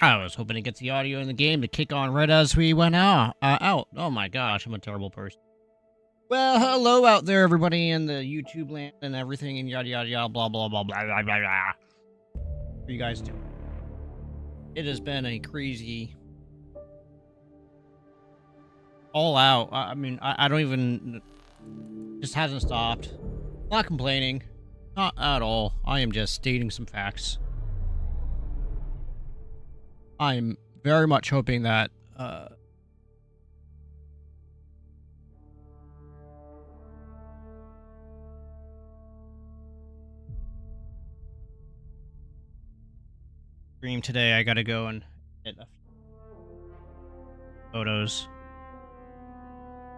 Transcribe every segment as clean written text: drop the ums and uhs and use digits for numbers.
I was hoping to get the audio in the game to kick on right as we went out. Oh my gosh, I'm a terrible person. Well, hello out there, everybody in the YouTube land and everything, and yada yada yada, blah blah blah blah blah blah blah. How are you guys doing? It has been a crazy, all out. I mean, I don't even. Just hasn't stopped. Not complaining, not at all. I am just stating some facts. I'm very much hoping that stream today. I gotta go and get photos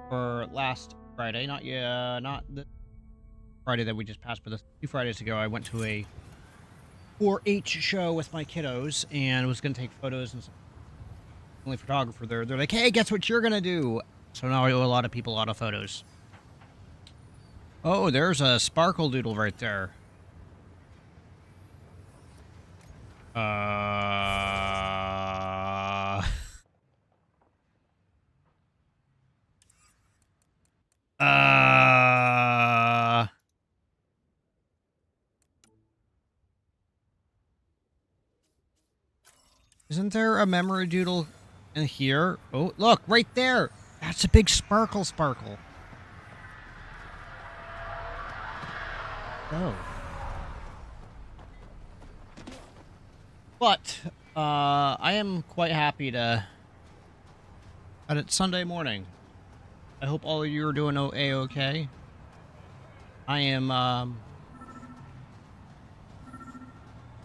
for last Friday. Not the Friday that we just passed, but the 2 Fridays ago, I went to a 4-H show with my kiddos and was gonna take photos and. Only photographer there. They're like, hey, guess what you're gonna do? So now I owe a lot of people a lot of photos. Oh, there's a sparkle doodle right there. Isn't there a memory doodle in here? Oh, look, right there. That's a big sparkle. Oh. But, I am quite happy that it's Sunday morning. I hope all of you are doing A-okay. I am,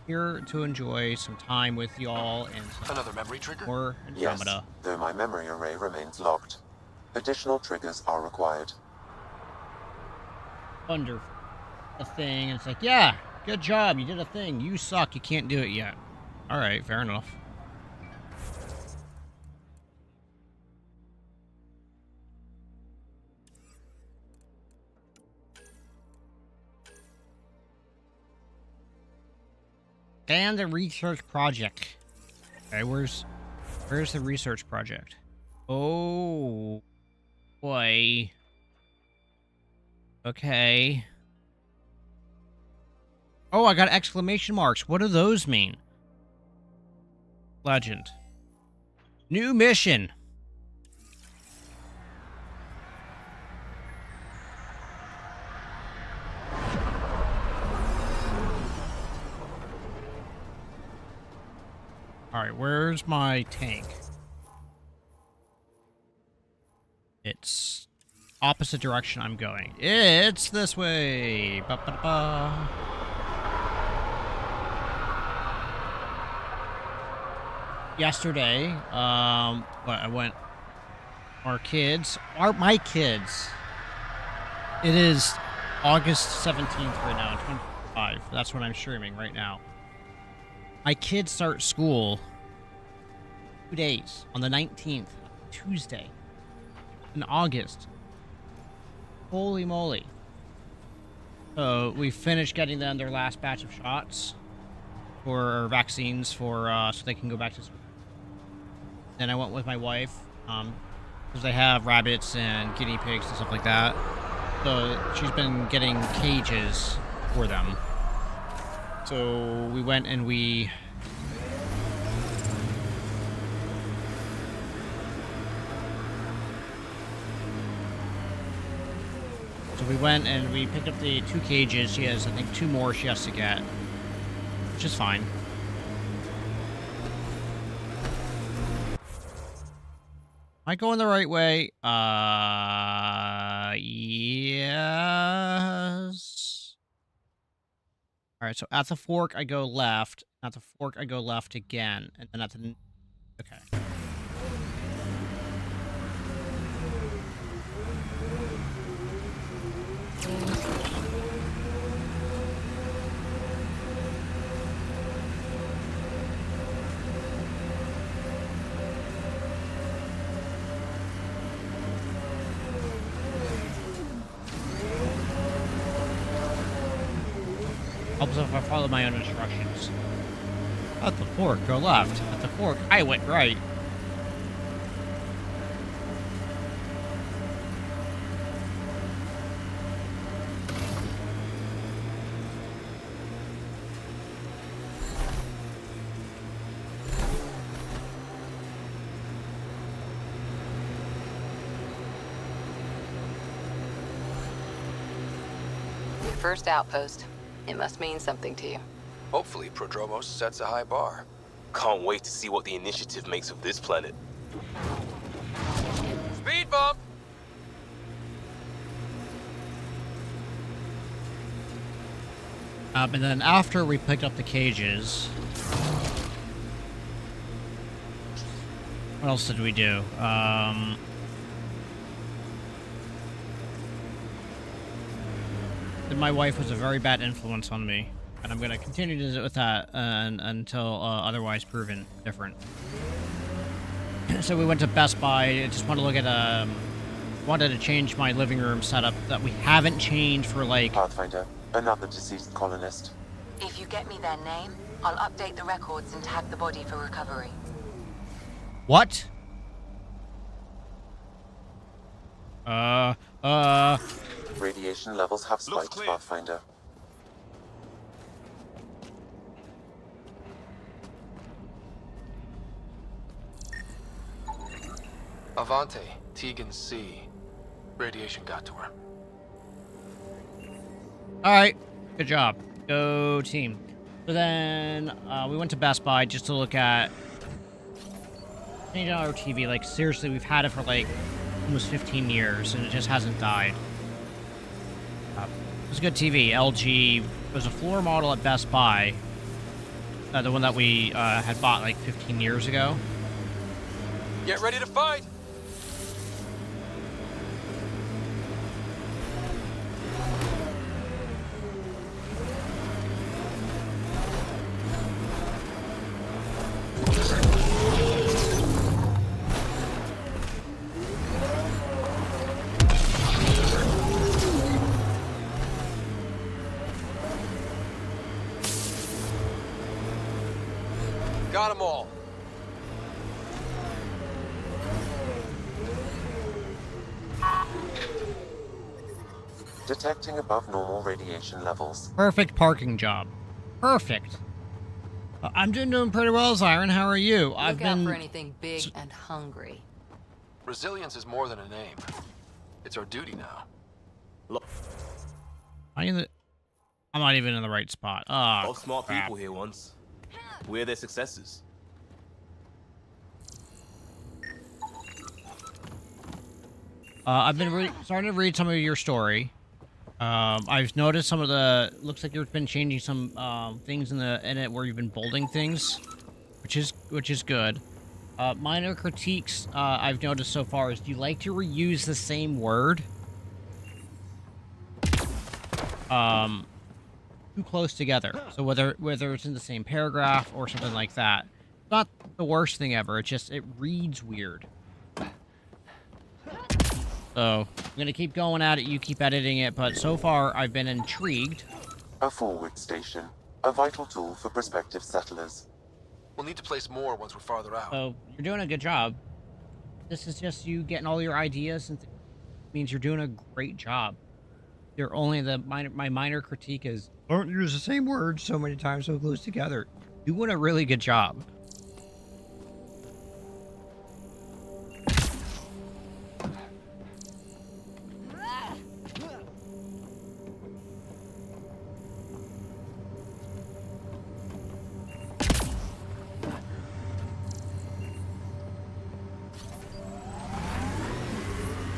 here to enjoy some time with y'all and another memory trigger? More Andromeda. Yes, though my memory array remains locked. Additional triggers are required. Wonderful. A thing, and it's like, yeah, good job, you did a thing. You suck, you can't do it yet. Alright, fair enough. And the research project. Okay, where's the research project? Oh boy. Okay. Oh, I got exclamation marks. What do those mean? Legend. New mission. Alright, where's my tank? It's opposite direction I'm going. It's this way. Ba-ba-ba. Yesterday, I went. My kids. It is August 17th right now, 25. That's when I'm streaming right now. My kids start school 2 days on the 19th, Tuesday, in August. Holy moly. So we finished getting them their last batch of shots for vaccines for so they can go back to school. Then I went with my wife because they have rabbits and guinea pigs and stuff like that. So she's been getting cages for them. So we went and we picked up the 2 cages. She has, I think, 2 more she has to get, which is fine. Am I going the right way? Yes. Alright, so at the fork, I go left. At the fork, I go left again. And then at the... Okay. Helps if I follow my own instructions. At the fork, go left. At the fork, I went right. First outpost. It must mean something to you. Hopefully, Prodromos sets a high bar. Can't wait to see what the initiative makes of this planet. Speed bump! And then after we picked up the cages, what else did we do? My wife was a very bad influence on me, and I'm going to continue to do with that until otherwise proven different. So we went to Best Buy. I just want to look at wanted to change my living room setup that we haven't changed for like... Pathfinder, another deceased colonist. If you get me their name, I'll update the records and tag the body for recovery. What? Radiation levels have spiked, Pathfinder. Avante, Tegan C. Radiation got to her. Alright, good job. Go team. So then, we went to Best Buy just to look at $20 TV. Like, seriously, we've had it for like almost 15 years, and it just hasn't died. It was a good TV. LG. It was a floor model at Best Buy. The one that we had bought like 15 years ago. Get ready to fight! Got them all. Detecting above normal radiation levels. Perfect parking job. Perfect. I'm doing pretty well, Zyron. How are you? Look out for anything big and hungry. Resilience is more than a name. It's our duty now. I'm not even in the right spot. Oh, All smart crap. people here once. We're their successors. I've been starting to read some of your story. I've noticed some of the... Looks like you've been changing some things in it where you've been bolding things, which is good. Minor critiques I've noticed so far is, do you like to reuse the same word? Too close together. So whether it's in the same paragraph or something like that. It's not the worst thing ever. It's just, it reads weird. So, I'm gonna keep going at it, you keep editing it, but so far I've been intrigued. A forward station. A vital tool for prospective settlers. We'll need to place more once we're farther out. So, you're doing a good job. This is just you getting all your ideas, and means you're doing a great job. You're only my minor critique is, don't use the same words so many times so close together. You're doing a really good job.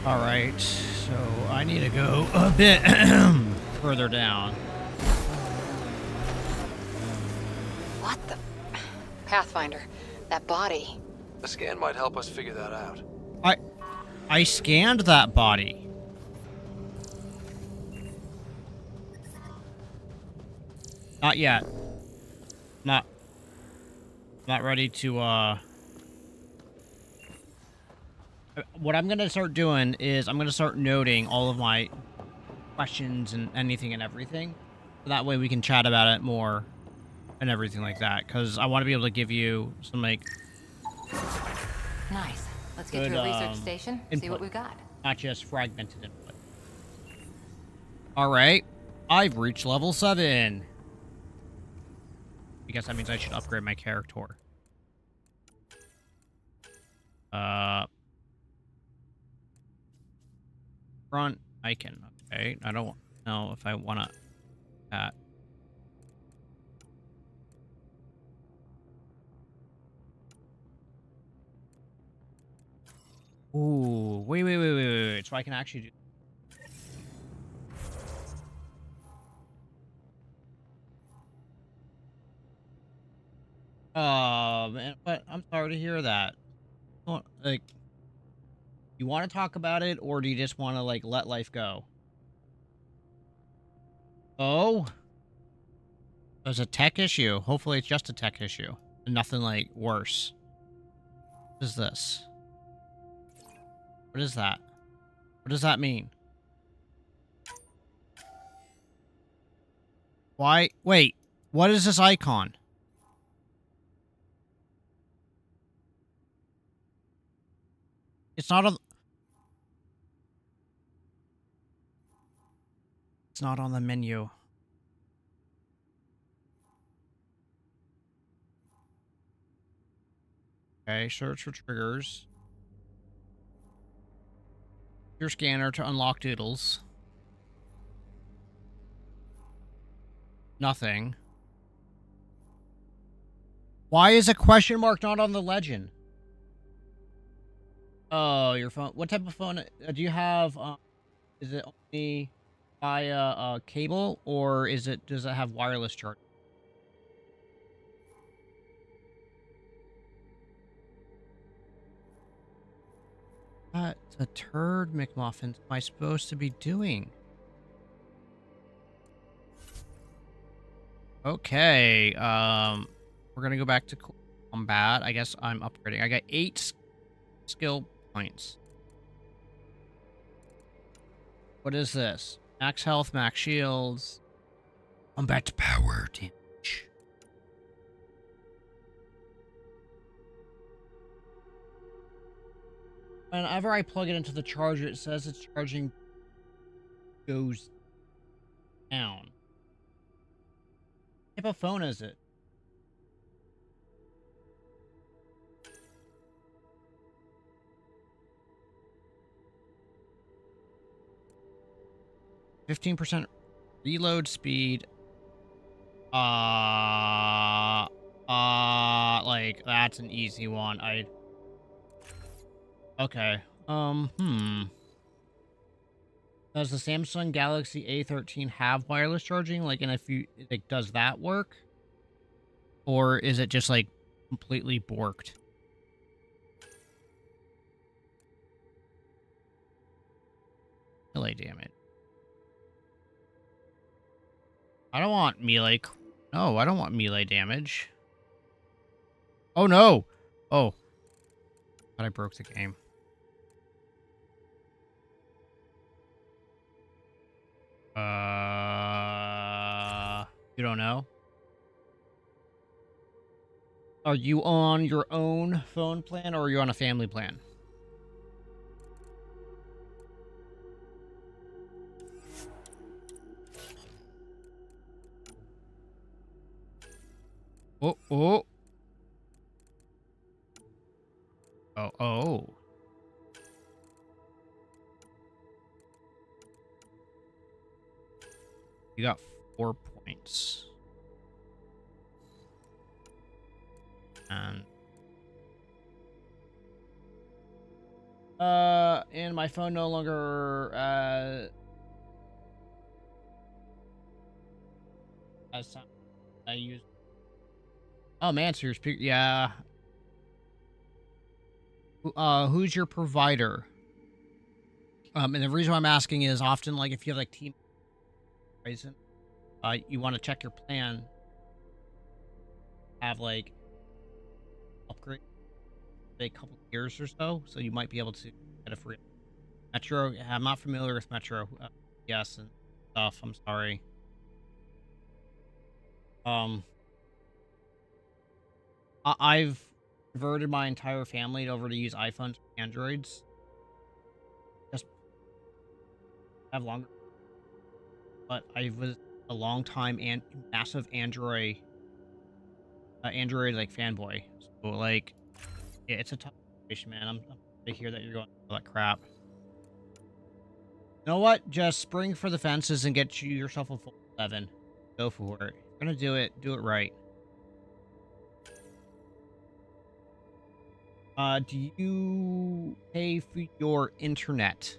Alright, so I need to go a bit further down. What the... Pathfinder, that body. A scan might help us figure that out. I scanned that body. Not yet. Not ready to, what I'm going to start doing is I'm going to start noting all of my questions and anything and everything. So that way we can chat about it more and everything like that, because I want to be able to give you some like Nice. Let's get good to a research station, see input, what we've got. not just fragmented input. All right, I've reached level 7. I guess that means I should upgrade my character. Front icon. Okay, I don't know if I want to that. Ooh, wait. So I can actually do. Man, but I'm sorry to hear that. Like, you want to talk about it, or do you just want to like let life go? Oh, there's a tech issue. Hopefully, it's just a tech issue, nothing like worse. What is this? What is that? What does that mean? Why? Wait, what is this icon? It's not on. It's not on the menu. Okay, search for triggers. Your scanner to unlock doodles. Nothing. Why is a question mark not on the legend? Oh, your phone. What type of phone do you have? Is it only via cable, or does it have wireless charge? What the turd McMuffins am I supposed to be doing? Okay, we're gonna go back to combat. I guess I'm upgrading. I got 8 skill points. What is this? Max health, max shields. Combat power damage. Whenever I plug it into the charger, it says its charging goes down. What type of phone is it? %15 reload speed. Like that's an easy one. Okay. Does the Samsung Galaxy A13 have wireless charging? Like, and if you like, does that work? Or is it just like completely borked? Melee damage. I don't want melee. No, I don't want melee damage. Oh no! Oh. Thought I broke the game. You don't know? Are you on your own phone plan, or are you on a family plan? Oh. Oh. You got 4 points. And my phone no longer has sound. I use. Oh man, so your speaker. Yeah. Who's your provider? And the reason why I'm asking is often like if you have like Team Verizon, you want to check your plan. Have like upgrade a couple years or so you might be able to get a free Metro. I'm not familiar with Metro. Yes and stuff. I'm sorry. I've converted my entire family over to use iPhones and Androids. Just have longer, but I was a long time and massive Android like fanboy. So like, yeah, it's a tough situation, man. I'm to hear that you're going through all that crap. You know what? Just spring for the fences and get yourself a full 7. Go for it. If you're gonna do it right. Do you pay for your internet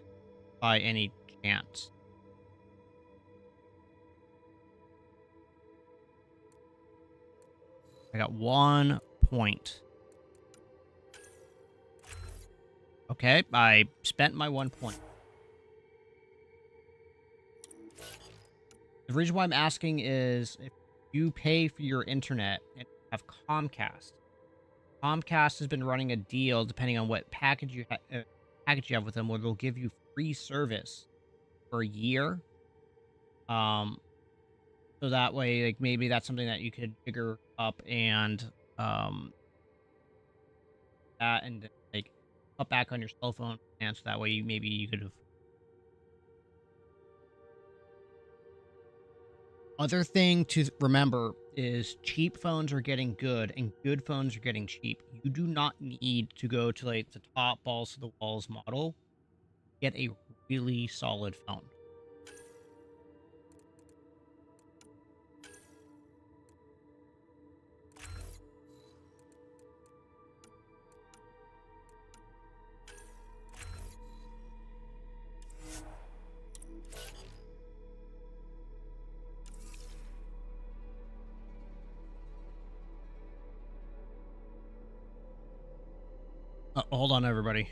by any chance? I got 1 point. Okay, I spent my 1 point. The reason why I'm asking is if you pay for your internet and have Comcast. Comcast has been running a deal depending on what package you have with them, where they'll give you free service for a year. So that way, like maybe that's something that you could figure up and that and like cut back on your cell phone, and so that way maybe you could have. Other thing to remember is cheap phones are getting good and good phones are getting cheap. You do not need to go to like the top balls to the walls model. Get a really solid phone. Hold on, everybody.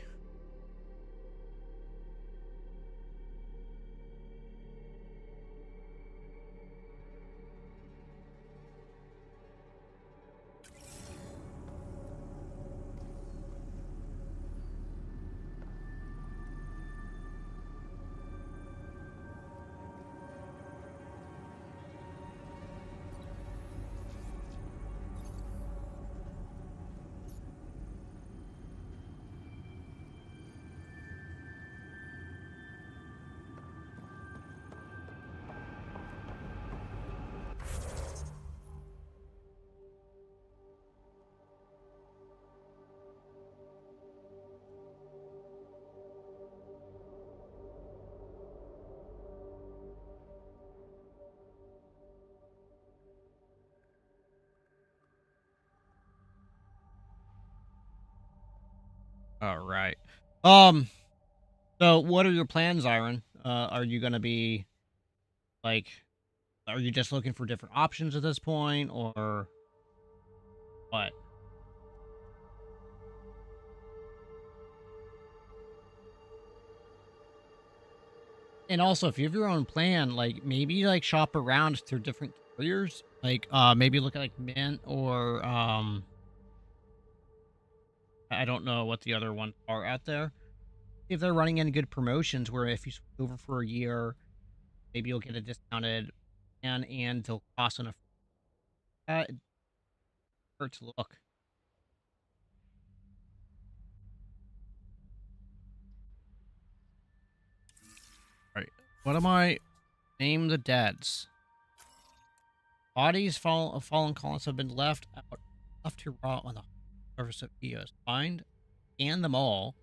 All right. So what are your plans, Iron? Are you gonna be like, are you just looking for different options at this point, or what? And also, if you have your own plan, like maybe like shop around through different carriers. Like, maybe look at like Mint or I don't know what the other ones are out there. If they're running any good promotions, where if you switch over for a year, maybe you'll get a discounted and they'll cost enough. It hurts to look. All right. What am I? Name the deads. Bodies of fallen colonists have been left to rot on the surface of Eos. Find and them all,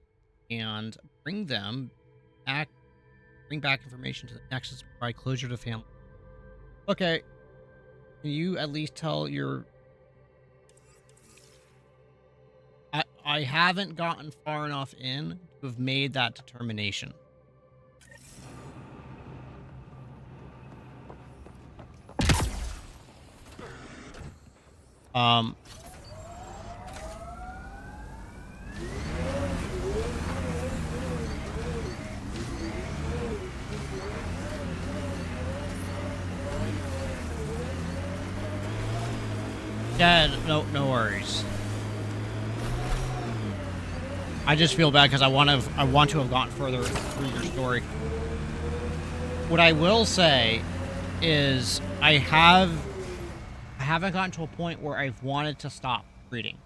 and bring them back. Bring back information to the Nexus to provide closure to family. Okay. Can you at least tell your... I haven't gotten far enough in to have made that determination. Yeah, no worries. I just feel bad because I want to have gone further through your story. What I will say is I haven't gotten to a point where I've wanted to stop reading.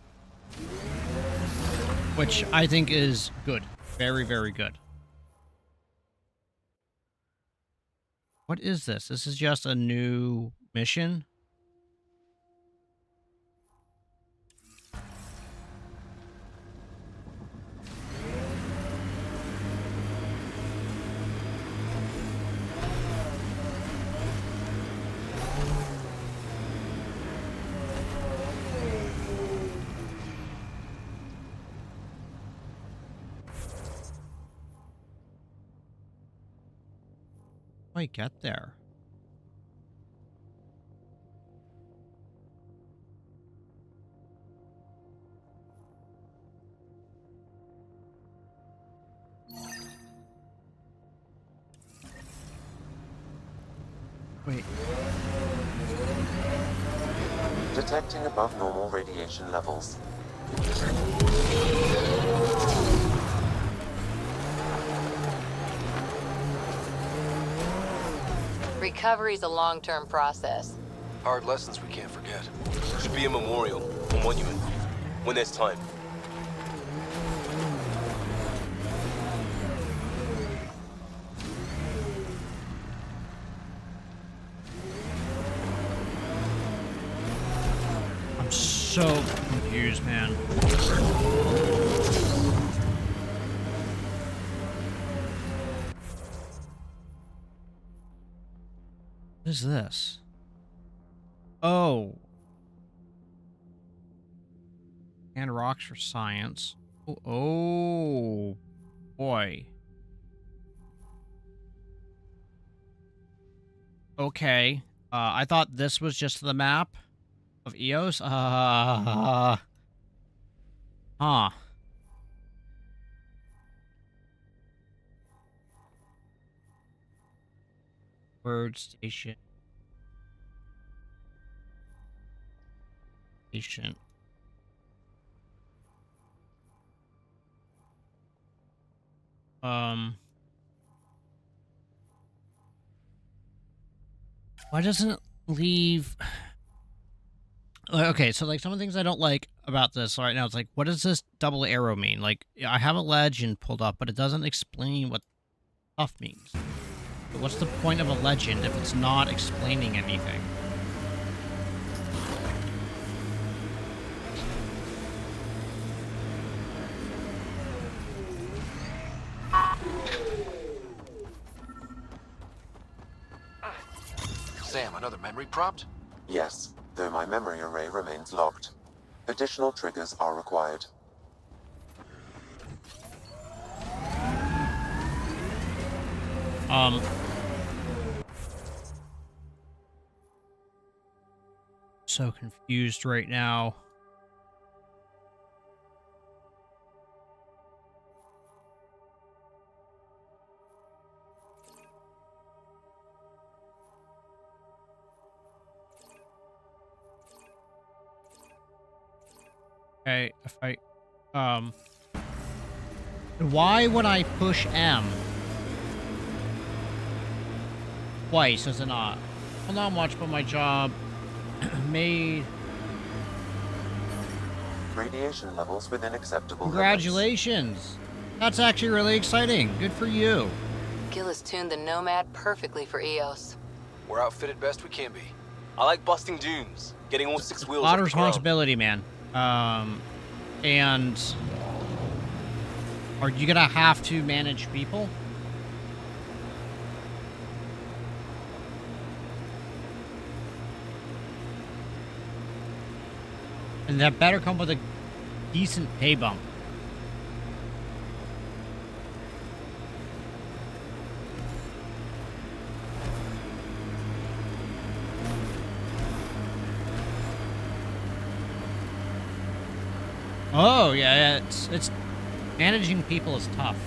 Which I think is good. Very, very good. What is this? This is just a new mission? I get there. Wait. Detecting above normal radiation levels. Recovery's a long-term process. Hard lessons we can't forget. Should be a memorial, a monument, when there's time. I'm so confused, man. What is this? Oh. And rocks for science. Oh, boy. Okay. I thought this was just the map of Eos. Huh. Bird station. Station. Why doesn't it leave? Okay, so like some of the things I don't like about this right now, it's like, what does this double arrow mean? Like, I have a legend pulled up, but it doesn't explain what stuff means. But what's the point of a legend if it's not explaining anything? Sam, another memory prompt? Yes, though my memory array remains locked. Additional triggers are required. So confused right now. Okay, if I, why would I push M twice as it not? Well, not much, but my job made. Radiation levels within acceptable Congratulations! That's actually really exciting. Good for you. Gil has tuned the Nomad perfectly for Eos. We're outfitted best we can be. I like busting dunes, getting all six wheels A lot off of the ground. responsibility, man. And are you gonna have to manage people? And that better come with a decent pay bump. Oh, yeah, it's managing people is tough.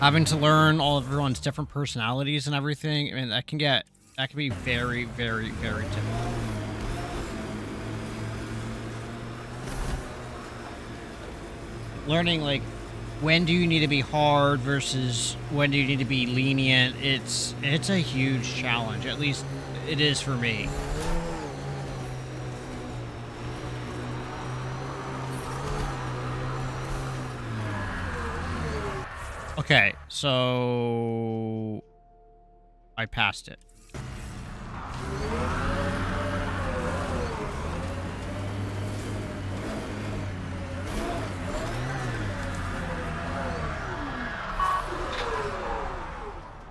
Having to learn all of everyone's different personalities and everything, I mean, that can be very, very, very difficult. Learning, like, when do you need to be hard versus when do you need to be lenient, it's a huge challenge. At least it is for me. Okay, so I passed it.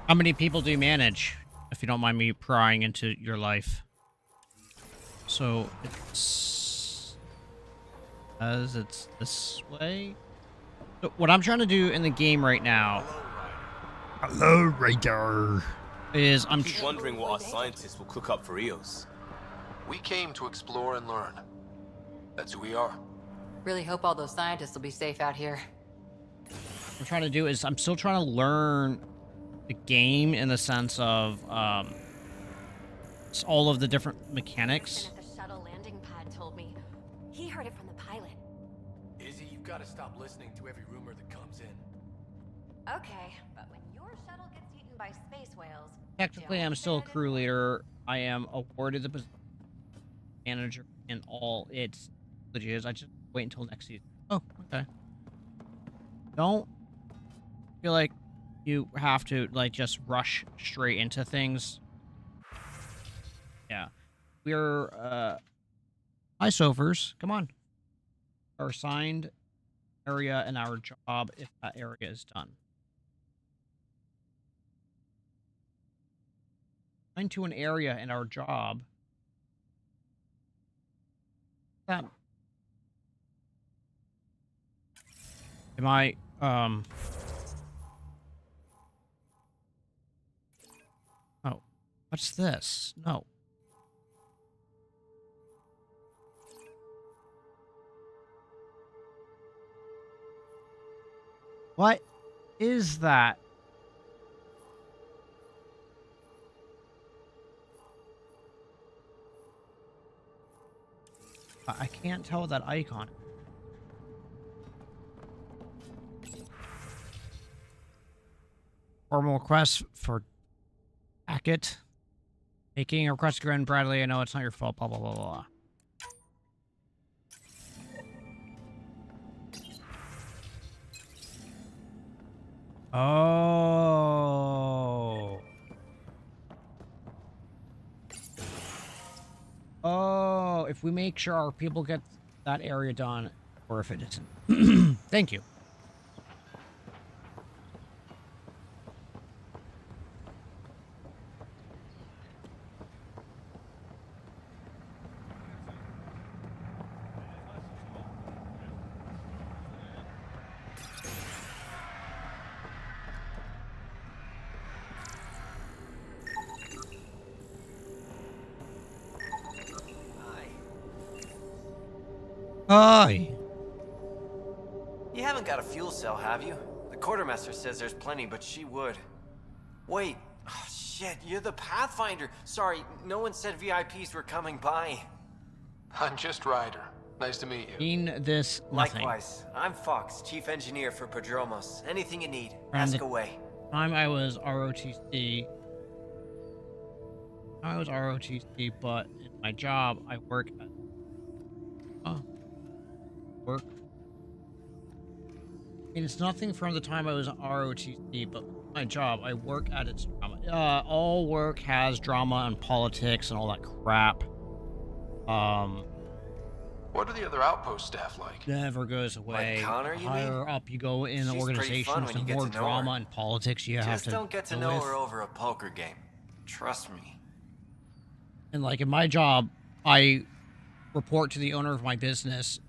How many people do you manage? If you don't mind me prying into your life. So it's as it's this way. So what I'm trying to do in the game right now. Hello, Raider. Is I'm Keep wondering what our scientists will cook up for Eos. We came to explore and learn. That's who we are. Really hope all those scientists will be safe out here. I'm trying to do is I'm still trying to learn the game in the sense of all of the different mechanics. At the shuttle landing pad told me. He heard it from the pilot. Izzy, you've got to stop listening to every rumor that comes in. Okay, but when your shuttle gets eaten by space whales... Technically, I'm still a crew leader. I am awarded the position of manager in all its privileges. I just wait until next season. Oh, okay. Don't feel like you have to like just rush straight into things. Yeah, we're hi Sofers. Come on. Our assigned area and our job if that area is done. Assigned to an area and our job. That am I oh, what's this? No. What is that? I can't tell that icon. Formal request for packet. Making a request again, Bradley. I know it's not your fault. Blah, blah, blah, blah. Oh. Oh, if we make sure our people get that area done, or if it isn't. Thank you. Hi. You haven't got a fuel cell, have you? The quartermaster says there's plenty, but she would. Wait. Oh, shit, you're the Pathfinder. Sorry, no one said VIPs were coming by. I'm just Ryder. Nice to meet you. Mean this nothing. Likewise. I'm Fox, chief engineer for Prodromos. Anything you need, Around ask the away. Time I was ROTC. I was ROTC, but in my job, I work at... Oh. Work. I mean, it's nothing from the time I was an ROTC, but my job, I work at its drama. All work has drama and politics and all that crap. What are the other outpost staff like? Never goes away. Like Connor, you Higher up you go in the She's pretty organization, fun when the you get more to know drama her. and politics you have Just to don't get to deal know with. her over a poker game. Trust me. And like in my job, I report to the owner of my business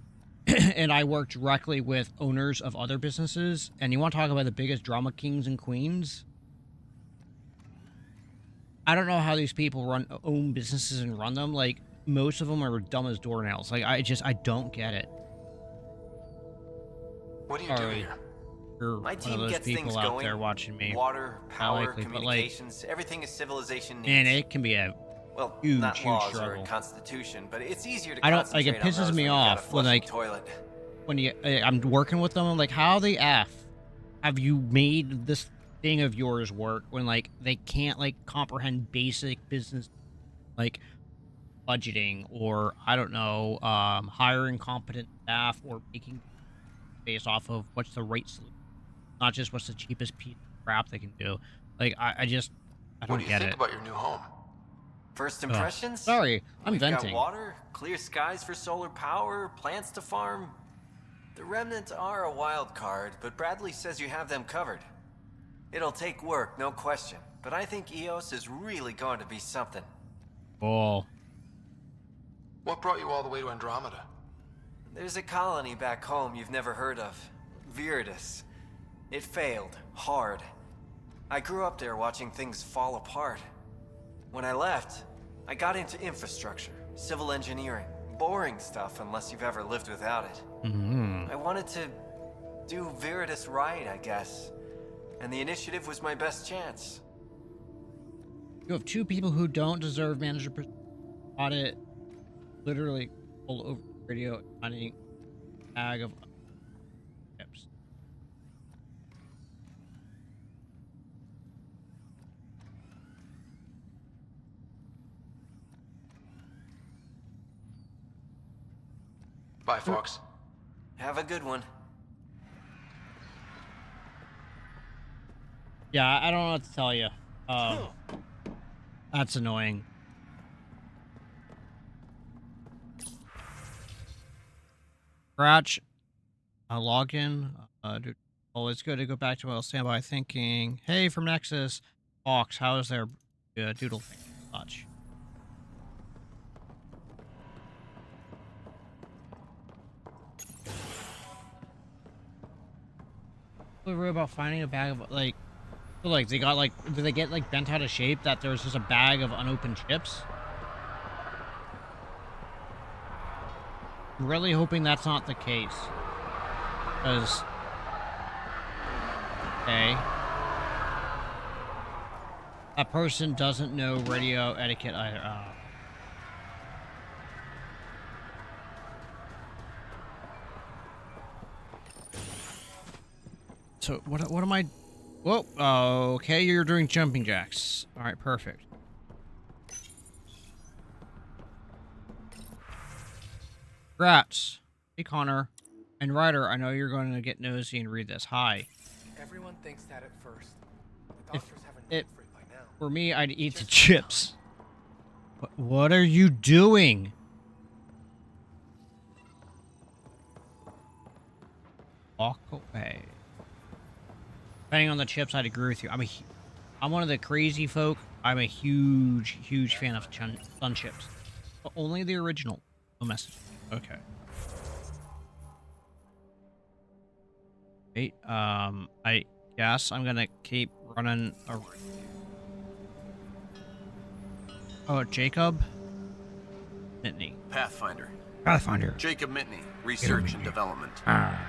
and I work directly with owners of other businesses. And you want to talk about the biggest drama kings and queens? I don't know how these people own businesses and run them. Like, most of them are dumb as doornails. Like, I don't get it. What do you do Sorry. here? You're My one team of those gets people things out going. there watching me. Water, power, likely, but, like, communications, everything a civilization needs. And it can be a well, huge, not huge laws or struggle. a constitution, but it's easier to I don't like. It concentrate on pisses those me when you've got a off when flushing like toilet. when you I'm working with them. I'm like, how the f have you made this thing of yours work when like they can't like comprehend basic business like budgeting or I don't know, hiring competent staff or making based off of what's the right solution. not just what's the cheapest piece of crap they can do. Like, I just, I What don't do you get think it. about your new home? First Ugh. impressions? Sorry, I'm We've venting. got water, clear skies for solar power, plants to farm. The remnants are a wild card, but Bradley says you have them covered. It'll take work, no question, but I think EOS is really going to be something. Oh, What brought you all the way to Andromeda? There's a colony back home you've never heard of. Viridis. It failed. Hard. I grew up there watching things fall apart. When I left, I got into infrastructure, civil engineering. Boring stuff unless you've ever lived without it. I wanted to do Viridis right, I guess. And the initiative was my best chance. you have two people who don't deserve manager audit. Literally all over the radio, finding a bag of chips. Bye, Fox. Have a good one. Yeah, I don't know what to tell you. That's annoying. Scratch. Login. Always good to go back to my standby thinking. Hey, from Nexus. Fox, how is their doodle thing? Much. We were about finding a bag of like they got like, did they get like bent out of shape that there was just a bag of unopened chips? I'm really hoping that's not the case. Because okay, that person doesn't know radio etiquette either. So what am I? Whoa. Okay, you're doing jumping jacks. All right, perfect. Congrats. Hey, Connor. And Ryder, I know you're going to get nosy and read this. Hi. Everyone thinks that at first. The If doctors haven't it known for it by now. For me, I'd eat the chips. What are you doing? Walk away. Depending on the chips, I'd agree with you. I'm one of the crazy folk. I'm a huge fan of Sun Chips. But only the original. No message. Okay. Wait, I guess I'm gonna keep running a... Oh, Jacob? Mitney. Pathfinder. Pathfinder. Jacob Mitney, research and development.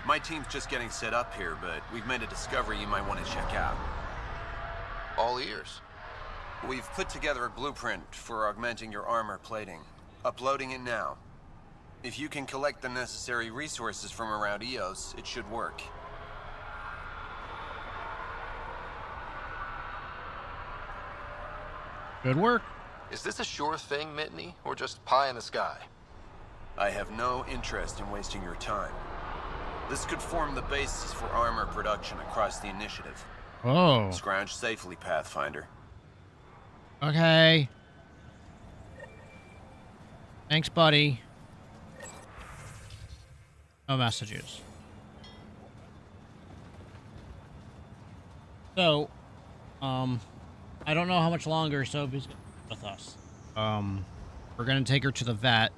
My team's just getting set up here, but we've made a discovery you might want to check out. All ears. We've put together a blueprint for augmenting your armor plating. Uploading it now. If you can collect the necessary resources from around EOS, it should work. Good work. Is this a sure thing, Mitney, or just pie in the sky? I have no interest in wasting your time. This could form the basis for armor production across the initiative. Oh. Scrounge safely, Pathfinder. Okay. Thanks, buddy. No messages. So, I don't know how much longer Sophie's with us. We're gonna take her to the vet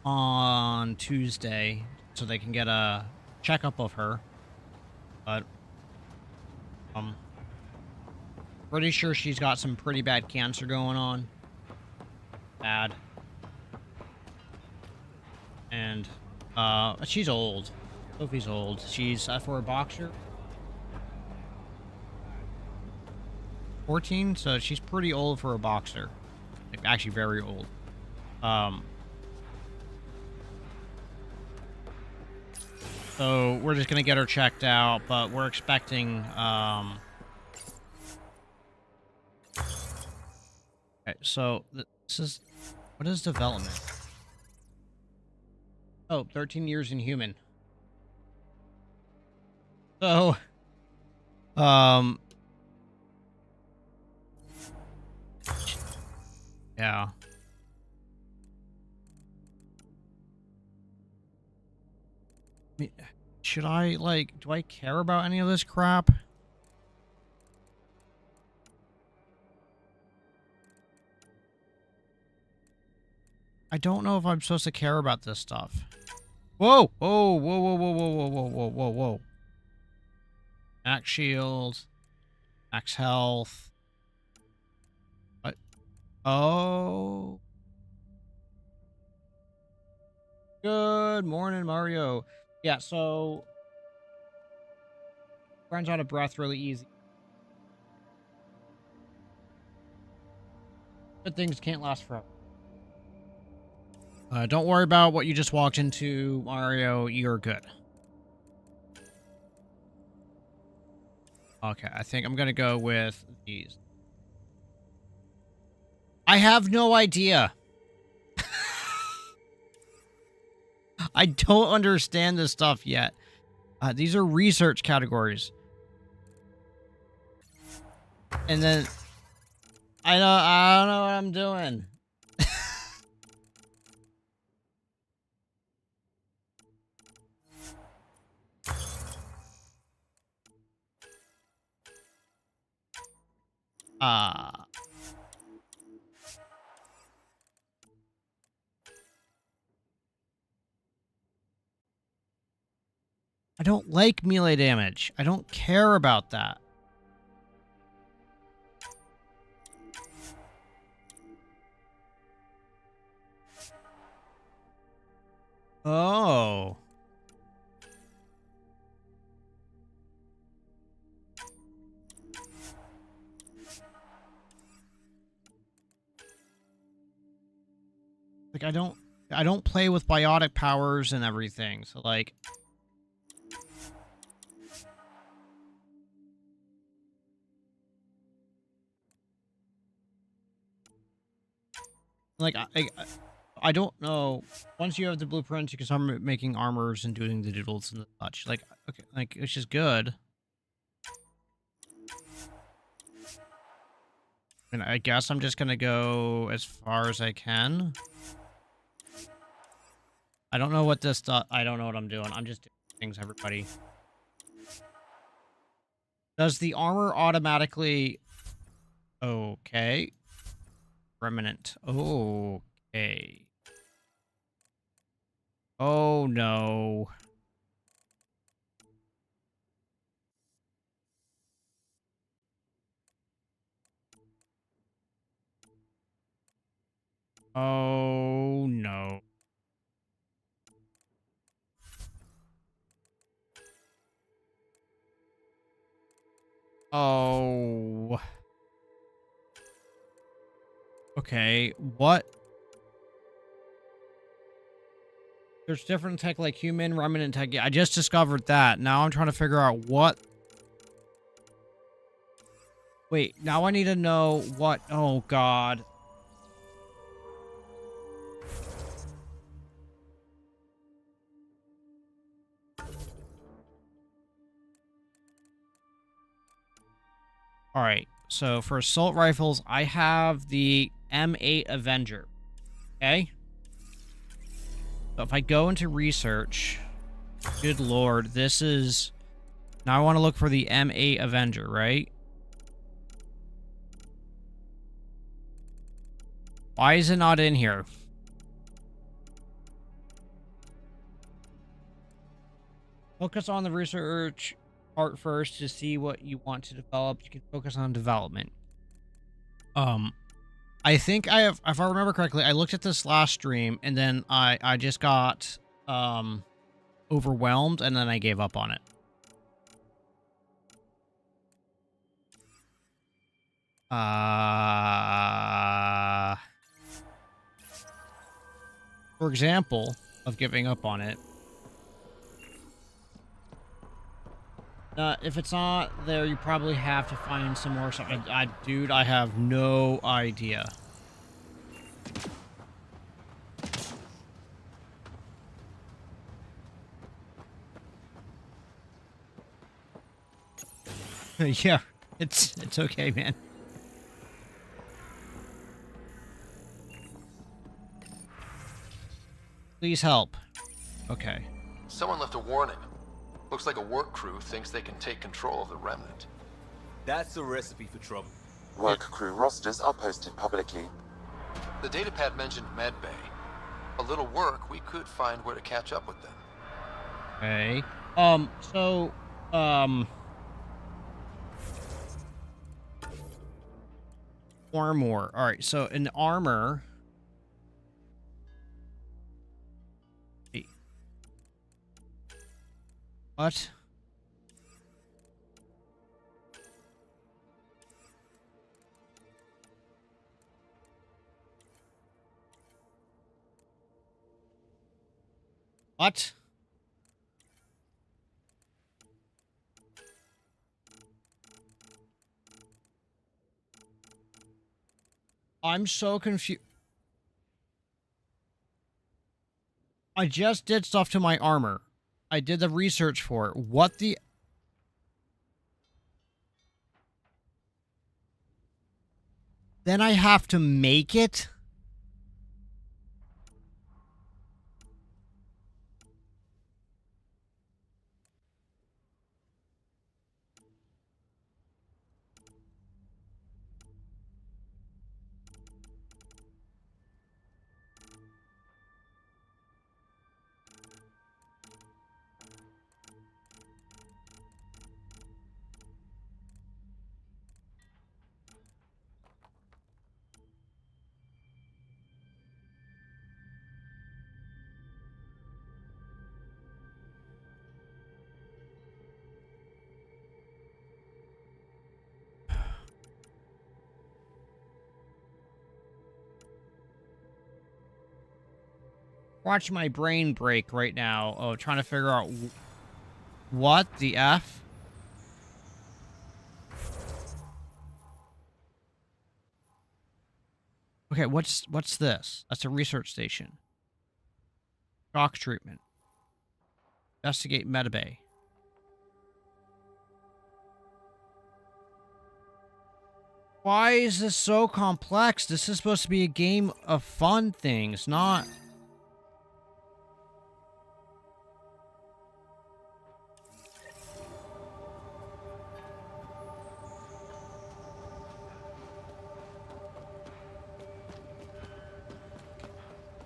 on Tuesday so they can get a checkup of her. But pretty sure she's got some pretty bad cancer going on. Bad. And she's old. Sophie's old. She's for a boxer 14, so she's pretty old for a boxer. Like, actually very old. So we're just gonna get her checked out, but we're expecting okay, so this is, what is development? Oh, 13 years in human. So, um, yeah. Should I, like, do I care about any of this crap? I don't know if I'm supposed to care about this stuff. Whoa! Whoa, whoa, whoa, whoa, whoa, whoa, whoa, whoa, whoa, whoa. Max shield. Max health. What? Oh. Good morning, Mario. Yeah, so... runs out of breath really easy. Good things can't last forever. Don't worry about what you just walked into, Mario. You're good. Okay, I think I'm gonna go with these. I have no idea. I don't understand this stuff yet. These are research categories. And then I don't know what I'm doing. I don't like melee damage. I don't care about that. Oh. Like I don't play with biotic powers and everything. So like I don't know. Once you have the blueprints, you can start making armors and doing the doodles and such. Like, okay, like it's just good. And I guess I'm just gonna go as far as I can. I don't know what this stuff. I don't know what I'm doing. I'm just doing things, everybody. Does the armor automatically? Okay. Remnant. Okay. Oh no. Oh no. Oh. Okay, what? There's different tech like human, remnant tech. Yeah, I just discovered that. Now I'm trying to figure out what. Wait, now I need to know what. Oh, God. All right, so for assault rifles, I have the M8 Avenger. Okay? So if I go into research, good lord, this is... Now I want to look for the M8 Avenger, right? Why is it not in here? Focus on the research part first to see what you want to develop. You can focus on development. I think I have, if I remember correctly, I looked at this last stream and then I just got overwhelmed and then I gave up on it. For example, of giving up on it. If it's not there, you probably have to find some more stuff. Dude, I have no idea. Yeah, it's okay, man. Please help. Okay. Someone left a warning. Looks like a work crew thinks they can take control of the remnant. That's a recipe for trouble. Work crew rosters are posted publicly. The datapad mentioned medbay. A little work, we could find where to catch up with them. Okay. So, armor. All right. So in armor. Wait. What? What? I'm so confused. I just did stuff to my armor. I did the research for it. What the... Then I have to make it? Watch my brain break right now. Oh, trying to figure out what the F? Okay, what's this? That's a research station. Shock treatment. Investigate Metabay. Why is this so complex? This is supposed to be a game of fun things, not...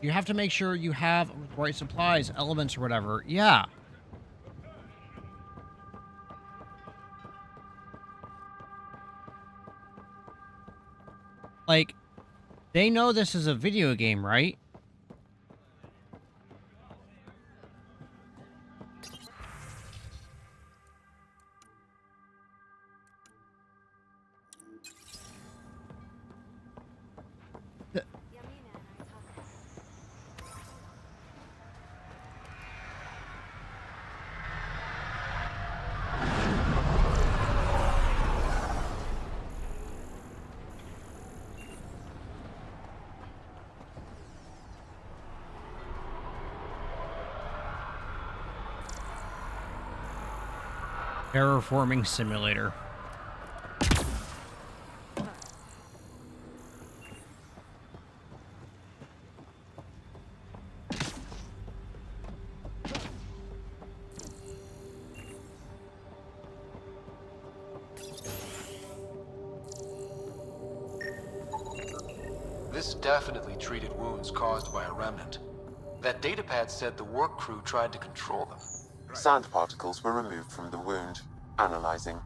You have to make sure you have the right supplies, elements, or whatever. Yeah. Like, they know this is a video game, right? Terraforming simulator. This definitely treated wounds caused by a remnant. That datapad said the work crew tried to control them. Sand particles were removed from the wound. Analyzing.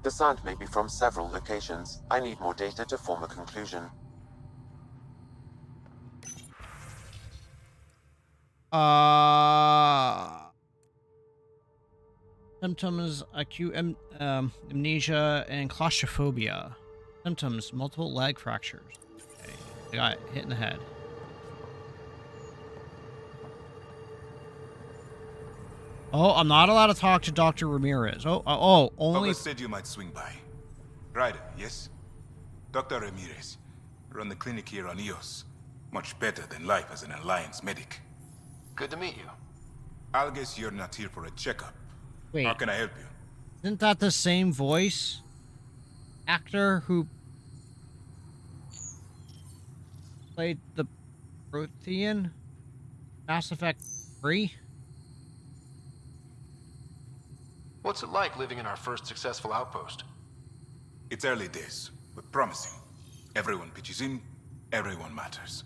The sand may be from several locations. I need more data to form a conclusion. Symptoms: acute amnesia and claustrophobia. Symptoms: multiple leg fractures. Okay, I got hit in the head. Oh, I'm not allowed to talk to Dr. Ramirez. Only... Douglas said you might swing by. Ryder, yes? Dr. Ramirez. Run the clinic here on EOS. Much better than life as an Alliance medic. Good to meet you. I'll guess you're not here for a checkup. Wait. How can I help you? Isn't that the same voice? actor who played the Prothean Mass Effect 3? What's it like living in our first successful outpost? It's early days, but promising. Everyone pitches in, everyone matters.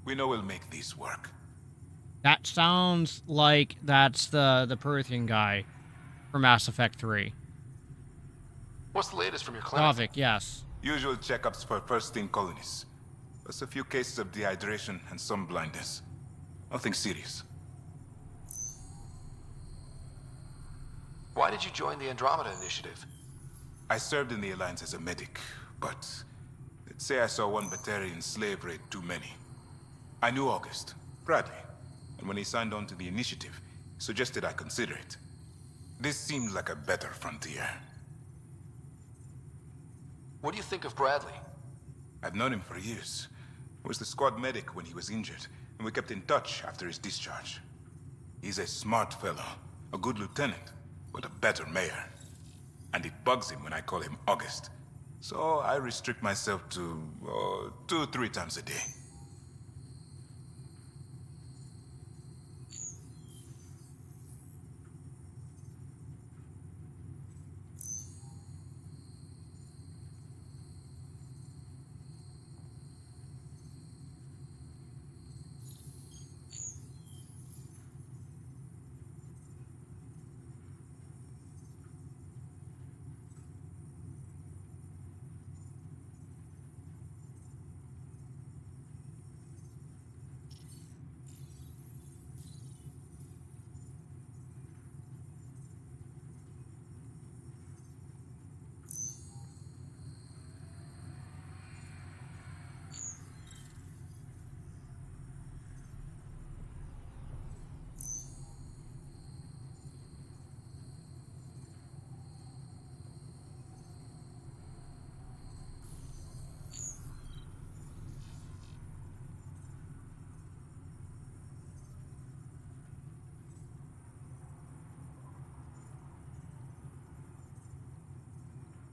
We know we'll make this work. That sounds like that's the Prothean guy from Mass Effect 3. What's the latest from your clinic? Davik, yes. Usual checkups for first-in colonies. Plus a few cases of dehydration and some blindness. Nothing serious. Why did you join the Andromeda initiative? I served in the Alliance as a medic, but let's say I saw one Batarian slave raid too many. I knew August, Bradley, and when he signed on to the initiative, he suggested I consider it. This seemed like a better frontier. What do you think of Bradley? I'd known him for years. I was the squad medic when he was injured, and we kept in touch after his discharge. He's a smart fellow, a good lieutenant, but a better mayor. And it bugs him when I call him August. So I restrict myself to 2-3 times a day.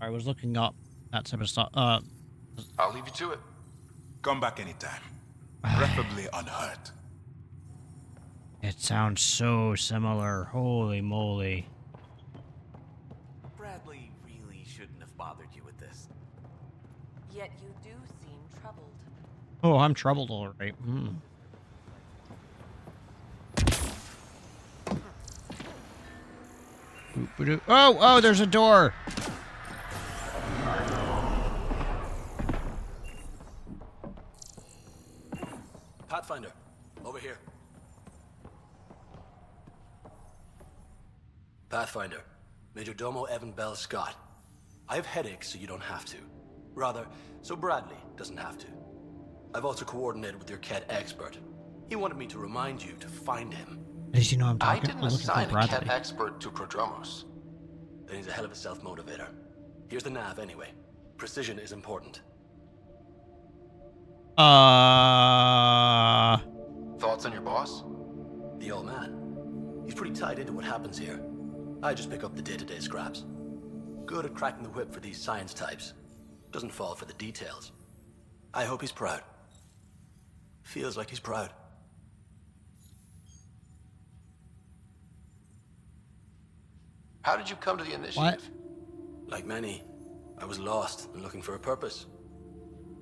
I was looking up that type of stuff. I'll leave you to it. Come back anytime. Preferably unhurt. It sounds so similar. Holy moly. Bradley really shouldn't have bothered you with this. Yet you do seem troubled. Oh, I'm troubled all right. Oh, there's a door. Pathfinder, over here. Pathfinder, Major Domo Evan Bell Scott. I have headaches, so you don't have to. Rather, so Bradley doesn't have to. I've also coordinated with your Ket expert. He wanted me to remind you to find him. Does he know I'm I talking? didn't I'm looking for assign a Bradley. Ket expert to Prodromos. Then he's a hell of a self-motivator. Here's the nav anyway. Precision is important. Thoughts on your boss? The old man. He's pretty tied into what happens here. I just pick up the day-to-day scraps. Good at cracking the whip for these science types. Doesn't fall for the details. I hope he's proud. Feels like he's proud. How did you come to the initiative? What? Like many, I was lost and looking for a purpose.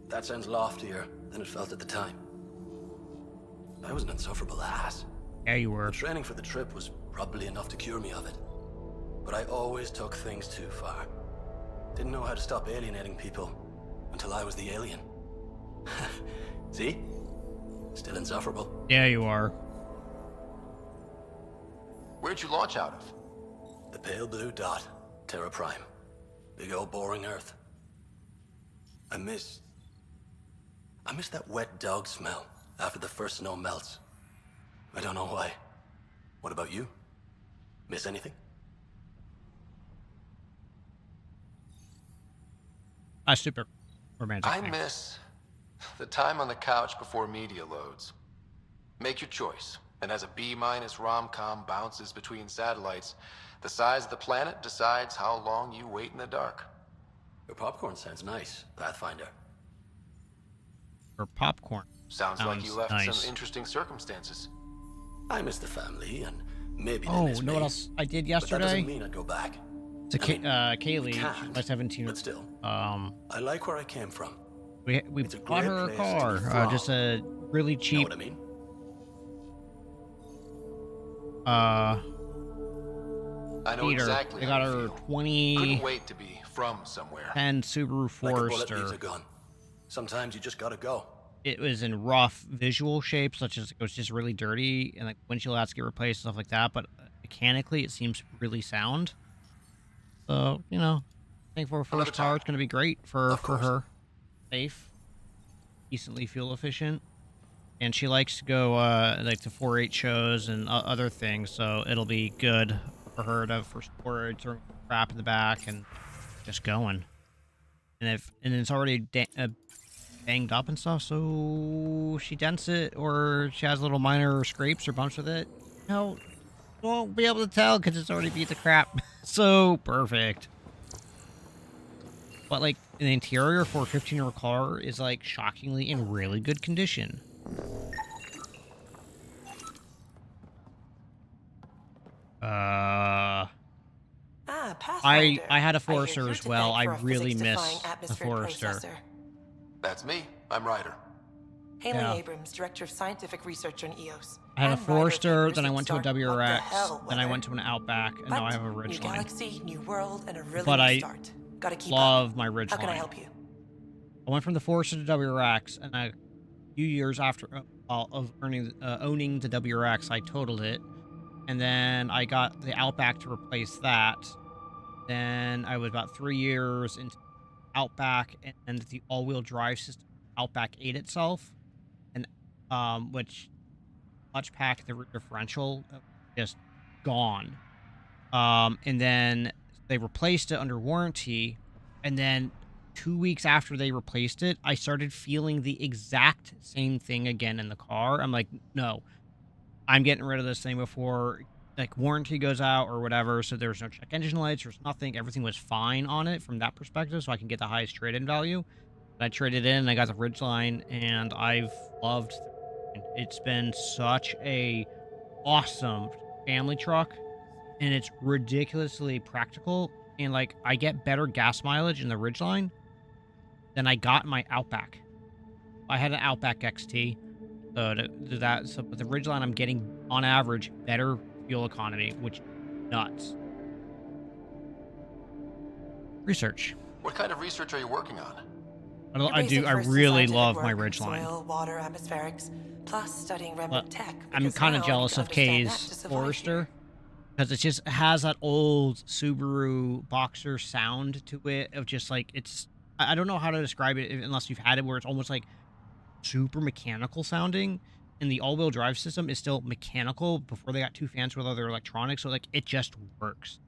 That sounds loftier than it felt at the time. I was an insufferable ass. Yeah, you were. The training for the trip was probably enough to cure me of it. But I always took things too far. Didn't know how to stop alienating people until I was the alien. See? Still insufferable. Yeah, you are. Where'd you launch out of? The pale blue dot, Terra Prime. Big old boring Earth. I miss that wet dog smell after the first snow melts. I don't know why. What about you? Miss anything? Super romantic. I thing. miss the time on the couch before media loads. Make your choice, and as a B-minus rom-com bounces between satellites, the size of the planet decides how long you wait in the dark. Your popcorn sounds nice, Pathfinder. Or popcorn. Sounds like you left nice. some interesting circumstances. I miss the family, and maybe they Oh, miss know me. what else I did But that yesterday? doesn't mean I'd go back. To Kaylee, can't, she's my 17. but still, I like where I came from. We It's a bought great her a place to car, be from. just a really Know cheap. what I mean? I know Peter. exactly They how got you her feel. 2010 Couldn't wait to be from somewhere. Subaru Like a bullet needs Forester. a gun. Sometimes you just gotta go. It was in rough visual shape, such as it was just really dirty, and like windshield has to get replaced, stuff like that. But mechanically, it seems really sound. So I think for a Another first car, time. it's going to be great for Of course. her. Safe, decently fuel efficient, and she likes to go like to 4-H shows and other things. So it'll be good for her to for storage, throw crap in the back, and just going. And it's already banged up and stuff, so she dents it or she has little minor scrapes or bumps with it, won't be able to tell because it's already beat the crap. So perfect. But like the interior for a 15-year-old car is like shockingly in really good condition. I had a Forester as well. I really miss the Forester. That's me. I'm Ryder. Haley Yeah. Abrams, Director of Scientific Research on EOS. I had a And writer of Forester, papers then I that went to a start, "What the WRX, hell, then I weather?" went to an Outback, and now I have a New Ridgeline. galaxy, new world, and a really But new I start. Gotta keep Love up. my Ridgeline. How can I help you? I went from the Forester to WRX, and a few years after of owning the WRX, I totaled it, and then I got the Outback to replace that. Then I was about 3 years into Outback, and the all-wheel drive system Outback ate itself, and which clutch pack, the differential, just gone. And then they replaced it under warranty, and then 2 weeks after they replaced it, I started feeling the exact same thing again in the car. I'm like, no, I'm getting rid of this thing before like warranty goes out or whatever. So there's no check engine lights, there's nothing. Everything was fine on it from that perspective, so I can get the highest trade-in value. And I traded in, and I got the Ridgeline, and I've loved it. It's been such a awesome family truck, and it's ridiculously practical. And like, I get better gas mileage in the Ridgeline than I got in my Outback. I had an Outback XT, so with the Ridgeline, I'm getting on average better fuel economy, which nuts. Research. What kind of research are you working on? Your I basic first and really scientific love my work, Ridgeline. Soil, water, atmospherics, plus studying remnant tech. I'm because kind now of I jealous need to of understand that Kay's to survive Forester here. because it just has that old Subaru Boxer sound to it of just like I don't know how to describe it unless you've had it, where it's almost like super mechanical sounding, and the all-wheel drive system is still mechanical before they got too fancy with other electronics, so like it just works.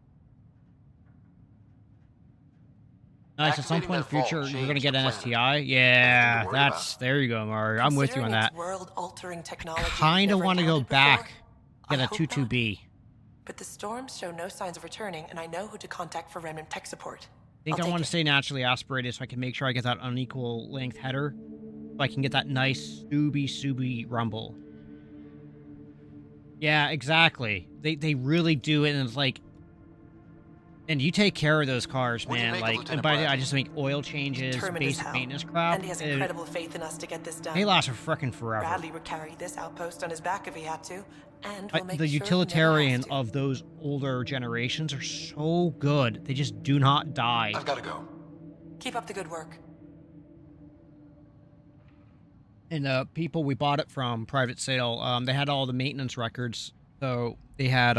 Nice. At some Activating point in that the vault future, you're gonna changed get the an planet. STI. Yeah, Nothing to worry that's there you go, Mario. I'm with you on Considering that. it's world-altering technology Kind of we've never want to go encountered back, before, get I a hope 22B. But the storms show no signs of returning, and I know who to contact for remnant tech support. I think I'll I want take to stay naturally aspirated so I can make sure I get that unequal length header, so I can get that nice Subi rumble. Yeah, exactly. They really do it, and it's like, and you take care of those cars, What do you man. make of Like, Lieutenant and by the I Bradley? just make oil changes, Determined as basic hell. maintenance crap. And he has incredible faith in us to get this done. They last for frickin' forever. Bradley would carry this outpost on his back if he had to, and we'll make The sure he never utilitarian has to. of those older generations are so good. They just do not die. I've got to go. Keep up the good work. And the people we bought it from, private sale, they had all the maintenance records. So they had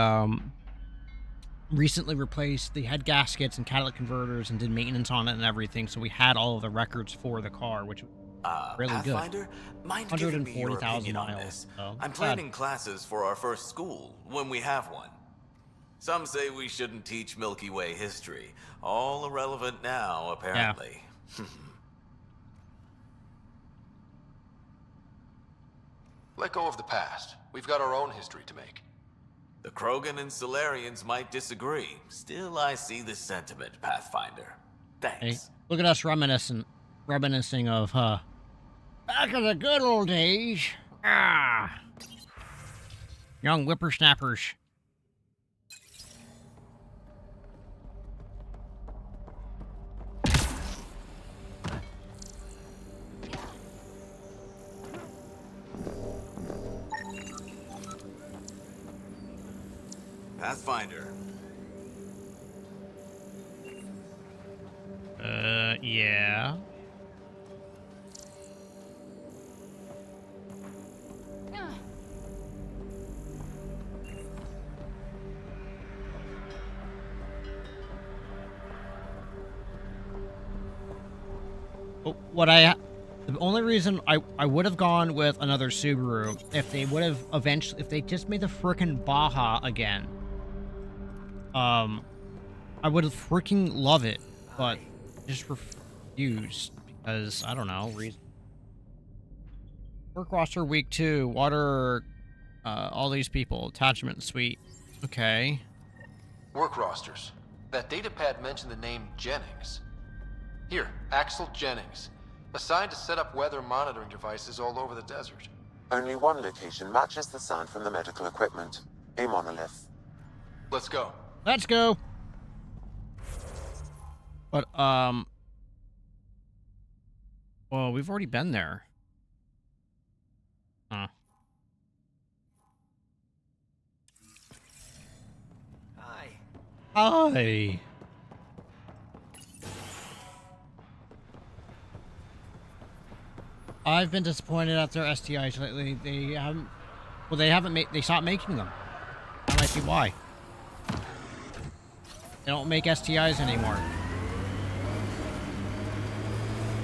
recently replaced the head gaskets and catalytic converters and did maintenance on it and everything. So we had all of the records for the car, which was really Pathfinder, mind giving me your 140,000 opinion on miles. this? So, I'm planning classes for our first school, when we have one. Some say we shouldn't teach Milky Way history. All irrelevant now, apparently. Let go of the past. We've got our own history to make. The Krogan and Solarians might disagree. Still, I see the sentiment, Pathfinder. Thanks. Hey, look at us reminiscing of, back in the good old days. Ah. Young whippersnappers. Pathfinder. Yeah. The only reason I would have gone with another Subaru if they would have if they just made the frickin' Baja again. I would have freaking love it, but just refused because I don't know reason. Work roster week 2, water, all these people, attachment suite. Okay. Work rosters. That datapad mentioned the name Jennings. Here, Axel Jennings. Assigned to set up weather monitoring devices all over the desert. Only one location matches the sound from the medical equipment. A monolith. Let's go. Let's go. But, well, we've already been there. Huh. Hi. Hi. I've been disappointed at their STIs lately. They stopped making them. That might be why. They don't make STIs anymore.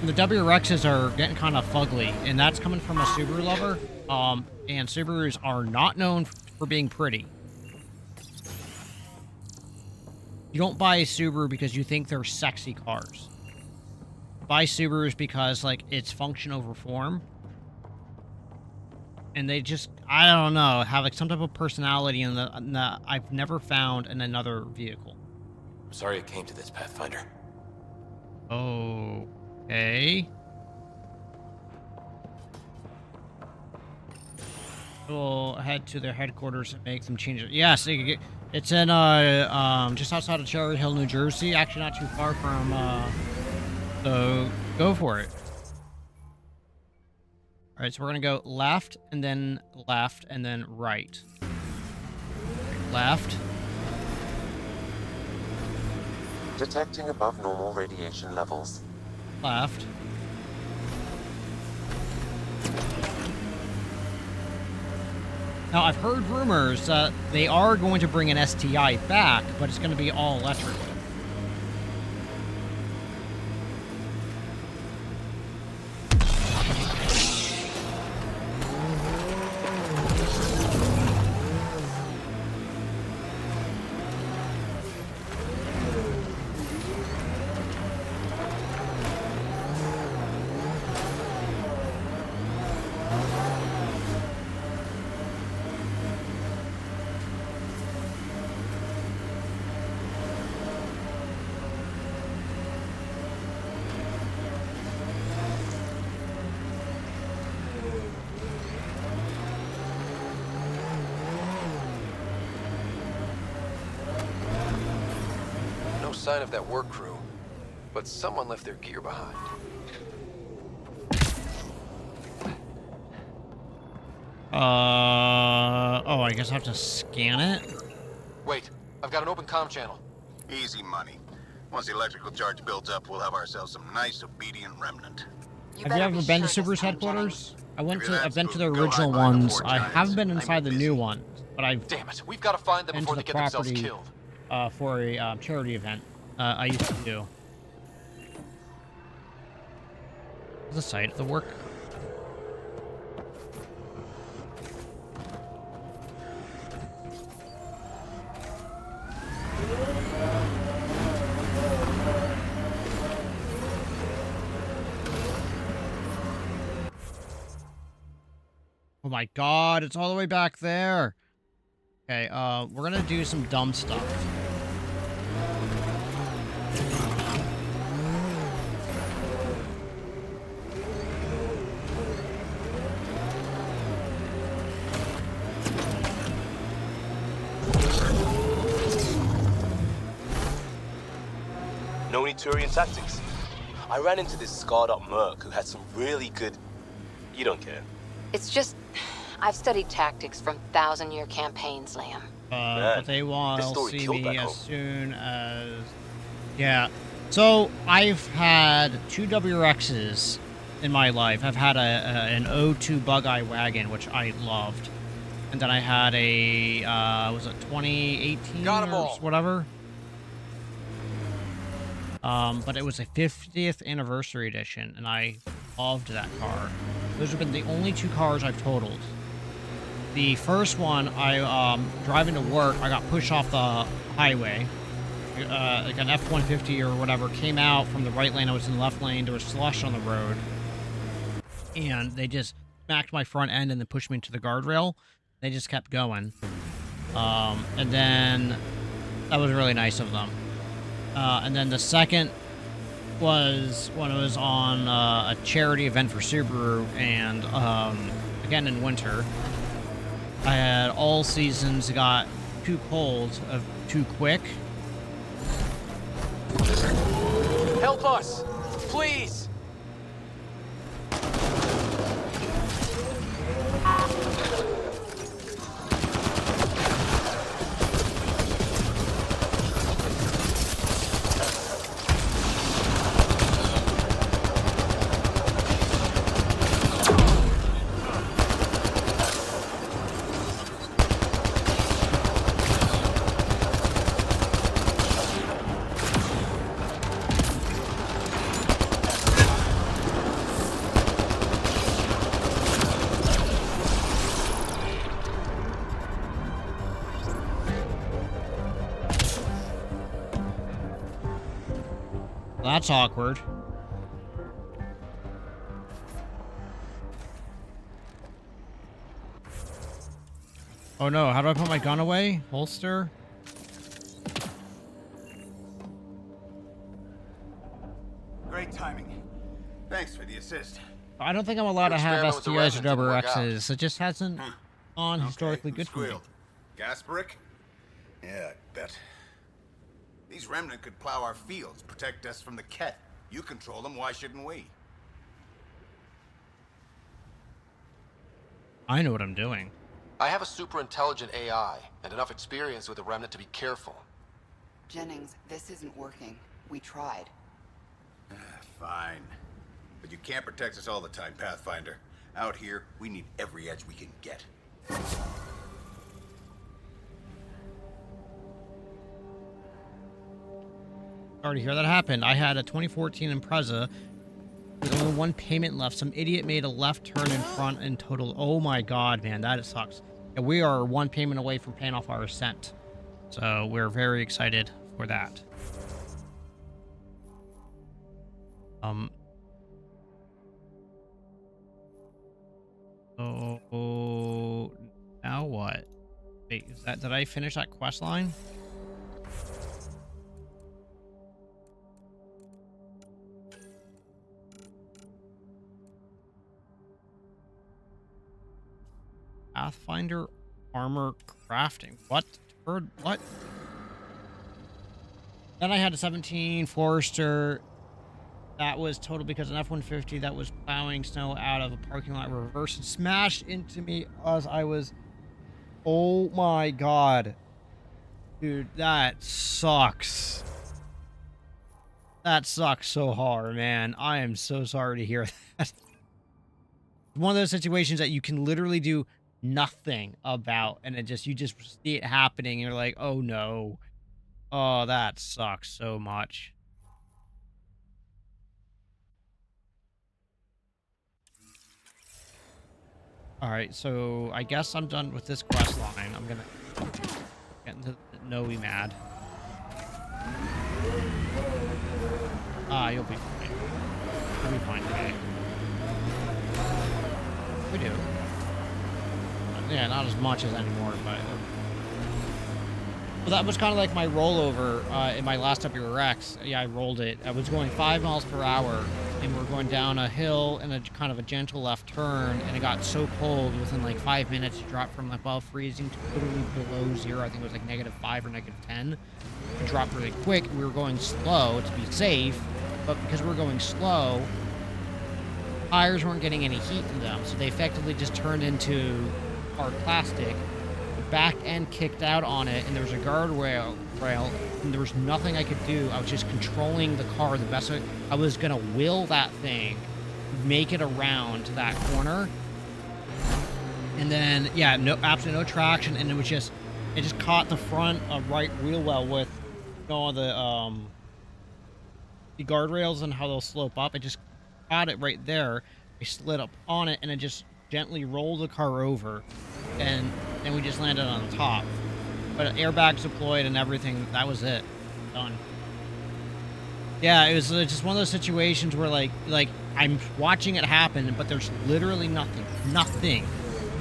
And the WRXs are getting kind of fugly, and that's coming from a Subaru lover. And Subarus are not known for being pretty. You don't buy a Subaru because you think they're sexy cars. Buy Subarus because, like, it's function over form. And they just, I don't know, have, like, some type of personality in the I've never found in another vehicle. I'm sorry it came to this, Pathfinder. Okay. We'll head to their headquarters and make some changes. Yes, it's in, just outside of Cherry Hill, New Jersey. Actually, not too far from, so go for it. All right, so we're gonna go left and then right. Left. Detecting above normal radiation levels. Left. Now, I've heard rumors that they are going to bring an STI back, but it's going to be all electric. Sign of that work crew, but someone left their gear behind. Oh, I guess I have to scan it? Wait, I've got an open comm channel. Easy money. Once the electrical charge builds up, we'll have ourselves some nice, obedient remnant. Have you ever been to Subaru's headquarters? I've been to the original ones. I haven't been inside the new ones, but I've Damn it, we've got to find them before they get themselves killed. For a charity event. I used to do. The site of the work. Oh my god, it's all the way back there. Okay, we're gonna do some dumb stuff. Know any Turian tactics? I ran into this scarred-up merc who had some really good... You don't care. It's just... I've studied tactics from 1,000-year campaigns, Liam. But they want to see me as soon as... Yeah. So, I've had 2 WRXs in my life. I've had an O2 Bug-Eye wagon, which I loved. And then I had a, was it 2018 or whatever? But it was a 50th anniversary edition, and I loved that car. Those have been the only 2 cars I've totaled. The first one, driving to work, I got pushed off the highway. Like an F-150 or whatever came out from the right lane. I was in the left lane. There was slush on the road. And they just smacked my front end and then pushed me into the guardrail. They just kept going. And then that was really nice of them. And then the second was when I was on a charity event for Subaru, and again in winter, I had all seasons got too cold, too quick. Help us, please! That's awkward. Oh no, how do I put my gun away? Holster? Great timing. Thanks for the assist. I don't think I'm allowed to have STIs or WRXs. It just hasn't gone historically good for me. Gas brick? Yeah, I bet. These remnant could plow our fields, protect us from the Ket. You control them, why shouldn't we? I know what I'm doing. I have a super intelligent AI and enough experience with the remnant to be careful. Jennings, this isn't working. We tried. Fine. But you can't protect us all the time, Pathfinder. Out here, we need every edge we can get. Sorry to hear that happened. I had a 2014 Impreza with only 1 payment left. Some idiot made a left turn in front and totaled. Oh my god, man, that sucks. And we are 1 payment away from paying off our Ascent. So we're very excited for that. Oh, now what? Wait, did I finish that quest line? Pathfinder armor crafting. What? What? Then I had a 17 Forester. That was total because an F-150 that was plowing snow out of a parking lot reversed and smashed into me as I was... Oh my god. Dude, that sucks. That sucks so hard, man. I am so sorry to hear that. One of those situations that you can literally do nothing about, and you just see it happening, and you're like, oh no. Oh, that sucks so much. Alright, so I guess I'm done with this quest line. I'm gonna get into Noe mad. Ah, you'll be fine. You'll be fine today. We do. Yeah, not as much as anymore, but... Well, that was kind of like my rollover in my last WRX. Yeah, I rolled it. I was going 5 miles per hour, and we're going down a hill and a kind of a gentle left turn, and it got so cold within like 5 minutes, it dropped from above freezing to literally below zero. I think it was like -5 or -10. It dropped really quick. We were going slow to be safe, but because we were going slow, tires weren't getting any heat to them, so they effectively just turned into hard plastic. The back end kicked out on it, and there was a guardrail, and there was nothing I could do. I was just controlling the car the best way. I was gonna will that thing, make it around to that corner, and then yeah, no, absolutely no traction, and it just caught the front right wheel well with the guardrails and how they'll slope up. It just caught it right there. I slid up on it, and it just gently rolled the car over, and then we just landed on the top. But airbags deployed and everything. That was it. Done. Yeah, it was just one of those situations where like I'm watching it happen, but there's literally nothing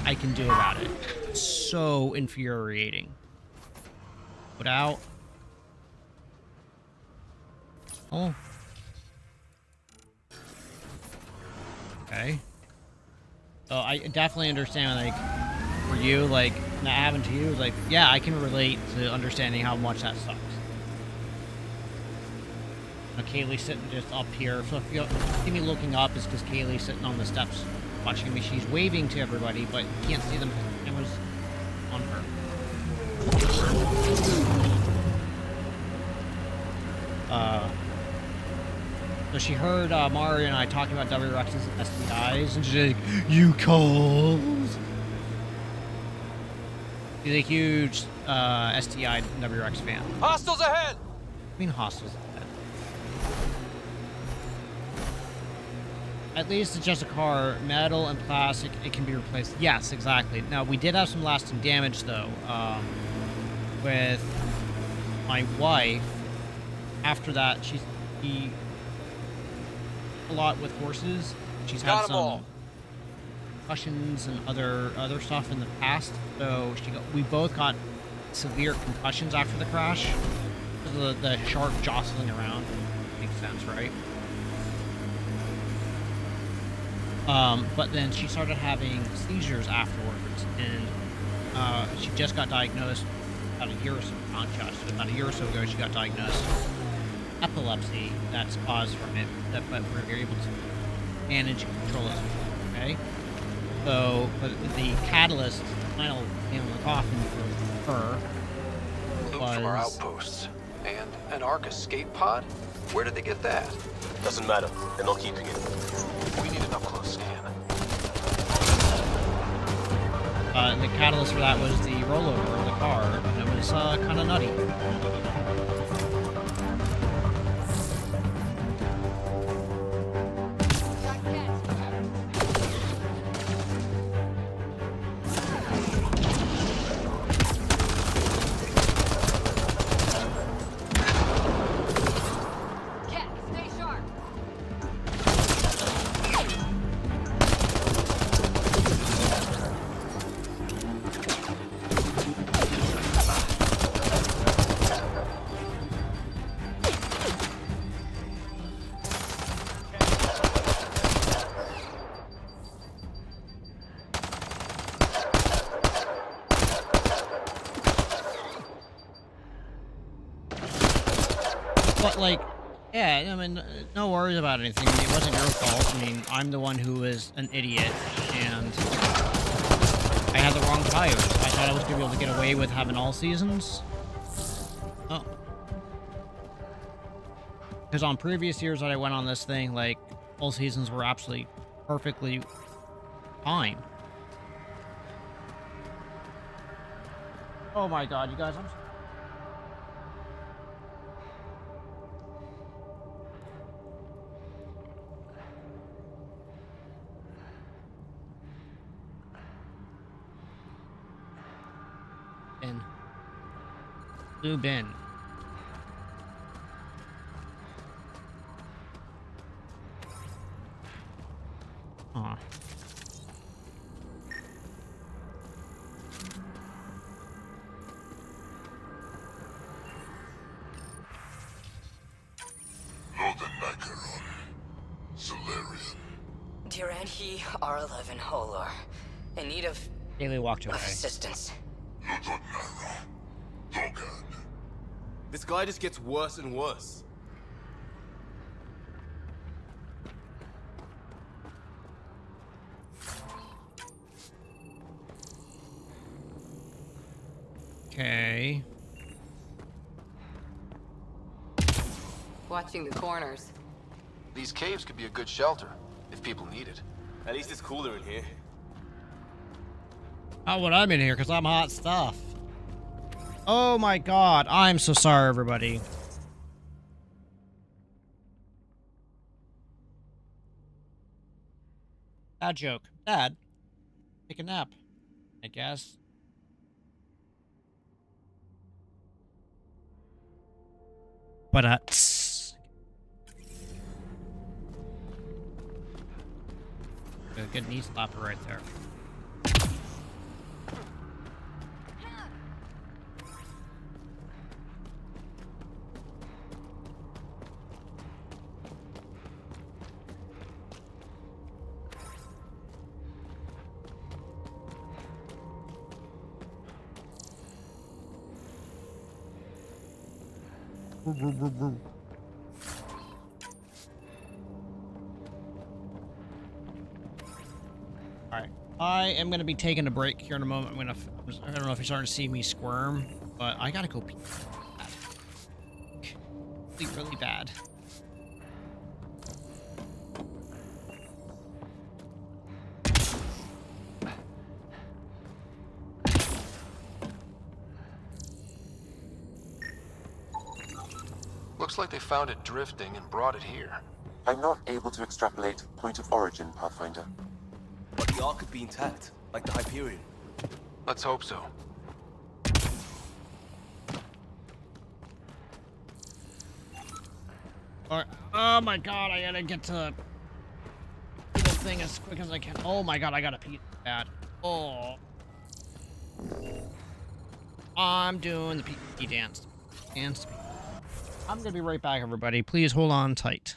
I can do about it. It's so infuriating. Put out. Oh. Okay. So I definitely understand, like, for you, like, that happened to you, like, yeah, I can relate to understanding how much that sucks. Now, Kaylee's sitting just up here, so if you see me looking up, it's because Kaylee's sitting on the steps watching me. She's waving to everybody, but you can't see them because the camera's on her. So she heard Mario and I talking about WRXs and STIs, and she's like, "You calls." She's a huge STI WRX fan. Hostiles ahead! I mean, hostiles ahead. At least it's just a car, metal and plastic. It can be replaced. Yes, exactly. Now we did have some lasting damage though, with my wife. After that, she a lot with horses. She's had some concussions and other stuff in the past. So we both got severe concussions after the crash because of the sharp jostling around. Makes sense, right? But then she started having seizures afterwards, and she just got diagnosed about a year or so. About a year or so ago, she got diagnosed epilepsy that's caused from it, but we're able to manage and control it. Okay, so but the catalyst, final nail in the coffin for her was from our outposts and an Ark escape pod. Where did they get that? Doesn't matter. They're not keeping it. We need an up-close scan. The catalyst for that was the rollover of the car, and it was kind of nutty. But, like, yeah, I mean, no worries about anything. I mean, it wasn't your fault. I mean, I'm the one who was an idiot, and I had the wrong tires. I thought I was going to be able to get away with having all seasons. Oh. Because on previous years that I went on this thing, like, all seasons were absolutely perfectly fine. Oh my god, you guys, I'm... Blue bin. Aw. And he are 11 Holor. In need of Haley walked away. assistance. This guy just gets worse and worse. Okay. Watching the corners. These caves could be a good shelter, if people need it. At least it's cooler in here. Not what I'm in here, because I'm hot stuff. Oh my god. I'm so sorry, everybody. Bad joke. Dad, take a nap, I guess. But, a good knee slapper right there. Alright, I am going to be taking a break here in a moment. I don't know if you're starting to see me squirm, but I gotta go pee. Really bad. Looks like they found it drifting and brought it here. I'm not able to extrapolate point of origin, Pathfinder. But the Ark could be intact, like the Hyperion. Let's hope so. Alright. Oh my god, I gotta get to the thing as quick as I can. Oh my god, I gotta pee bad. Oh. I'm doing the pee dance. Dance. I'm gonna be right back, everybody. Please hold on tight.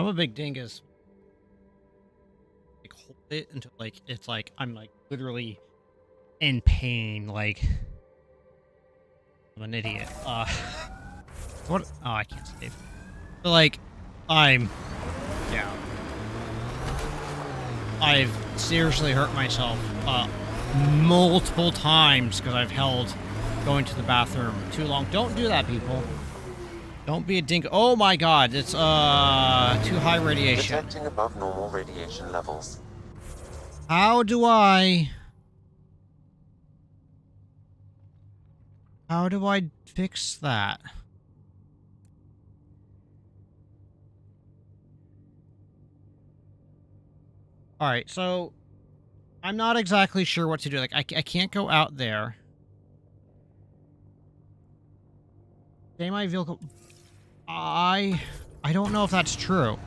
a big dingus. Like hold it until like it's like I'm like literally in pain. Like I'm an idiot. What? Oh, I can't save. So like, yeah. I've seriously hurt myself multiple times because I've held going to the bathroom too long. Don't do that, people. Don't be a dink. Oh my god, it's too high radiation. Detecting above normal radiation levels. How do I fix that? All right, so I'm not exactly sure what to do. Like, I can't go out there. Stay my vehicle. I don't know if that's true.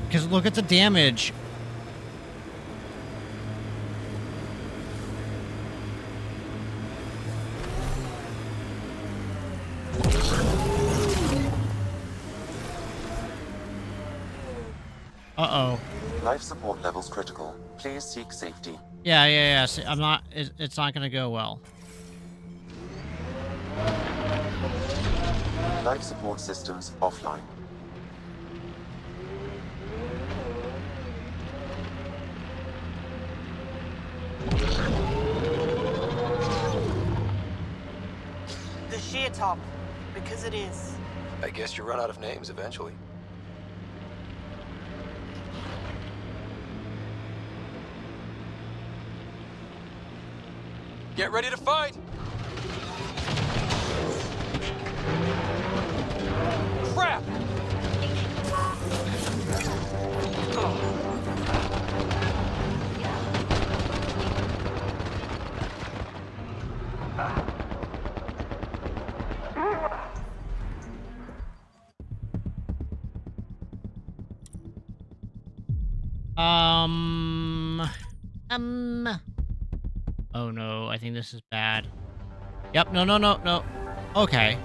Because look at the damage. Uh-oh. Life support levels critical. Please seek safety. Yeah. See, I'm not... It's not gonna go well. Life support systems offline. The sheer top, because it is. I guess you run out of names eventually. Get ready to fight! Crap! Oh no, I think this is bad. Yep, no. Okay.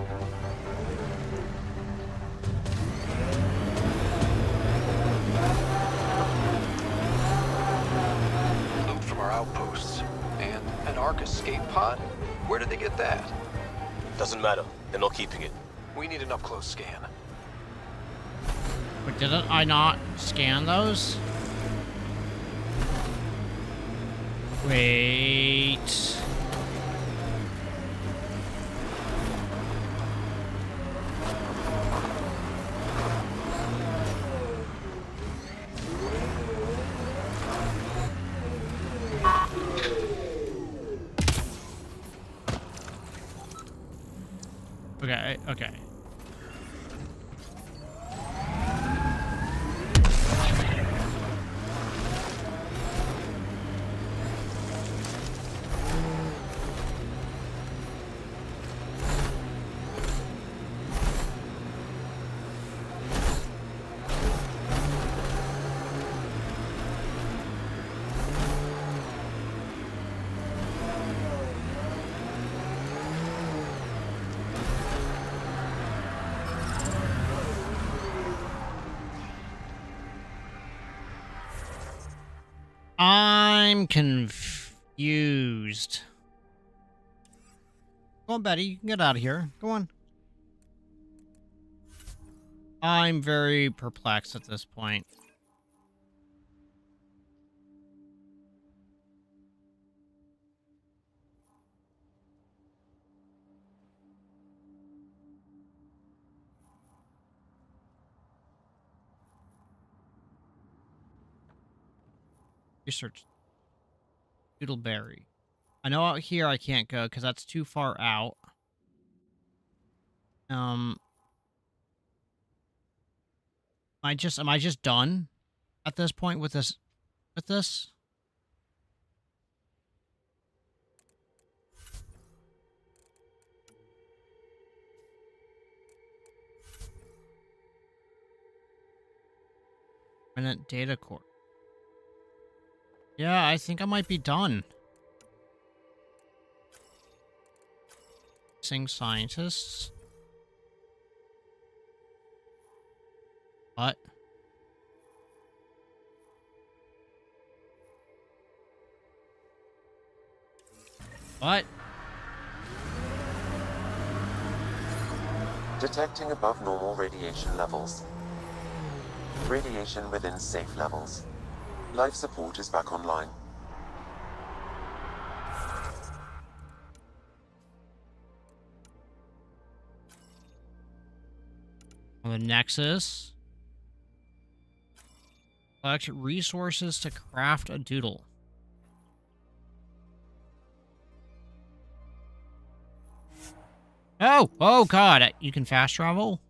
Loot from our outposts. And an Ark escape pod? Where did they get that? Doesn't matter. They're not keeping it. We need an up-close scan. But didn't I not scan those? Wait. Okay. I'm confused. Go on, Betty. You can get out of here. Go on. I'm very perplexed at this point. Research. Doodleberry. I know out here I can't go because that's too far out. Am I just done at this point with this? Minute data core. Yeah, I think I might be done. Missing scientists. What? What? Detecting above normal radiation levels. Radiation within safe levels. Life support is back online. On the Nexus. Collect resources to craft a doodle. Oh! Oh god! You can fast travel?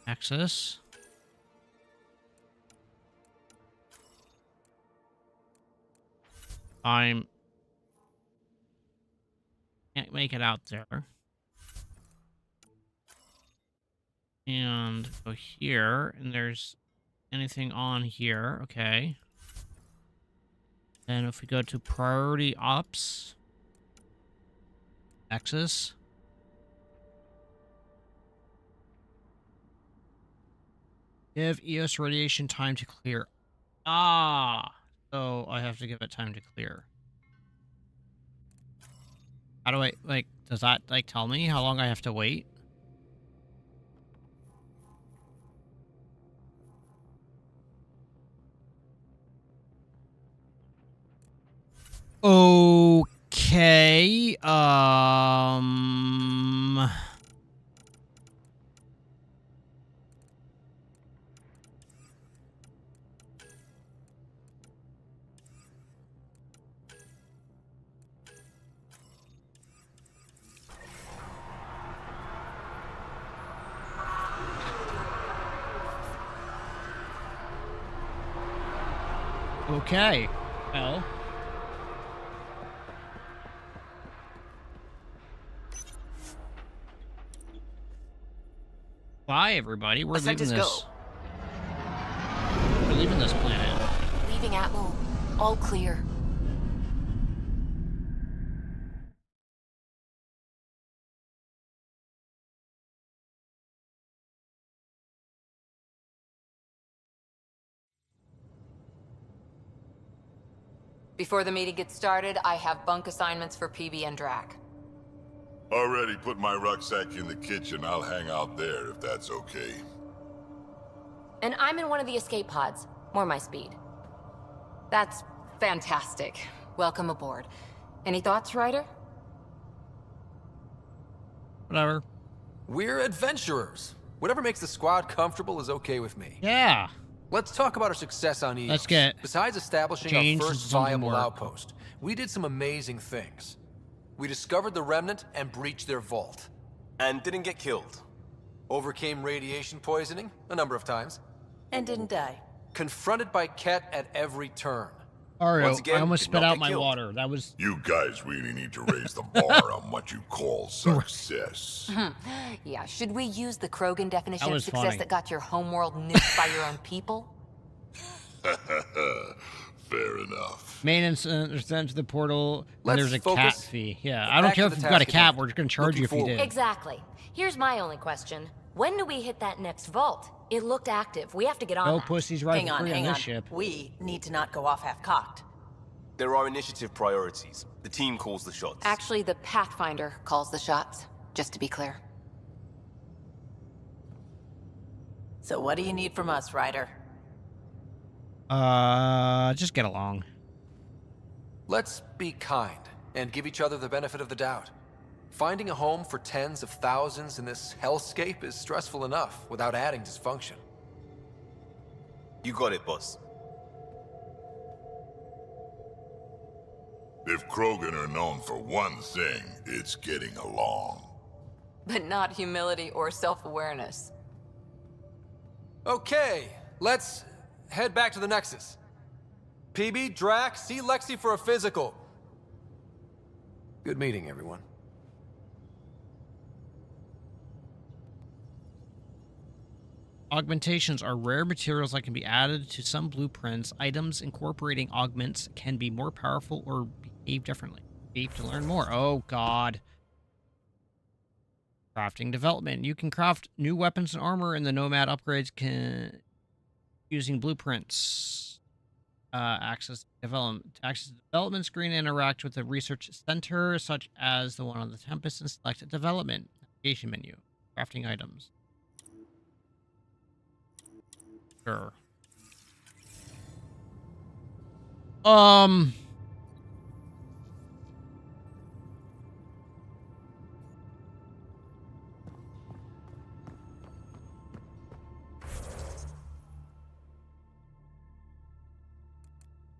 Nexus. Can't make it out there. And go here, and there's anything on here. Okay. And if we go to priority ops, Nexus. Give EOS radiation time to clear. Ah! So I have to give it time to clear. How do I, like, does that, like, tell me how long I have to wait? Okay, okay. Well. Bye, everybody. We're leaving this. We're leaving this planet. Leaving Atmo. All clear. Before the meeting gets started, I have bunk assignments for PB and Drac. Already put my rucksack in the kitchen. I'll hang out there if that's okay. And I'm in one of the escape pods. More my speed. That's fantastic. Welcome aboard. Any thoughts, Ryder? Whatever. We're adventurers. Whatever makes the squad comfortable is okay with me. Yeah. Let's talk about our success on EOS. Let's get Besides establishing our first viable outpost, we did some amazing things. We discovered the Remnant and breached their vault. And didn't get killed. Overcame radiation poisoning a number of times. And didn't die. Confronted by Ket at every turn. Ario, I almost spit out my water. That was... You guys really need to raise the bar on what you call success. Yeah, should we use the Krogan definition That of was success funny. that got your homeworld nuked by your own people? Fair enough. Maintenance sent to the portal, and Let's there's a cat focus. fee. Yeah, Get I don't back care to if the you've got a task cat, at we're just going to charge you if you did. Exactly. Here's my only question. When do we hit that next vault? It looked active. We have to get on No that. pussies right for free on this ship. We need to not go off half-cocked. There are initiative priorities. The team calls the shots. Actually, the Pathfinder calls the shots, just to be clear. So what do you need from us, Ryder? Just get along. Let's be kind and give each other the benefit of the doubt. Finding a home for tens of thousands in this hellscape is stressful enough without adding dysfunction. You got it, boss. If Krogan are known for one thing, it's getting along. But not humility or self-awareness. Okay, let's head back to the Nexus. PB, Drac, see Lexi for a physical. Good meeting, everyone. Augmentations are rare materials that can be added to some blueprints. Items incorporating augments can be more powerful or Behave differently. Behave to learn more. Oh, God. Crafting development. You can craft new weapons and armor in the Nomad upgrades using blueprints. Access the development screen and interact with the research center, such as the one on the Tempest, and select development. Navigation menu. Crafting items. Sure.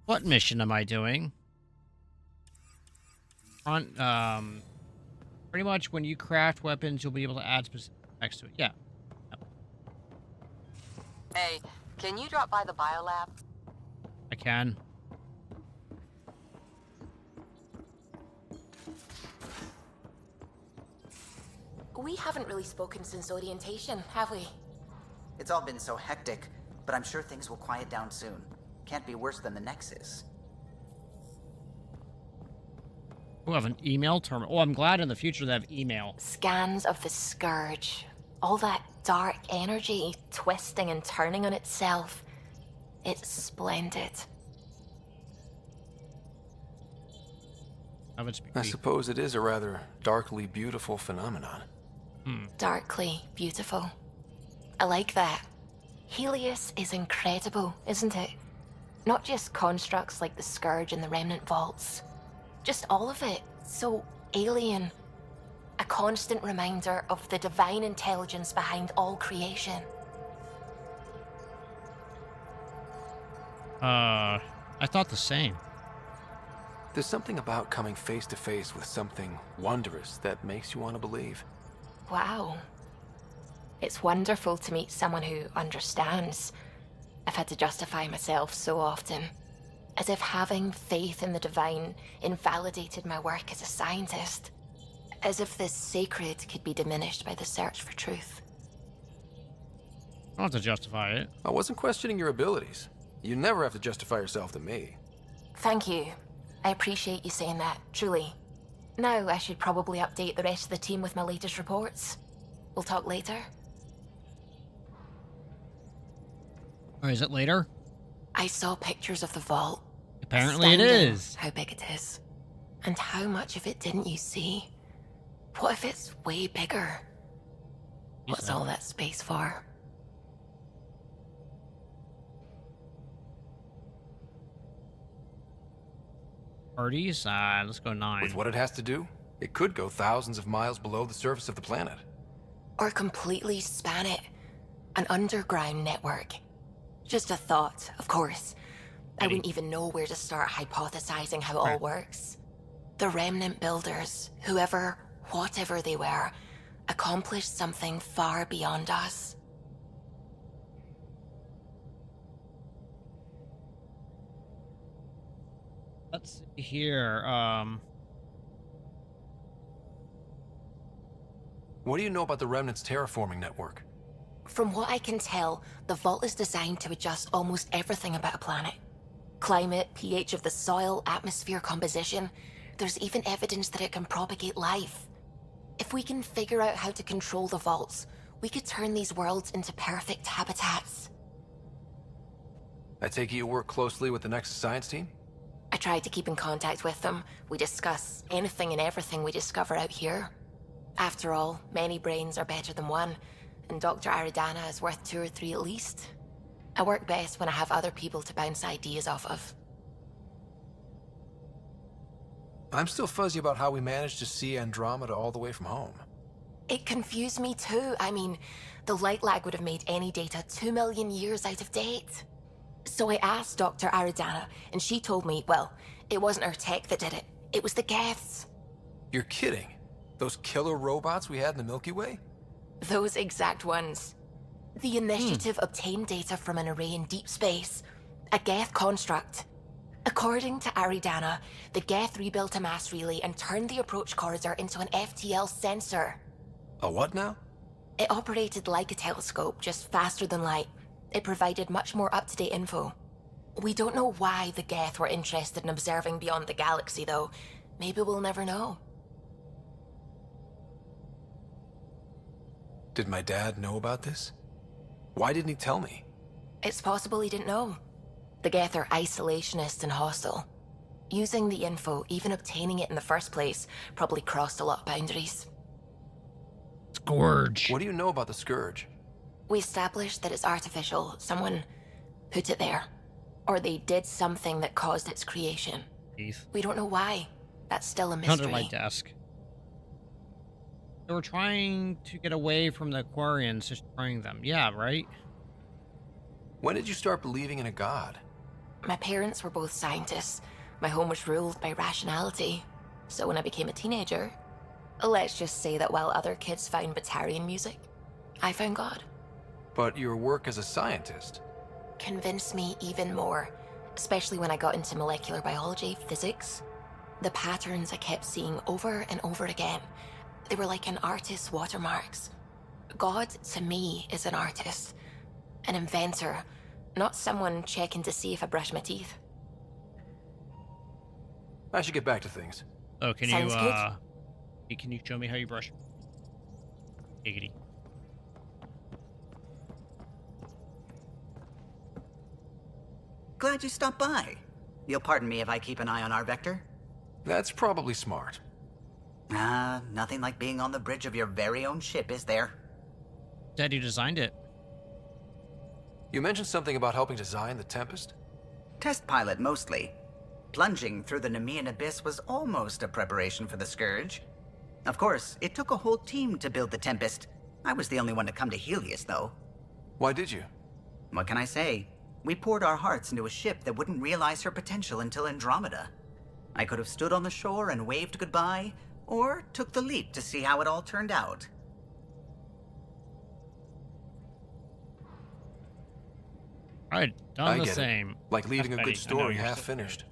What mission am I doing? Pretty much when you craft weapons, you'll be able to add specific text to it. Yeah. Hey, can you drop by the biolab? I can. We haven't really spoken since orientation, have we? It's all been so hectic, but I'm sure things will quiet down soon. Can't be worse than the Nexus. We have an email terminal. Oh, I'm glad in the future they have email. Scans of the Scourge. All that dark energy twisting and turning on itself. It's splendid. I suppose it is a rather darkly beautiful phenomenon. Darkly beautiful. I like that. Helios is incredible, isn't it? Not just constructs like the Scourge and the Remnant Vaults. Just all of it. So alien. A constant reminder of the divine intelligence behind all creation. I thought the same. There's something about coming face to face with something wondrous that makes you want to believe. Wow. It's wonderful to meet someone who understands. I've had to justify myself so often. As if having faith in the divine invalidated my work as a scientist. As if the sacred could be diminished by the search for truth. I don't have to justify it. I wasn't questioning your abilities. You never have to justify yourself to me. Thank you. I appreciate you saying that, truly. Now I should probably update the rest of the team with my latest reports. We'll talk later. Or is it later? I saw pictures of the vault. Apparently it Astounding is. how big it is. And how much of it didn't you see? What if it's way bigger? What's all that space for? Parties? Let's go 9. With what it has to do, it could go thousands of miles below the surface of the planet. Or completely span it. An underground network. Just a thought, of course. I wouldn't even know where to start hypothesizing how it all works. The Remnant builders, whoever, whatever they were, accomplished something far beyond us. Let's see here. What do you know about the Remnant's terraforming network? From what I can tell, the vault is designed to adjust almost everything about a planet. Climate, pH of the soil, atmosphere composition. There's even evidence that it can propagate life. If we can figure out how to control the vaults, we could turn these worlds into perfect habitats. I take it you work closely with the Nexus science team? I try to keep in contact with them. We discuss anything and everything we discover out here. After all, many brains are better than one, and Dr. Aridana is worth 2 or 3 at least. I work best when I have other people to bounce ideas off of. I'm still fuzzy about how we managed to see Andromeda all the way from home. It confused me too. I mean, the light lag would have made any data 2 million years out of date. So I asked Dr. Aridana, and she told me, well, it wasn't her tech that did it. It was the Geths. You're kidding? Those killer robots we had in the Milky Way? Those exact ones. The initiative obtained data from an array in deep space, a Geth construct. According to Aridana, the Geth rebuilt a mass relay and turned the approach corridor into an FTL sensor. A what now? It operated like a telescope, just faster than light. It provided much more up-to-date info. We don't know why the Geth were interested in observing beyond the galaxy, though. Maybe we'll never know. Did my dad know about this? Why didn't he tell me? It's possible he didn't know. The Geth are isolationist and hostile. Using the info, even obtaining it in the first place, probably crossed a lot of boundaries. Scourge. What do you know about the Scourge? We established that it's artificial. Someone put it there. Or they did something that caused its creation. Keith. We don't know why. That's still a mystery. Under my desk. They were trying to get away from the Aquarians, destroying them. Yeah, right? When did you start believing in a god? My parents were both scientists. My home was ruled by rationality. So when I became a teenager, let's just say that while other kids found Batarian music, I found God. But your work as a scientist Convinced me even more, especially when I got into molecular biology, physics. The patterns I kept seeing over and over again, they were like an artist's watermarks. God, to me, is an artist, an inventor, not someone checking to see if I brush my teeth. I should get back to things. Oh, can Sounds you show me how you brush? Giggity. Glad you stopped by. You'll pardon me if I keep an eye on our vector? That's probably smart. Nothing like being on the bridge of your very own ship, is there? Dad, you designed it. You mentioned something about helping design the Tempest? Test pilot, mostly. Plunging through the Nemean abyss was almost a preparation for the Scourge. Of course, it took a whole team to build the Tempest. I was the only one to come to Helios, though. Why did you? What can I say? We poured our hearts into a ship that wouldn't realize her potential until Andromeda. I could have stood on the shore and waved goodbye, or took the leap to see how it all turned out. I'd done the same. Like leaving That's a good Betty. I know story you're half so- finished.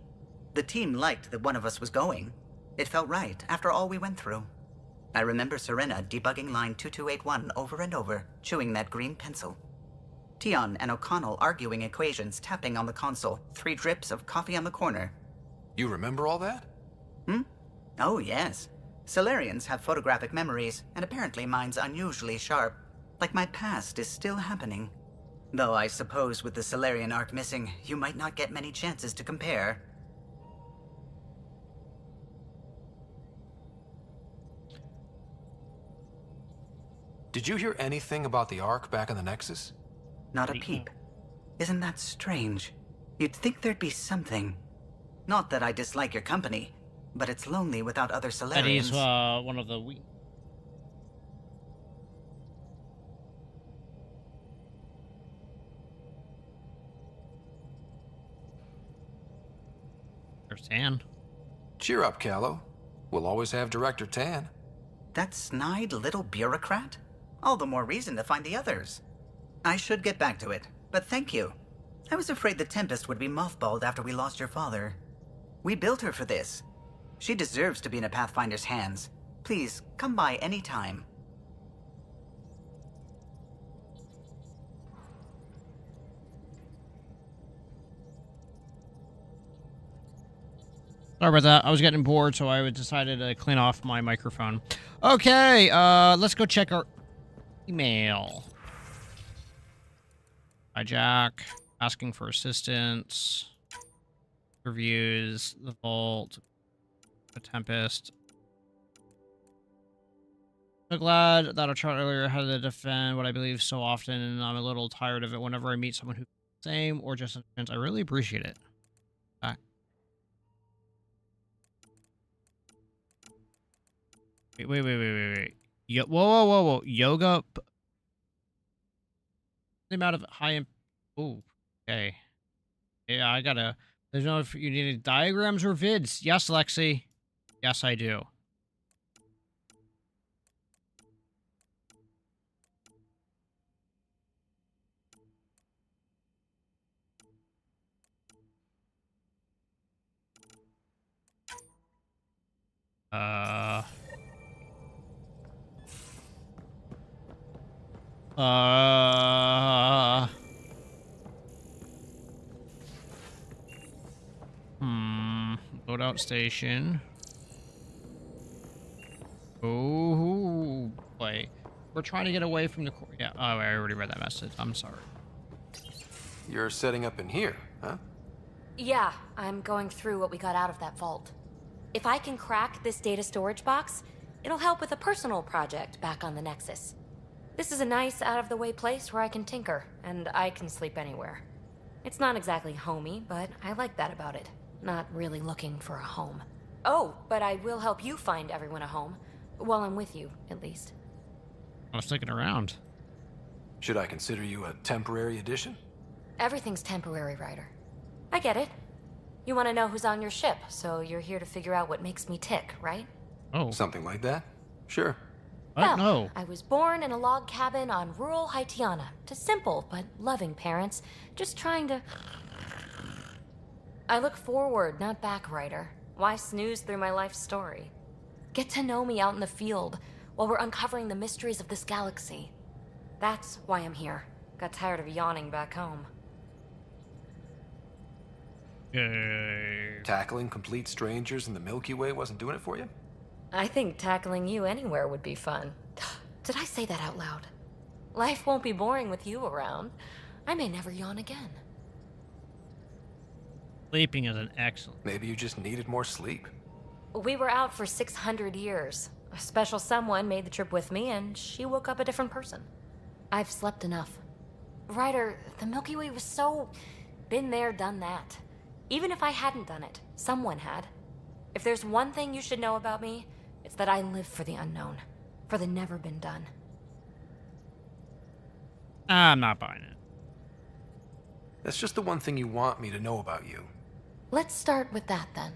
The team liked that one of us was going. It felt right after all we went through. I remember Serena debugging line 2281 over and over, chewing that green pencil. Tion and O'Connell arguing equations, tapping on the console, 3 drips of coffee on the corner. You remember all that? Oh, yes. Solarians have photographic memories, and apparently mine's unusually sharp. Like my past is still happening. Though I suppose with the Solarian arc missing, you might not get many chances to compare. Did you hear anything about the Ark back in the Nexus? Not a peep. Isn't that strange? You'd think there'd be something. Not that I dislike your company, but it's lonely without other Solarians. Betty's one of the There's Tan. Cheer up, Callow. We'll always have Director Tan. That snide little bureaucrat? All the more reason to find the others. I should get back to it, but thank you. I was afraid the Tempest would be mothballed after we lost your father. We built her for this. She deserves to be in a Pathfinder's hands. Please, come by any time. Sorry about that. I was getting bored, so I decided to clean off my microphone. Okay, let's go check our email. Hi, Jack. Asking for assistance. Reviews. The Vault. The Tempest. So glad that our chart earlier had to defend what I believe so often, and I'm a little tired of it whenever I meet someone who's the same or just understands. I really appreciate it. Back. Wait. Whoa. Yoga. The amount of high. Oh, okay. Yeah, I gotta. There's no if you needed diagrams or vids. Yes, Lexi. Yes, I do. outstation. Oh boy. We're trying to get away from the yeah, oh, I already read that message. I'm sorry. You're setting up in here, huh? Yeah, I'm going through what we got out of that vault. If I can crack this data storage box, it'll help with a personal project back on the Nexus. This is a nice, out-of-the-way place where I can tinker, and I can sleep anywhere. It's not exactly homey, but I like that about it. Not really looking for a home. Oh, but I will help you find everyone a home. While I'm with you, at least. I was sticking around. Should I consider you a temporary addition? Everything's temporary, Ryder. I get it. You want to know who's on your ship, so you're here to figure out what makes me tick, right? Oh. Something like that? Sure. What? No. I was born in a log cabin on rural Haitiana to simple but loving parents, just trying to... I look forward, not back, Ryder. Why snooze through my life story? Get to know me out in the field while we're uncovering the mysteries of this galaxy. That's why I'm here. Got tired of yawning back home. Tackling complete strangers in the Milky Way wasn't doing it for you? I think tackling you anywhere would be fun. Did I say that out loud? Life won't be boring with you around. I may never yawn again. Sleeping is an excellent. Maybe you just needed more sleep. We were out for 600 years. A special someone made the trip with me, and she woke up a different person. I've slept enough. Ryder, the Milky Way was so... been there, done that. Even if I hadn't done it, someone had. If there's one thing you should know about me, it's that I live for the unknown. For the never been done. I'm not buying it. That's just the one thing you want me to know about you. Let's start with that, then.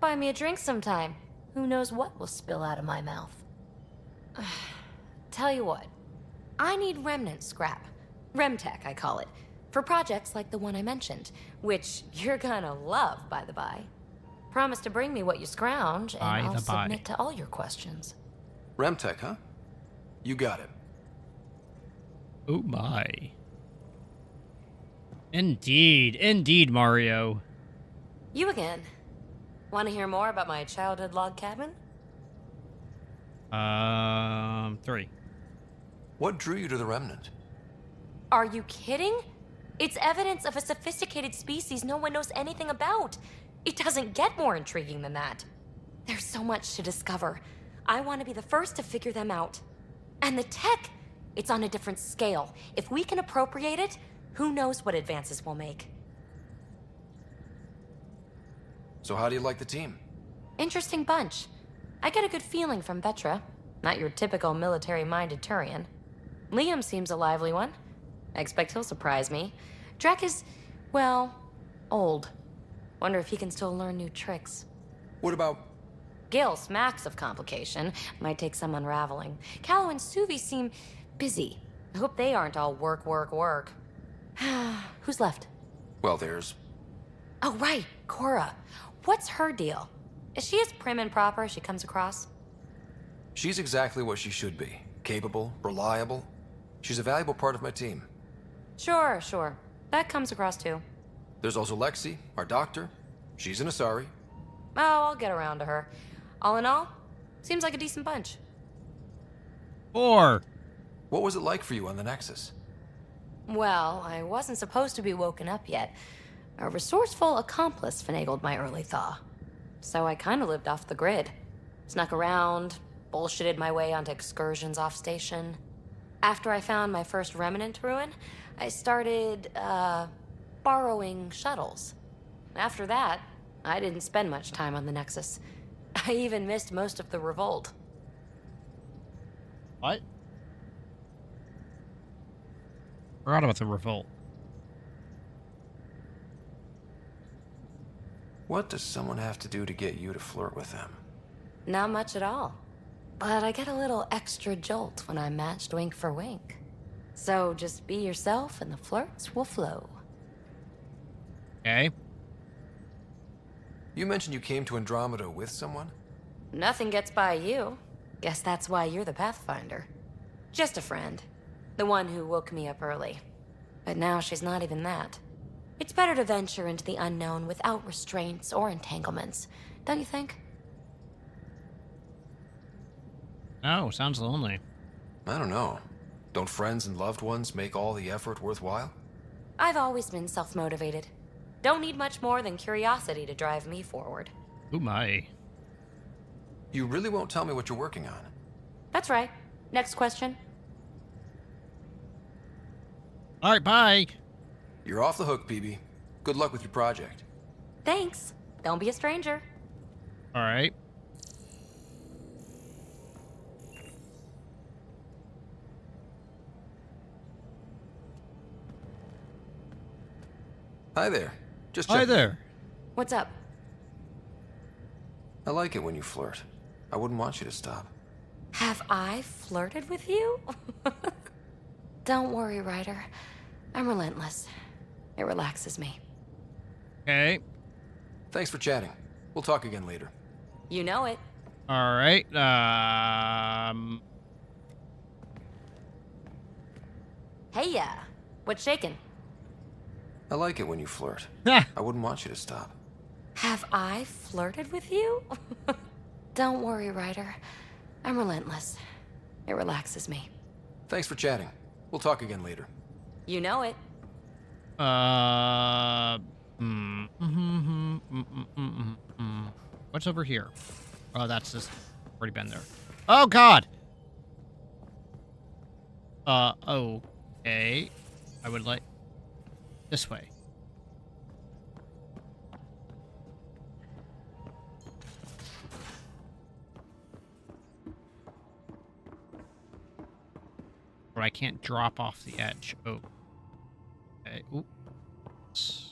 Buy me a drink sometime. Who knows what will spill out of my mouth. Tell you what. I need remnant scrap. Remtech, I call it. For projects like the one I mentioned. Which you're gonna love, by the by. Promise to bring me what you scrounge, and I'll submit to all your questions. Remtech, huh? You got it. Oh my. Indeed. Indeed, Mario. You again. Want to hear more about my childhood log cabin? 3. What drew you to the Remnant? Are you kidding? It's evidence of a sophisticated species no one knows anything about. It doesn't get more intriguing than that. There's so much to discover. I want to be the first to figure them out. And the tech, it's on a different scale. If we can appropriate it, who knows what advances we'll make. So how do you like the team? Interesting bunch. I get a good feeling from Vetra. Not your typical military-minded Turian. Liam seems a lively one. I expect he'll surprise me. Drek is, well, old. Wonder if he can still learn new tricks. What about... Gil smacks of complication. Might take some unraveling. Callow and Suvi seem busy. I hope they aren't all work, work, work. Who's left? Well, there's... Oh, right, Cora. What's her deal? Is she as prim and proper as she comes across? She's exactly what she should be. Capable, reliable. She's a valuable part of my team. Sure. That comes across too. There's also Lexi, our doctor. She's an Asari. Oh, I'll get around to her. All in all, seems like a decent bunch. 4. What was it like for you on the Nexus? Well, I wasn't supposed to be woken up yet. A resourceful accomplice finagled my early thaw. So I kind of lived off the grid. Snuck around, bullshitted my way onto excursions off station. After I found my first remnant ruin, I started, borrowing shuttles. After that, I didn't spend much time on the Nexus. I even missed most of the revolt. What? Forgot about the revolt. What does someone have to do to get you to flirt with them? Not much at all. But I get a little extra jolt when I'm matched wink for wink. So just be yourself and the flirts will flow. Okay. You mentioned you came to Andromeda with someone? Nothing gets by you. Guess that's why you're the Pathfinder. Just a friend. The one who woke me up early. But now she's not even that. It's better to venture into the unknown without restraints or entanglements. don't you think? Oh, sounds lonely. I don't know. Don't friends and loved ones make all the effort worthwhile? I've always been self-motivated. Don't need much more than curiosity to drive me forward. Oh my. You really won't tell me what you're working on? That's right. Next question. All right, bye. You're off the hook, PB. Good luck with your project. Thanks. Don't be a stranger. All right. Hi there. Just Hi checking. there. What's up? I like it when you flirt. I wouldn't want you to stop. Have I flirted with you? Don't worry, Ryder. I'm relentless. It relaxes me. Okay. Thanks for chatting. We'll talk again later. You know it. All right. Hey, what's shaking? I like it when you flirt. Ah. I wouldn't want you to stop. Have I flirted with you? Don't worry, Ryder. I'm relentless. It relaxes me. Thanks for chatting. We'll talk again later. You know it. What's over here? Oh, that's just already been there. Oh God. Okay. I would like this way. But I can't drop off the edge. Oh. Okay. Oops.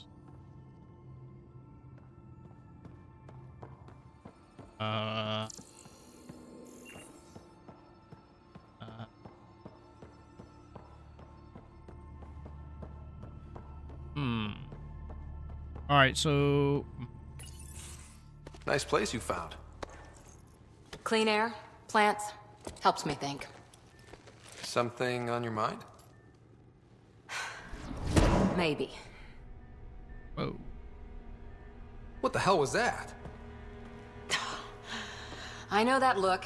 All right, so Nice place you found. Clean air, plants, helps me think. Something on your mind? Maybe. Whoa. What the hell was that? I know that look.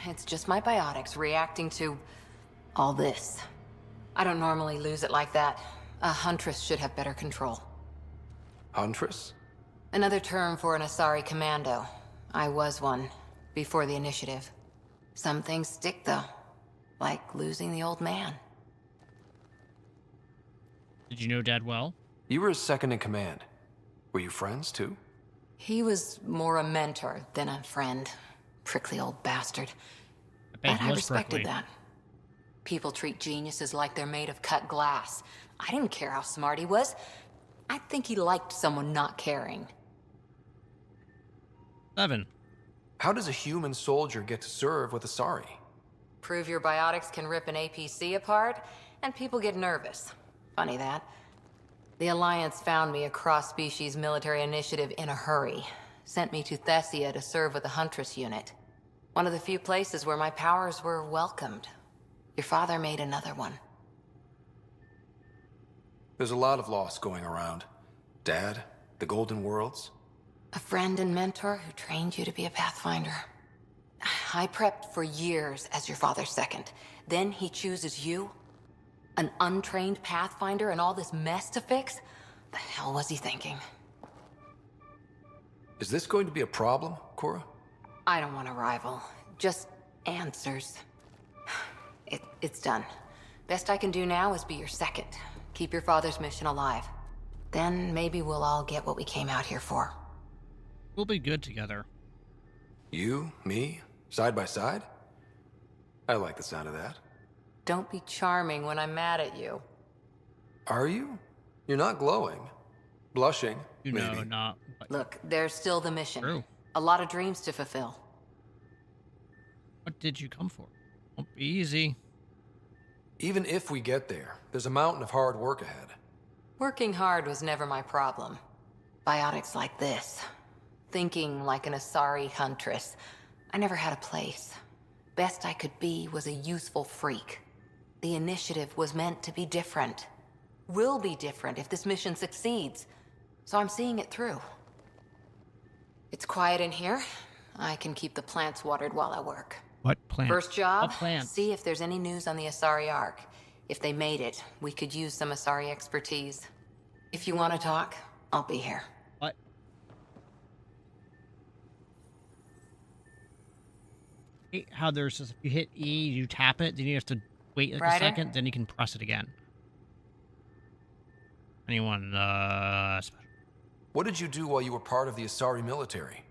It's just my biotics reacting to all this. I don't normally lose it like that. A huntress should have better control. Huntress? Another term for an Asari commando. I was one, before the initiative. Some things stick, though. Like losing the old man. Did you know Dad well? You were his second in command. Were you friends, too? He was more a mentor than a friend. Prickly old bastard. But I respected that. People treat geniuses like they're made of cut glass. I didn't care how smart he was. I think he liked someone not caring. 7. How does a human soldier get to serve with Asari? Prove your biotics can rip an APC apart, and people get nervous. Funny that. The Alliance found me a cross-species military initiative in a hurry. Sent me to Thessia to serve with the Huntress unit. One of the few places where my powers were welcomed. Your father made another one. There's a lot of loss going around. Dad, the Golden Worlds. A friend and mentor who trained you to be a Pathfinder. I prepped for years as your father's second. Then he chooses you? An untrained Pathfinder and all this mess to fix? The hell was he thinking? Is this going to be a problem, Cora? I don't want a rival. Just answers. It's done. Best I can do now is be your second. Keep your father's mission alive. Then maybe we'll all get what we came out here for. We'll be good together. You, me, side by side? I like the sound of that. Don't be charming when I'm mad at you. Are you? You're not glowing. Blushing, maybe. No, not. Look, there's still the mission. True. A lot of dreams to fulfill. What did you come for? Won't be easy. Even if we get there, there's a mountain of hard work ahead. Working hard was never my problem. Biotics like this. Thinking like an Asari huntress. I never had a place. Best I could be was a useful freak. The initiative was meant to be different. Will be different if this mission succeeds. So I'm seeing it through. It's quiet in here. I can keep the plants watered while I work. What plant? First job, What plant? see if there's any news on the Asari Ark. If they made it, we could use some Asari expertise. If you want to talk, I'll be here. What? How there's this, if you hit E, you tap it, then you have to wait like a second, then you can press it again. Anyone, What did you do while you were part of the Asari military?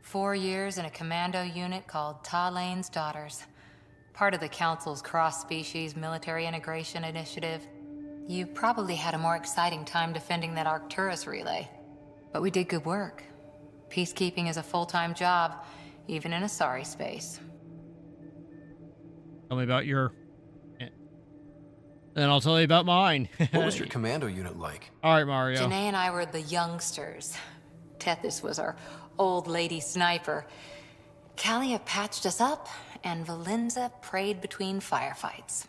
4 years in a commando unit called Talane's Daughters. Part of the Council's cross-species military integration initiative. You probably had a more exciting time defending that Arcturus relay. But we did good work. Peacekeeping is a full-time job, even in Asari space. tell me about your... Then I'll tell you about mine. What was your commando unit like? All right, Mario. Janae and I were the youngsters. Tethys was our old lady sniper. Kalia patched us up, and Valenza prayed between firefights.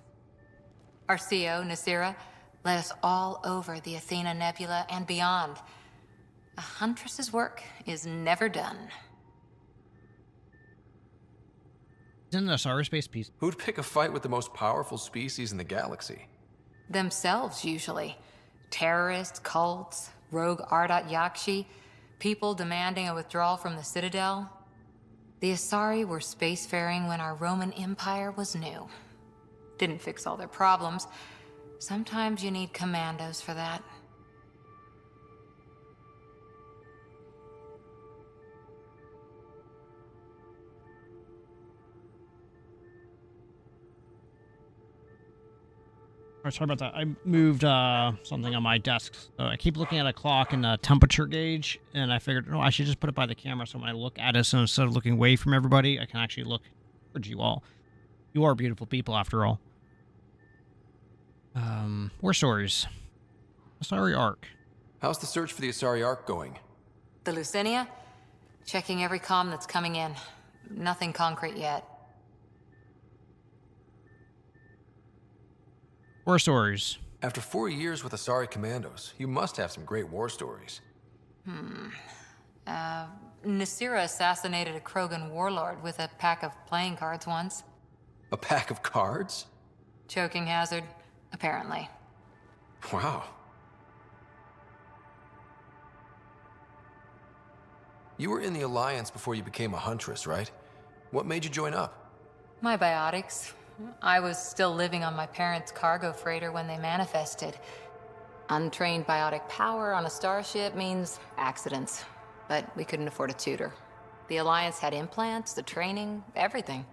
Our CO, Nasira, led us all over the Athena Nebula and beyond. A huntress's work is never done. Isn't the Asari space piece? Who'd pick a fight with the most powerful species in the galaxy? Themselves, usually. Terrorists, cults, rogue Ardat Yakshi, people demanding a withdrawal from the Citadel. The Asari were spacefaring when our Roman Empire was new. Didn't fix all their problems. Sometimes you need commandos for that. Oh, sorry about that. I moved something on my desk. So I keep looking at a clock and a temperature gauge, and I figured, no, I should just put it by the camera so when I look at it, so instead of looking away from everybody, I can actually look towards you all. You are beautiful people, after all. War stories. Asari Ark. How's the search for the Asari Ark going? The Lucinia? Checking every comm that's coming in. Nothing concrete yet. War stories. After 4 years with Asari commandos, you must have some great war stories. Nasira assassinated a Krogan warlord with a pack of playing cards once. A pack of cards? Choking hazard, apparently. Wow. You were in the Alliance before you became a Huntress, right? What made you join up? My biotics. I was still living on my parents' cargo freighter when they manifested. Untrained biotic power on a starship means accidents, but we couldn't afford a tutor. The Alliance had implants, the training, everything.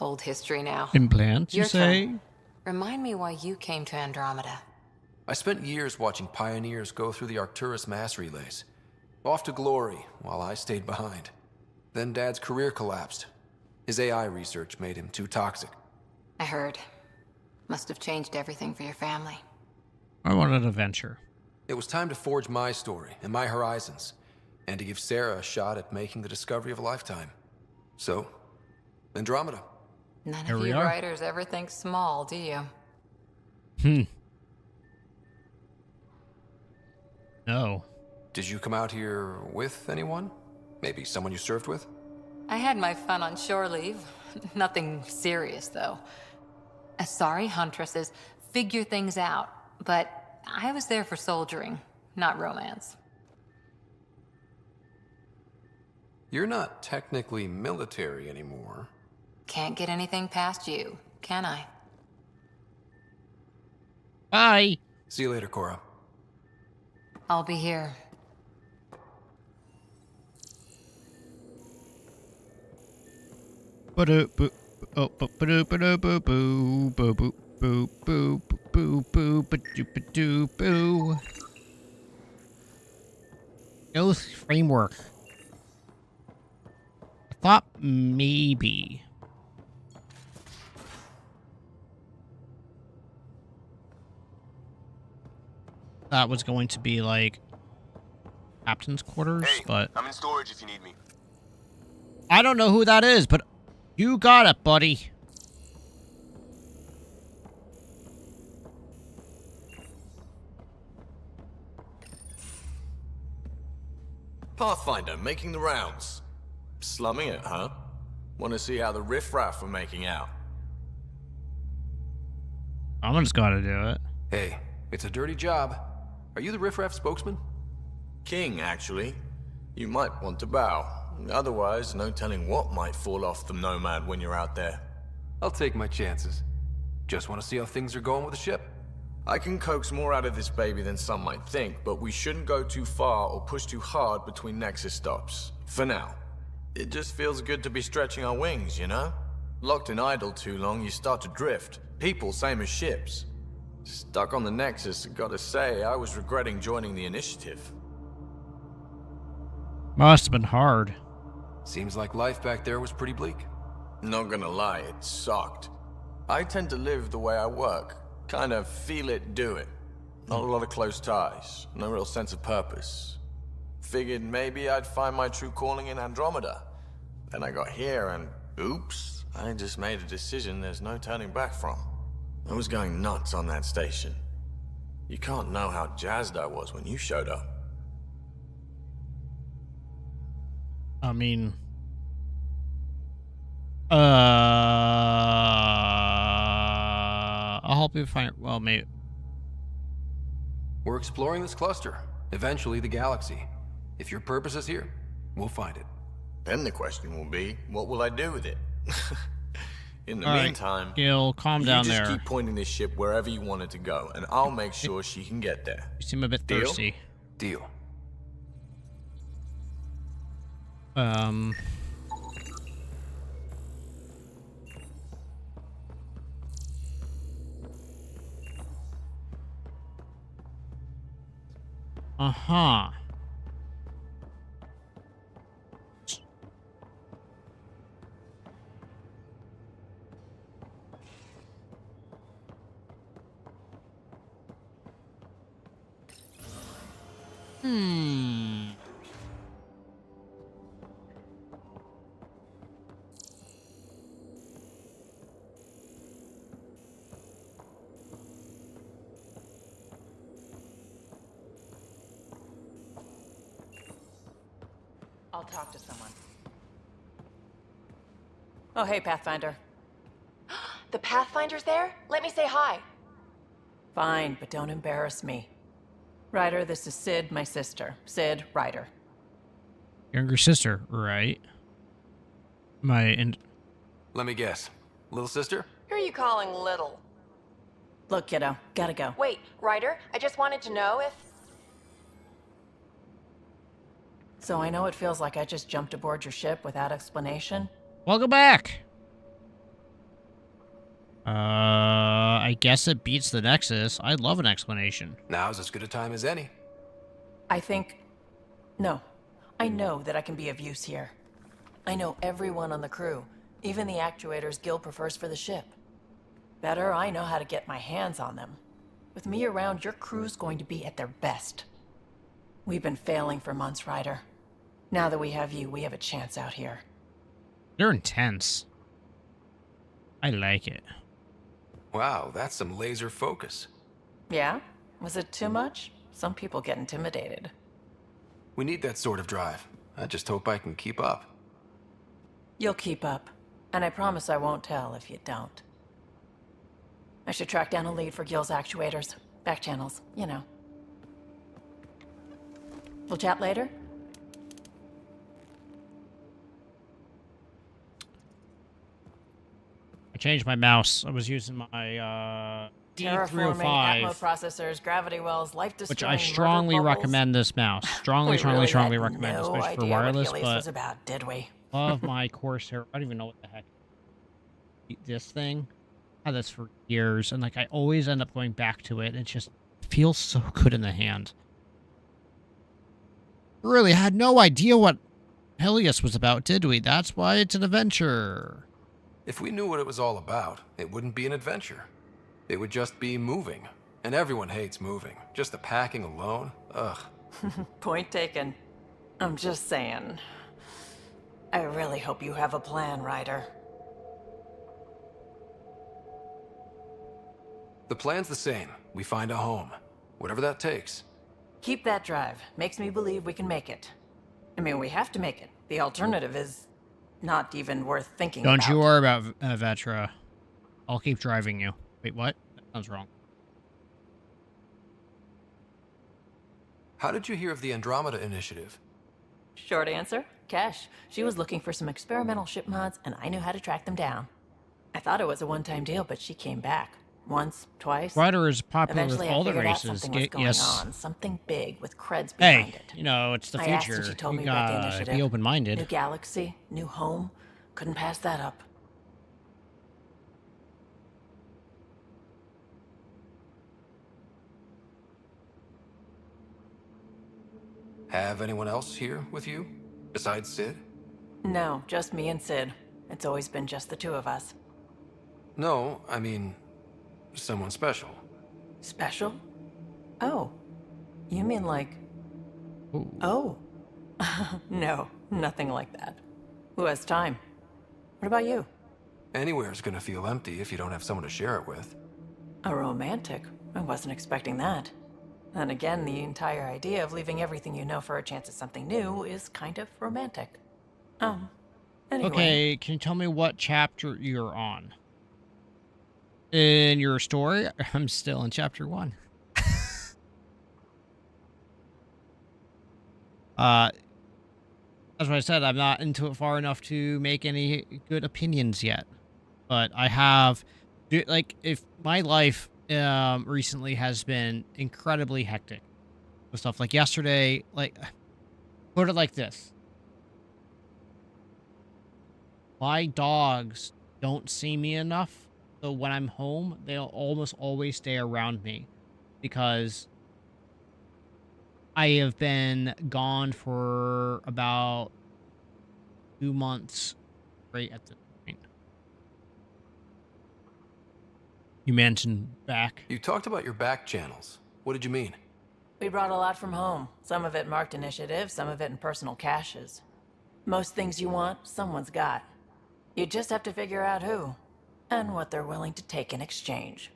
Old history now. Implants, you Your say? turn. Remind me why you came to Andromeda. I spent years watching pioneers go through the Arcturus mass relays. Off to glory, while I stayed behind. Then Dad's career collapsed. His AI research made him too toxic. I heard. Must have changed everything for your family. I wanted an adventure. It was time to forge my story and my horizons, and to give Sarah a shot at making the discovery of a lifetime. So, Andromeda. None Here of we you are. writers ever think small, do you? No. Did you come out here with anyone? Maybe someone you served with? I had my fun on shore leave. Nothing serious, though. Asari huntresses figure things out, but I was there for soldiering, not romance. You're not technically military anymore. Can't get anything past you, can I? Bye. See you later, Cora. I'll be here. Oath framework. I thought maybe. That was going to be like captain's quarters, but I'm in storage if you need me. I don't know who that is, but you got it, buddy. Pathfinder, making the rounds. Slumming it, huh? Want to see how the riffraff are making out? Someone's got to do it. Hey, it's a dirty job. Are you the riffraff spokesman? King, actually. You might want to bow. Otherwise, no telling what might fall off the Nomad when you're out there. I'll take my chances. Just want to see how things are going with the ship. I can coax more out of this baby than some might think, but we shouldn't go too far or push too hard between Nexus stops. For now. It just feels good to be stretching our wings, you know? Locked in idle too long, you start to drift. People, same as ships. Stuck on the Nexus, gotta say, I was regretting joining the Initiative. Must have been hard. Seems like life back there was pretty bleak. Not gonna lie, it sucked. I tend to live the way I work. Kind of feel it, do it. Not a lot of close ties. No real sense of purpose. Figured maybe I'd find my true calling in Andromeda. Then I got here and, oops, I just made a decision there's no turning back from. I was going nuts on that station. You can't know how jazzed I was when you showed up. I mean... I'll help you find... Well, maybe... We're exploring this cluster. Eventually the galaxy. If your purpose is here, we'll find it. Then the question will be, what will I do with it? In the All right, meantime, Gil, calm down you just there. keep pointing this ship wherever you want it to go, and I'll make sure she can get there. You seem a bit Deal? thirsty. Deal. Uh-huh. Hmm. I'll talk to someone. Oh, hey, Pathfinder. The Pathfinder's there? Let me say hi. Fine, but don't embarrass me. Ryder, this is Sid, my sister. Sid, Ryder. Younger sister, right? Let me guess. Little sister? Who are you calling little? Look, kiddo, gotta go. Wait, Ryder, I just wanted to know if... So I know it feels like I just jumped aboard your ship without explanation. Welcome back! I guess it beats the Nexus. I'd love an explanation. Now's as good a time as any. I think... No. I know that I can be of use here. I know everyone on the crew, even the actuators Gil prefers for the ship. Better, I know how to get my hands on them. With me around, your crew's going to be at their best. We've been failing for months, Ryder. Now that we have you, we have a chance out here. They're intense. I like it. Wow, that's some laser focus. Yeah? Was it too much? Some people get intimidated. We need that sort of drive. I just hope I can keep up. You'll keep up. And I promise I won't tell if you don't. I should track down a lead for Gil's actuators. Back channels, you know. We'll chat later? I changed my mouse. I was using my Terraforming, D305, Atmo processors, gravity wells, life which destroying I strongly murder bubbles. recommend this mouse. Strongly, We strongly, really strongly had recommend, no especially for idea what wireless. Achilles But was about, did we? love my Corsair. I don't even know what the heck this thing. I had this for years, and like I always end up going back to it. It just feels so good in the hand. Really had no idea what Helios was about, did we? That's why it's an adventure. If we knew what it was all about, it wouldn't be an adventure. It would just be moving. And everyone hates moving. Just the packing alone, ugh. Point taken. I'm just saying. I really hope you have a plan, Ryder. The plan's the same. We find a home. Whatever that takes. Keep that drive. Makes me believe we can make it. I mean, we have to make it. The alternative is not even worth thinking Don't about. you worry about Vetra. I'll keep driving you. Wait, what? That sounds wrong. How did you hear of the Andromeda initiative? Short answer, Cash. She was looking for some experimental ship mods, and I knew how to track them down. I thought it was a one-time deal, but she came back. Once, twice. Ryder is popular with Eventually, all I the figured out races. something was going Yes. on. Something big with creds behind Hey, it. you know, it's the I asked future. and she told You me about the gotta initiative. be open-minded. New galaxy, new home. Couldn't pass that up. Have anyone else here with you? Besides Sid? No, just me and Sid. It's always been just the two of us. No, I mean, someone special. Special? Oh. You mean like... Ooh. Oh. No, nothing like that. Who has time? What about you? Anywhere's gonna feel empty if you don't have someone to share it with. A romantic? I wasn't expecting that. And again, the entire idea of leaving everything you know for a chance at something new is kind of romantic. Anyway. Okay, can you tell me what chapter you're on? In your story? I'm still in chapter 1. That's what I said. I'm not into it far enough to make any good opinions yet. But I have, like, if my life recently has been incredibly hectic with stuff. Like yesterday, like, put it like this. My dogs don't see me enough, so when I'm home, they'll almost always stay around me because I have been gone for about 2 months right at this point. You mentioned back. You talked about your back channels. What did you mean? We brought a lot from home. Some of it marked initiative, some of it in personal caches. Most things you want, someone's got. You just have to figure out who, and what they're willing to take in exchange.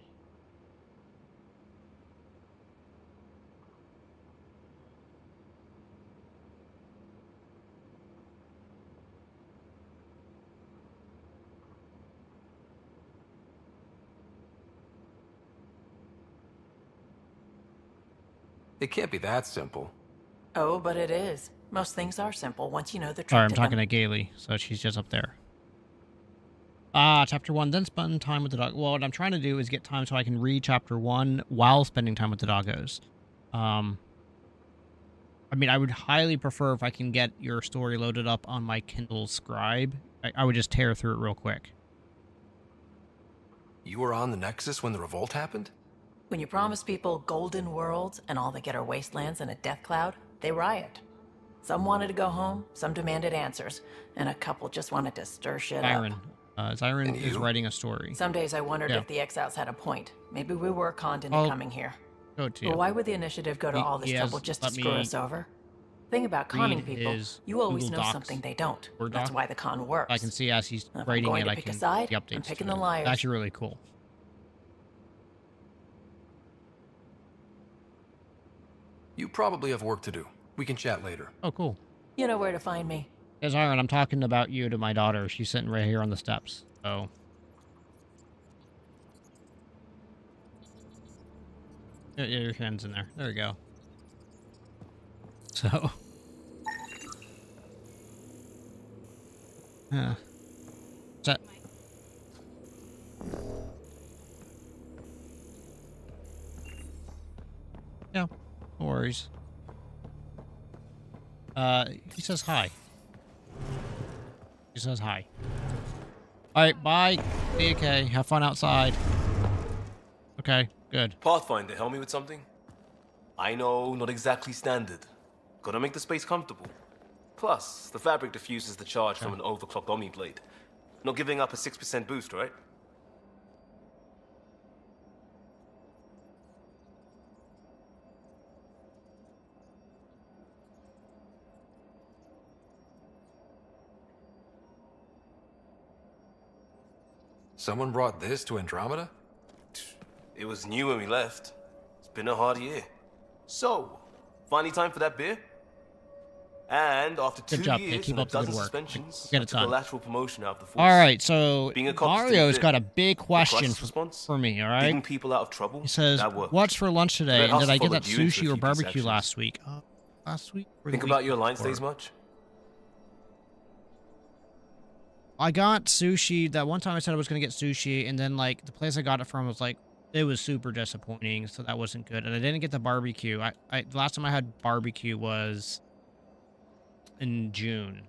It can't be that simple. Oh, but it is. Most things are simple once you know the trick. Sorry, I'm to talking them. to Gailey, so she's just up there. Chapter 1, then spend time with the dog. Well, what I'm trying to do is get time so I can read chapter 1 while spending time with the doggos. I mean, I would highly prefer if I can get your story loaded up on my Kindle Scribe. I would just tear through it real quick. You were on the Nexus when the revolt happened? When you promise people golden worlds and all they get are wastelands and a death cloud, they riot. Some wanted to go home, some demanded answers, and a couple just wanted to stir shit Zyron. up. Zyron is writing a story. Some days I wondered Yeah. if the exiles had a point. Maybe we were conned into I'll coming here. Go to But you. why would the initiative go to all this He has trouble just to let screw me us over? Thing about conning read people, his you always Google know Docs something they don't. Word That's doc. why the con works. I can see as he's If I'm writing going it, to I pick can a side, see I'm updates. picking to the it. liars. It's actually really cool. You probably have work to do. We can chat later. Oh, cool. You know where to find me. Yes, Zyron, I'm talking about you to my daughter. She's sitting right here on the steps. So. Yeah, your hand's in there. There we go. So. Yeah. That. Yeah, no worries. He says hi. He says hi. Alright, bye. Be okay. Have fun outside. Okay, good. Pathfinder, help me with something? I know, not exactly standard. Gotta make the space comfortable. Plus, the fabric diffuses the charge from an overclocked Omni blade. Not giving up a 6% boost, right? Someone brought this to Andromeda? It was new when we left. It's been a hard year. So, finally time for that beer? And after 2 Good job, kid. years Keep and a up the good dozen work. suspensions, Get I it took a done. lateral promotion out of the force. All right, so Being a cop's Mario's fit. got a big The question crisis response, for me, all right? digging people out of trouble. He says, that worked. what's for lunch But today? that And did I hustle get that followed you into a sushi or few barbecue deceptions. last week? Last week? Or the Think week about your Alliance before? days much? I got sushi. That one time I said I was going to get sushi, and then, like, the place I got it from was, like, it was super disappointing, so that wasn't good. And I didn't get the barbecue. The last time I had barbecue was in June.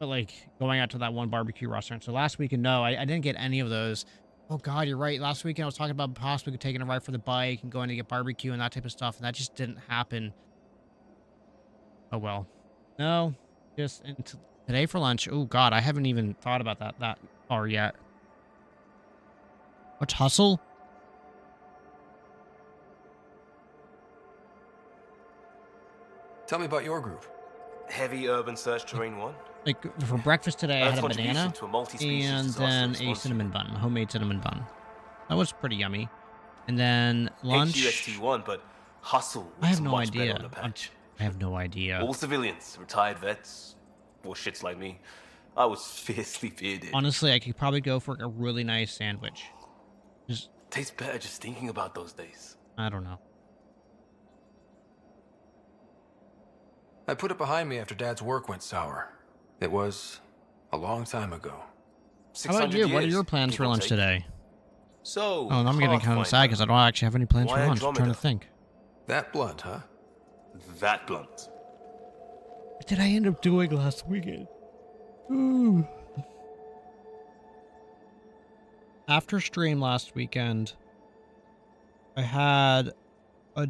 But, like, going out to that one barbecue restaurant. So last weekend, no, I didn't get any of those. Oh, God, you're right. Last weekend I was talking about possibly taking a ride for the bike and going to get barbecue and that type of stuff, and that just didn't happen. Oh, well. No, just today for lunch. Oh, God, I haven't even thought about that far yet. What's hustle? Tell me about your group. Heavy urban search terrain 1. Like, for breakfast today, I Earth's had a contribution banana to a multi-species and disaster then a response cinnamon bun, a homemade cinnamon bun. That was pretty yummy. And then lunch. HUXT1, but hustle. I have looks no much better idea. on the patch. I have no idea. All civilians, retired vets, or shits like me. I was fiercely bearded. Honestly, I could probably go for a really nice sandwich. Just Tastes better just thinking about those days. I don't know. I put it behind me after Dad's work went sour. It was a long time ago. How about you? What are your plans for lunch today? So, Oh, and I'm getting kind of sad because I don't actually have any plans for Why lunch. I'm trying to Andromeda? think. That blunt, huh? That blunt. What did I end up doing last weekend? Ooh. After stream last weekend, I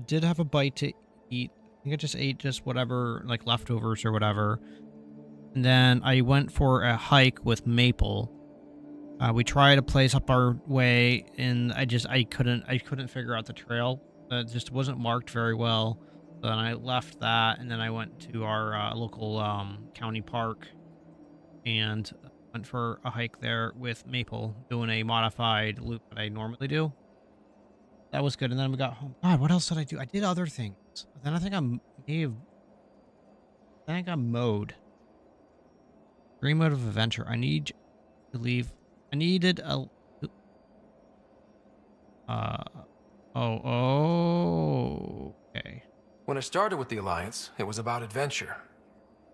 did have a bite to eat. I think I just ate just whatever, like leftovers or whatever. And then I went for a hike with Maple. We tried a place up our way, and I couldn't figure out the trail. It just wasn't marked very well. So then I left that, and then I went to our local county park and went for a hike there with Maple, doing a modified loop that I normally do. That was good, and then we got home. God, what else did I do? I did other things. Then I think I got mode. Dream mode of adventure. I need to leave. I needed a... okay. When I started with the Alliance, it was about adventure.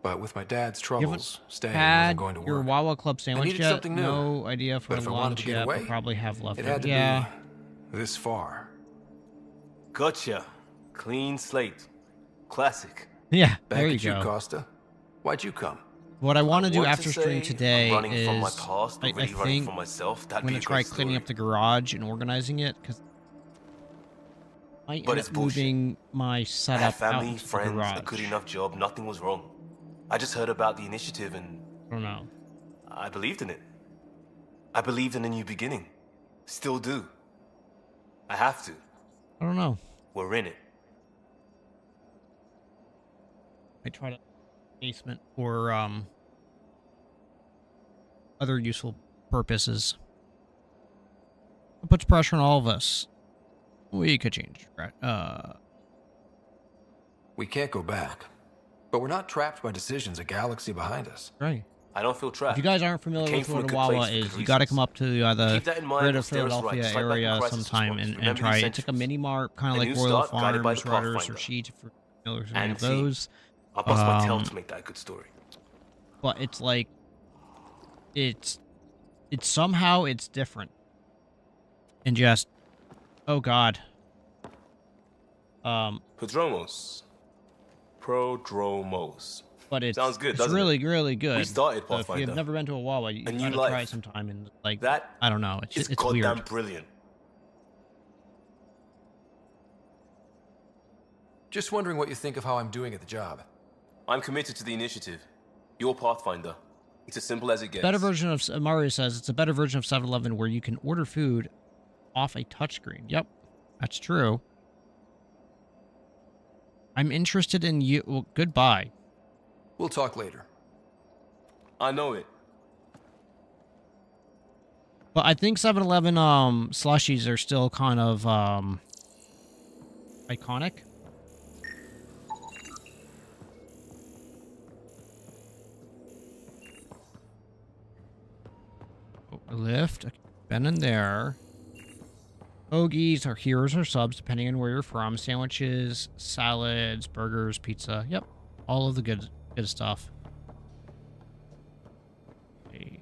But with my dad's troubles, staying Had wasn't going to your work. Wawa Club I sandwich needed yet? something new. No idea for But if I wanted lunch to get yet, away, but probably have left. it had to Yeah. be this far. Gotcha. Clean slate. Classic. Yeah, Back there at you go. Costa. Why'd you come? What I want to do want after to stream say today I'm running is from my past, but I really running think from myself. I'm That'd going be to a try great cleaning story. up the garage and organizing it because I But end it's up bullshit. moving my I had setup out family, into the friends, a garage. good enough job. Nothing was wrong. I just heard about the initiative and I don't know. I believed in it. I believed in a new beginning. Still do. I have to. I don't know. We're in it. I try to basement for other useful purposes. It puts pressure on all of us. We could change. We can't go back. But we're not trapped by decisions a galaxy behind us. Right. I don't feel trapped. If you guys aren't I familiar came with from a what a good Wawa place for is, good you got to reasons. come up to the Keep that in mind grid and of steer us right, Philadelphia just like back in area Crisis sometime Response. and Remember try these it. It's like a mini mart, kind A of like new Royal start guided by Farms, the Rudders, or Pathfinder. Sheets, for familiar And with team. those. I'll bust my tail to make that a good story. But it's like, it's somehow it's different. And just, oh God. Prodromos. Prodromos. But it's Sounds good, It's doesn't really, it? really good. We started So if Pathfinder. you've never been to a Wawa, you A new gotta try life. it sometime. And like That I don't know, it's It's it's goddamn weird. brilliant. Just wondering what you think of how I'm doing at the job. I'm committed to the initiative. You're Pathfinder. It's as simple as it gets. Better version of Mario says it's a better version of 7-Eleven where you can order food off a touchscreen. Yep, that's true. I'm interested in you. Well, goodbye. We'll talk later. I know it. But I think 7-Eleven slushies are still kind of iconic. Lift. Okay, been in there. Hoagies or heroes or subs, depending on where you're from. Sandwiches, salads, burgers, pizza. Yep. All of the good stuff. Wait.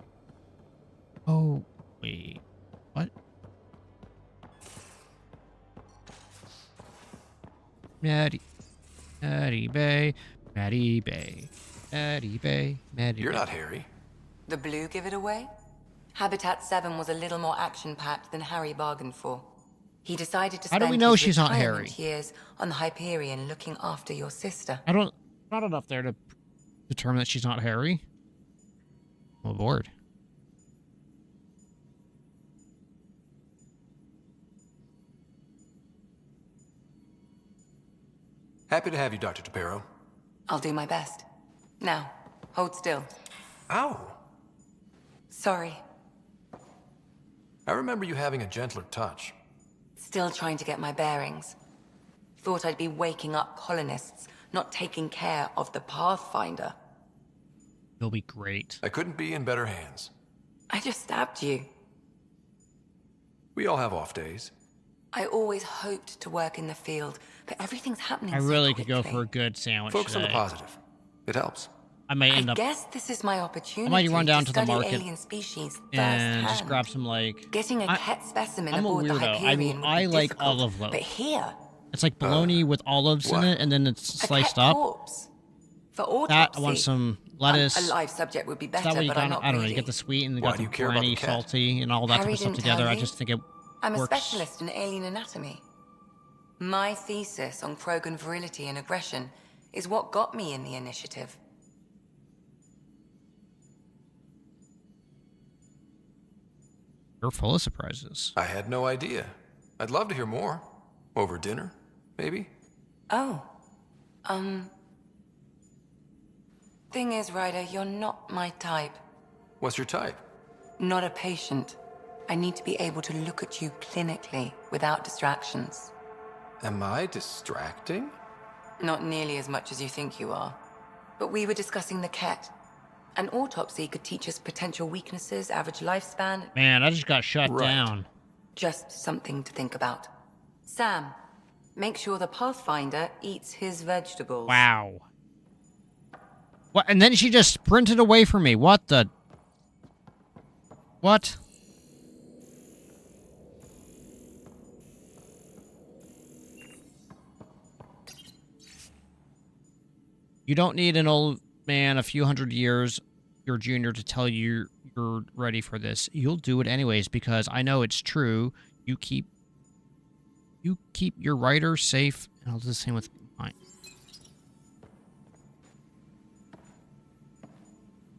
Oh, wait. What? Maddie Bay. You're not Harry. The blue give it away? Habitat 7 was a little more action-packed than Harry bargained for. He decided to How spend do we know his she's not retirement Harry? years on the Hyperion looking after your sister. Not enough there to determine that she's not Harry. I'm aboard. Happy to have you, Dr. Tapero. I'll do my best. Now, hold still. Ow! Sorry. I remember you having a gentler touch. Still trying to get my bearings. Thought I'd be waking up colonists, not taking care of the Pathfinder. You'll be great. I couldn't be in better hands. I just stabbed you. We all have off days. I always hoped to work in the field, but everything's happening I so really could go quickly. for a good sandwich Focus on today. the positive. It helps. I may end I up. guess this is my opportunity. I might run down to the study market alien species and just firsthand. grab some like. Getting a cat specimen I'm a aboard the weirdo. Hyperion would I be like difficult, olive loaf. But here, It's like bologna with olives in it, and then it's sliced cat up. corpse. For autopsy, That I want some lettuce. A live subject would be So better, that way you but I'm kind of, not I don't know, you greedy. get the sweet and you Why got do the you care about the briny, cat? salty, and all that type Harry of stuff didn't together. tell I you? just think it I'm a works. specialist in alien anatomy. My thesis on Krogan virility and aggression is what got me in the initiative. You're full of surprises. I had no idea. I'd love to hear more. Over dinner, maybe? Oh. Thing is, Ryder, you're not my type. What's your type? Not a patient. I need to be able to look at you clinically without distractions. Am I distracting? Not nearly as much as you think you are. But we were discussing the cat. An autopsy could teach us potential weaknesses, average lifespan. Man, I just got shut down. Just something to think about. Sam, make sure the Pathfinder eats his vegetables. Wow. What? And then she just sprinted away from me. What the? What? You don't need an old man a few hundred years your junior to tell you you're ready for this. You'll do it anyways because I know it's true. You keep your writer safe, and I'll do the same with mine.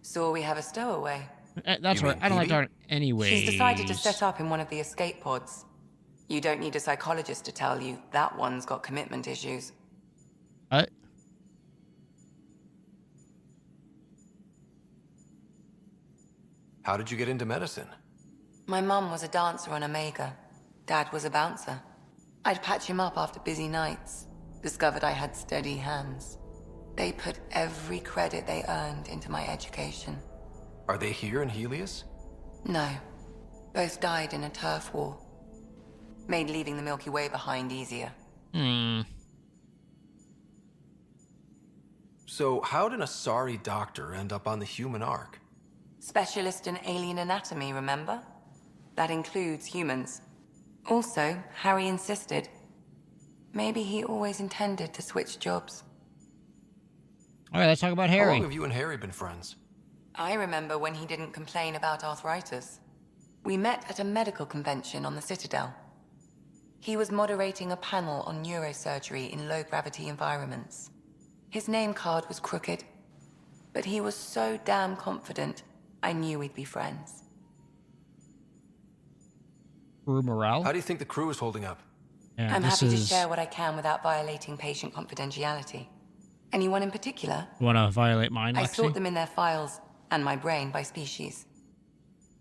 So we have a stowaway. That's right. I don't like talking anyways. She's decided to set up in one of the escape pods. You don't need a psychologist to tell you that one's got commitment issues. What? How did you get into medicine? My mum was a dancer on Omega. Dad was a bouncer. I'd patch him up after busy nights. Discovered I had steady hands. They put every credit they earned into my education. Are they here in Helios? No. Both died in a turf war. Made leaving the Milky Way behind easier. So how did a sorry doctor end up on the human ark? Specialist in alien anatomy, remember? That includes humans. Also, Harry insisted. Maybe he always intended to switch jobs. All right, let's talk about How Harry. long have you and Harry been friends? I remember when he didn't complain about arthritis. We met at a medical convention on the Citadel. He was moderating a panel on neurosurgery in low-gravity environments. His name card was crooked, but he was so damn confident, I knew we'd be friends. Crew morale? How do you think the crew is holding up? Yeah, I'm this happy to is- share what I can without violating patient confidentiality. Anyone in particular? You want to violate mine, I Lexi? sort them in their files and my brain by species.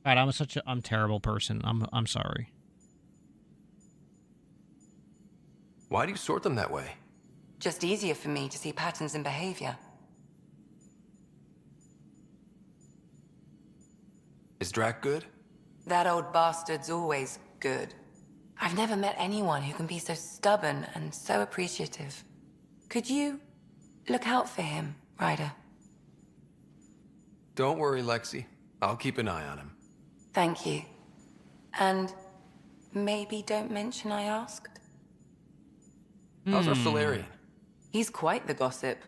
God, I'm a terrible person. I'm sorry. Why do you sort them that way? Just easier for me to see patterns in behavior. Is Drac good? That old bastard's always good. I've never met anyone who can be so stubborn and so appreciative. Could you look out for him, Ryder? Don't worry, Lexi. I'll keep an eye on him. Thank you. And maybe don't mention I asked. How's our Solarian? He's quite the gossip.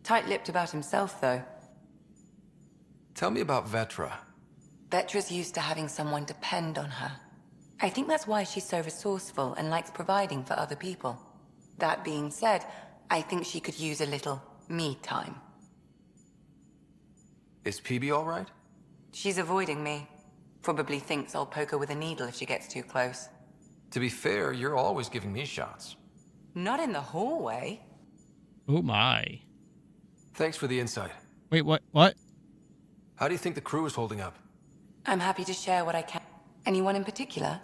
Tight-lipped about himself, though. Tell me about Vetra. Vetra's used to having someone depend on her. I think that's why she's so resourceful and likes providing for other people. That being said, I think she could use a little me time. Is PB all right? She's avoiding me. Probably thinks I'll poke her with a needle if she gets too close. To be fair, you're always giving me shots. Not in the hallway. Oh my. Thanks for the insight. Wait, what? What? How do you think the crew is holding up? I'm happy to share what I can. Anyone in particular?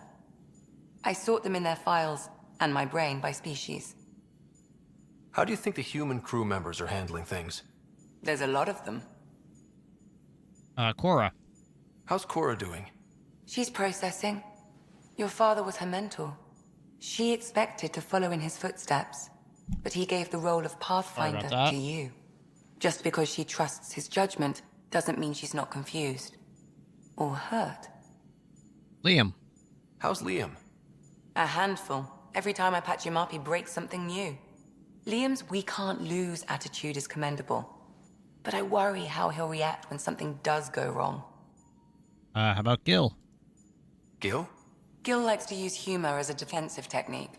I sort them in their files and my brain by species. How do you think the human crew members are handling things? There's a lot of them. Cora. How's Cora doing? She's processing. Your father was her mentor. She expected to follow in his footsteps, but he gave the role of Pathfinder to you. Just because she trusts his judgment doesn't mean she's not confused. Or hurt. Liam. How's Liam? A handful. Every time I patch him up, he breaks something new. Liam's we can't lose attitude is commendable. But I worry how he'll react when something does go wrong. How about Gil? Gil? Gil likes to use humor as a defensive technique.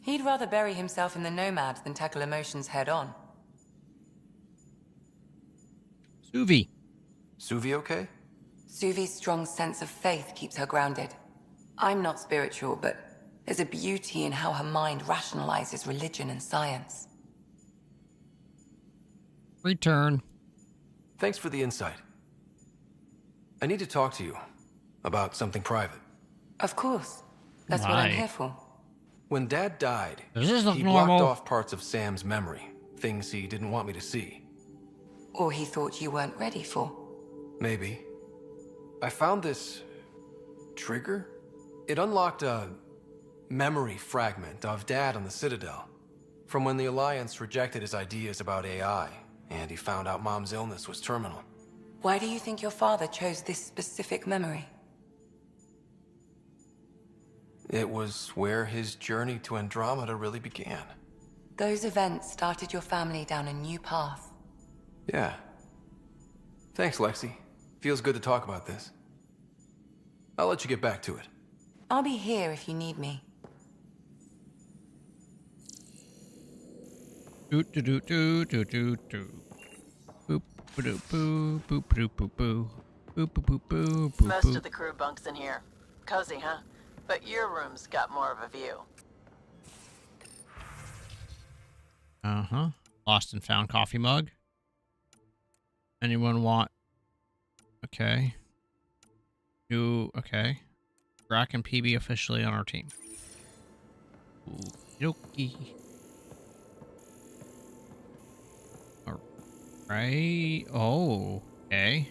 He'd rather bury himself in the Nomad than tackle emotions head on. Suvi. Suvi okay? Suvi's strong sense of faith keeps her grounded. I'm not spiritual, but there's a beauty in how her mind rationalizes religion and science. Return. Thanks for the insight. I need to talk to you about something private. Of course. That's what I'm here for. When Dad died, Does this look he normal? blocked off parts of Sam's memory, things he didn't want me to see. Or he thought you weren't ready for. Maybe. I found this trigger. It unlocked a memory fragment of Dad on the Citadel, from when the Alliance rejected his ideas about AI, and he found out Mom's illness was terminal. Why do you think your father chose this specific memory? It was where his journey to Andromeda really began. Those events started your family down a new path. Yeah. Thanks, Lexi. Feels good to talk about this. I'll let you get back to it. I'll be here if you need me. Doot doot doot doot doot doot doot. Boop boop boo boop boop boop boo. Boop boop boop boo boop. Most of the crew bunks in here. Cozy, huh? But your room's got more of a view. Uh-huh. Lost and found coffee mug. Anyone want? Okay. Okay. Brack and PB officially on our team. Okie. Alright. Oh, okay.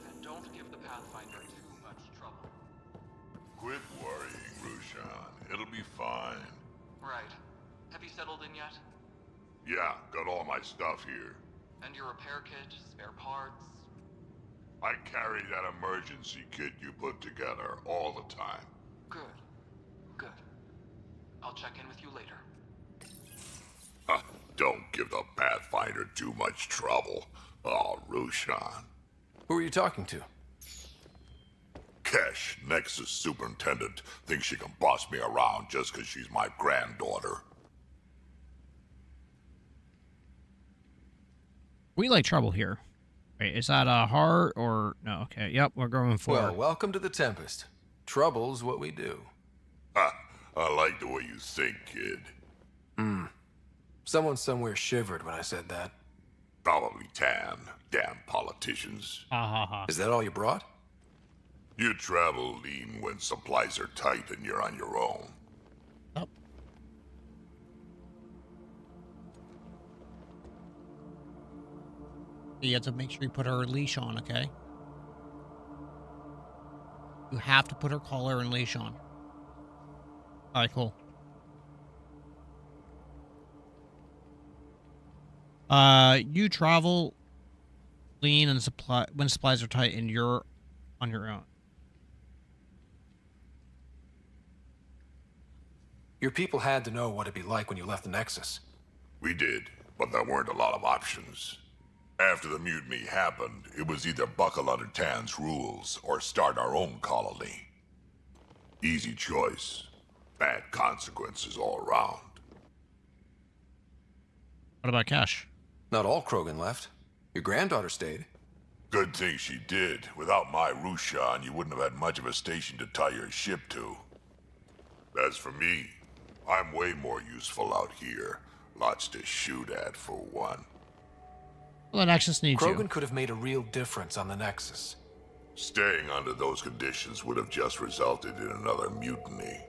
And don't give the Pathfinder too much trouble. Quit worrying, Rushan. It'll be fine. Right. Have you settled in yet? Yeah, got all my stuff here. And your repair kit, spare parts? I carry that emergency kit you put together all the time. Good. Good. I'll check in with you later. Don't give the Pathfinder too much trouble. Oh, Rushan. Who are you talking to? Kesh, Nexus Superintendent, thinks she can boss me around just because she's my granddaughter. We like trouble here. Wait, is that a heart or no? Okay, yep, we're going forward. Well, welcome to the Tempest. Trouble's what we do. I like the way you think, kid. Someone somewhere shivered when I said that. Probably Tan. Damn politicians. Ha ha ha. Is that all you brought? You travel lean when supplies are tight and you're on your own. Oh. You have to make sure you put her leash on, okay? You have to put her collar and leash on. All right, cool. You travel lean and when supplies are tight, and you're on your own. Your people had to know what it'd be like when you left the Nexus. We did, but there weren't a lot of options. After the mutiny happened, it was either buckle under Tan's rules or start our own colony. Easy choice. Bad consequences all around. What about Cash? Not all Krogan left. Your granddaughter stayed. Good thing she did. Without my Rushan, you wouldn't have had much of a station to tie your ship to. As for me, I'm way more useful out here. Lots to shoot at, for one. Well, the Nexus needs you. Krogan could have made a real difference on the Nexus. Staying under those conditions would have just resulted in another mutiny.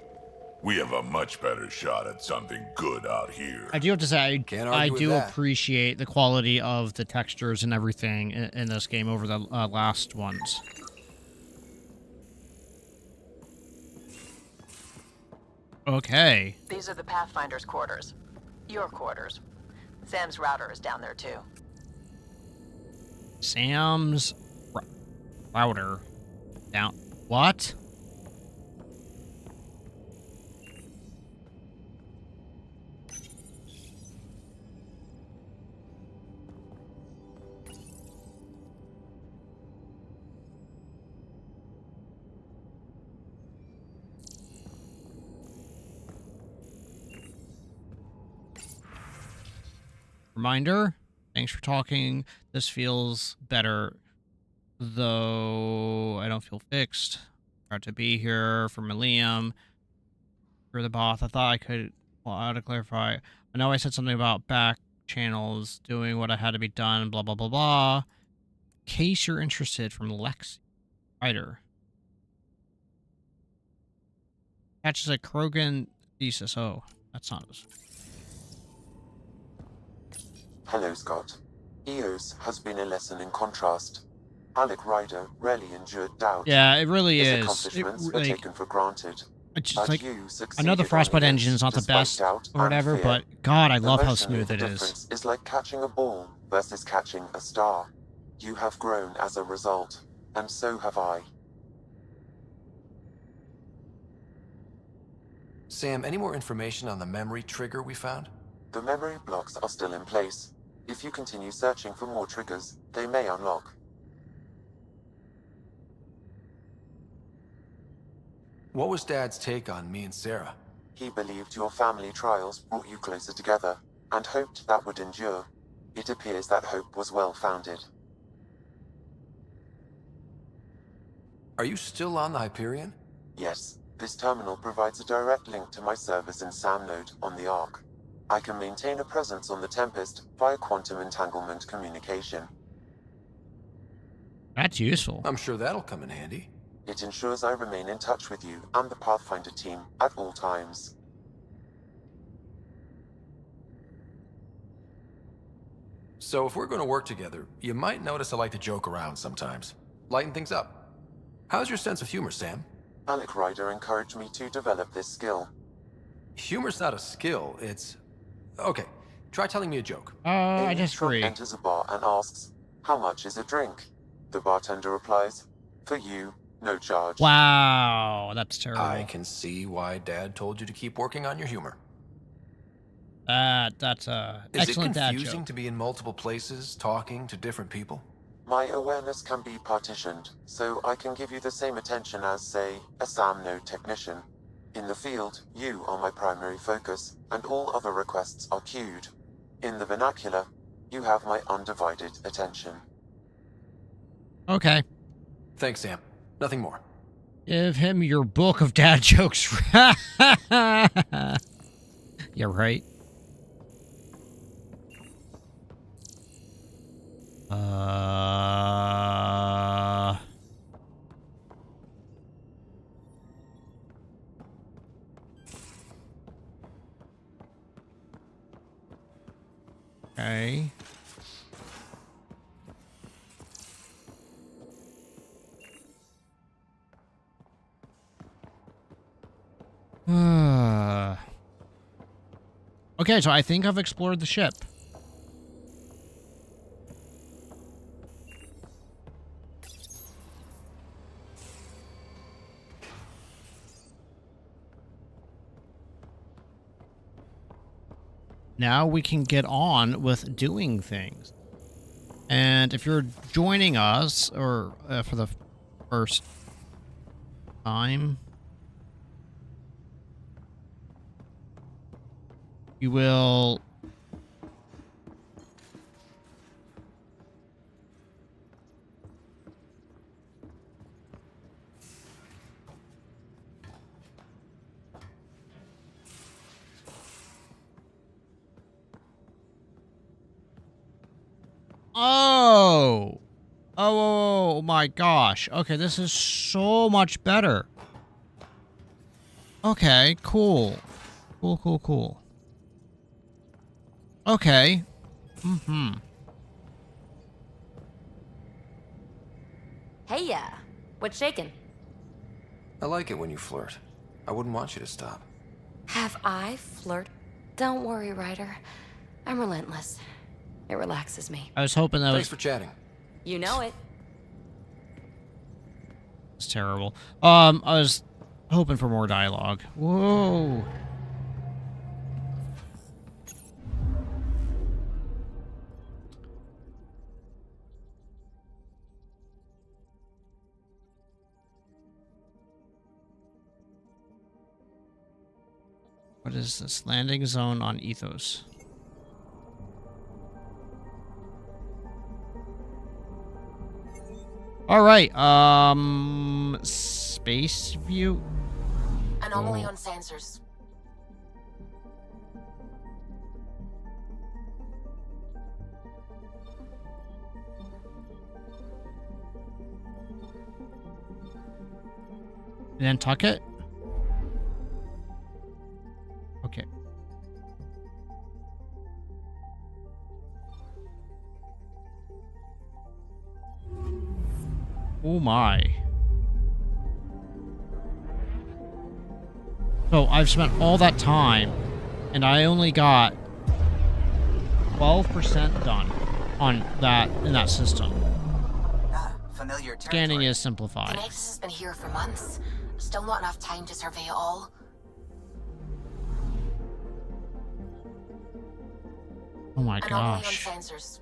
We have a much better shot at something good out here. I do have to say, I do that. appreciate the quality of the textures and everything in this game over the last ones. Okay. These are the Pathfinder's quarters. Your quarters. Sam's router is down there too. Sam's router down. What? Reminder, thanks for talking. This feels better, though I don't feel fixed. Proud to be here for Liam. For the boss, I thought I could, well, I ought to clarify. I know I said something about back channels doing what I had to be done, blah, blah, blah, blah. In case you're interested, from Lexi. Writer. Catches a Krogan thesis. Oh, that's not us. Hello, Scott. EOS has been a lesson in contrast. Alec Ryder rarely endured doubt. Yeah, it really His is. accomplishments were taken for granted. It's But like, you I know the succeeded Frostbite on engine is not the despite best doubt or and whatever, fear. but God, I love how Emotionally, smooth the it is. difference is like catching a ball versus catching a star. You have grown as a result, and so have I. Sam, any more information on the memory trigger we found? The memory blocks are still in place. If you continue searching for more triggers, they may unlock. What was Dad's take on me and Sarah? He believed your family trials brought you closer together, and hoped that would endure. It appears that hope was well-founded. Are you still on the Hyperion? Yes, this terminal provides a direct link to my servers in Sam Node on the Ark. I can maintain a presence on the Tempest via quantum entanglement communication. That's useful. I'm sure that'll come in handy. It ensures I remain in touch with you and the Pathfinder team at all times. So if we're going to work together, you might notice I like to joke around sometimes. Lighten things up. How's your sense of humor, Sam? Alec Ryder encouraged me to develop this skill. Humor's not a skill, it's... Okay, try telling me a joke. I disagree. Enters a bar and asks, "How much is a drink?" The bartender replies, "For you, no charge." Wow, that's terrible. I can see why Dad told you to keep working on your humor. That's excellent Is it dad confusing joke. to be in multiple places, talking to different people? My awareness can be partitioned, so I can give you the same attention as, say, a SAM node technician. In the field, you are my primary focus, and all other requests are queued. In the vernacular, you have my undivided attention. Okay. Thanks, Sam. Nothing more. Give him your book of dad jokes. You're right. Okay. Okay, so I think I've explored the ship. Now we can get on with doing things. And if you're joining us, or for the first time, you will Oh my gosh. Okay, this is so much better. Okay, cool. Cool. Okay. Hey, what's shaking? I like it when you flirt. I wouldn't want you to stop. Have I flirt? Don't worry, Ryder. I'm relentless. It relaxes me. I was hoping that Thanks for chatting. You know it. It's terrible. I was hoping for more dialogue. Whoa. What is this? Landing zone on Ethos. All right. Space view. Anomaly on sensors. Nantucket. Okay. Oh my. So I've spent all that time and I only got 12% done on that in that system. Familiar territory. Scanning is The simplified. Nexus has been here for months. Still not enough time to survey it all. Oh my Anomaly gosh. on sensors.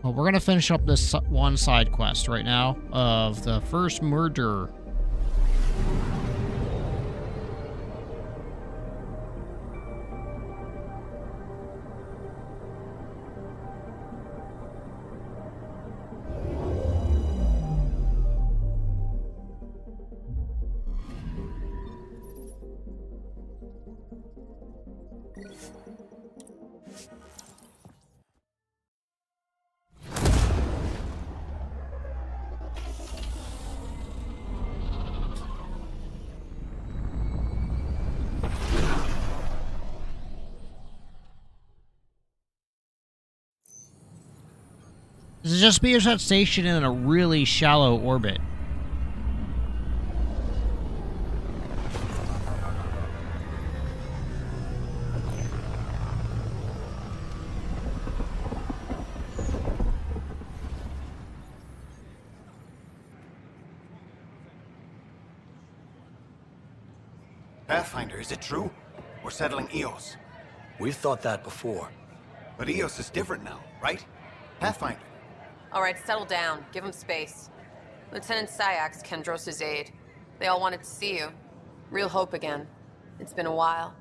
Well, we're gonna finish up this one side quest right now of the first murder. This is just because that station in a really shallow orbit. Pathfinder, is it true? We're settling Eos. We've thought that before. But Eos is different now, right? Pathfinder. All right, settle down. Give him space. Lieutenant Syax, Kendros' aide. They all wanted to see you. Real hope again. It's been a while.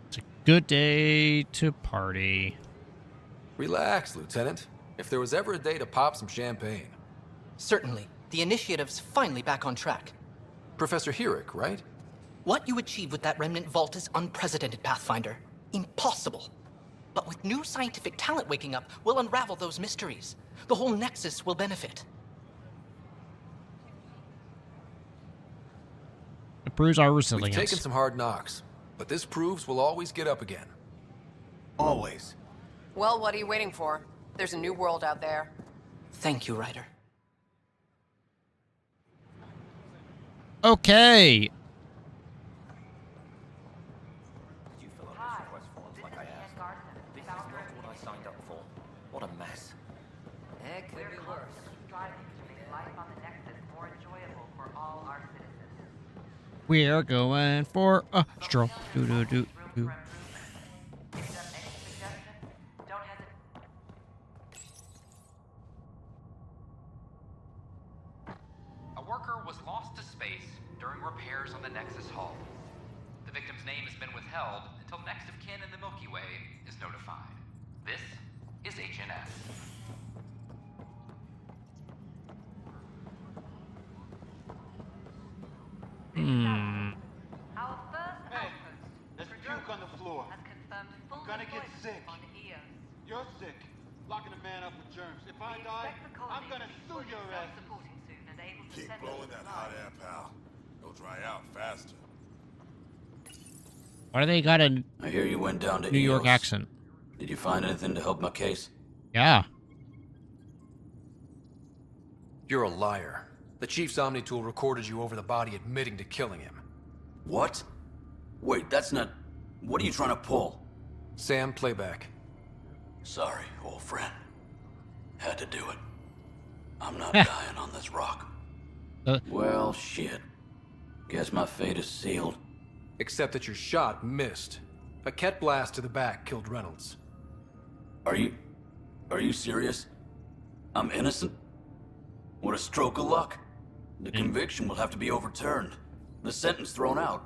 It's a good day to party. Relax, Lieutenant. If there was ever a day to pop some champagne. Certainly. The initiative's finally back on track. Professor Herrick, right? What you achieved with that remnant vault is unprecedented, Pathfinder. Impossible. But with new scientific talent waking up, we'll unravel those mysteries. The whole Nexus will benefit. It proves our We've resilience. taken some hard knocks, but this proves we'll always get up again. Always. Well, what are you waiting for? There's a new world out there. Thank you, Ryder. Okay. What a mess. It could be worse. Striving to make life on the Nexus more enjoyable for all our citizens. We're going for a stroll. Do do do do. A worker was lost to space during repairs on the Nexus hull. The victim's name has been withheld until next of kin in the Milky Way is notified. This is HNS. Our first Hey, there's puke on the floor. has confirmed full I'm gonna get sick. on EOS. You're sick. Locking a man up with germs. If I die, I'm gonna sue your ass. Supporting soon and able to Keep send blowing that hot air, pal. It'll dry out faster. Why do they got a I hear you went down to New York EOS. accent? Did you find anything to help my case? Yeah. You're a liar. The Chief's Omni-tool recorded you over the body admitting to killing him. What? Wait, that's not... What are you trying to pull? Sam, playback. Sorry, old friend. Had to do it. I'm not dying on this rock. Well, shit. Guess my fate is sealed. Except that your shot missed. A Ket blast to the back killed Reynolds. Are you serious? I'm innocent? What a stroke of luck. The conviction will have to be overturned. The sentence thrown out.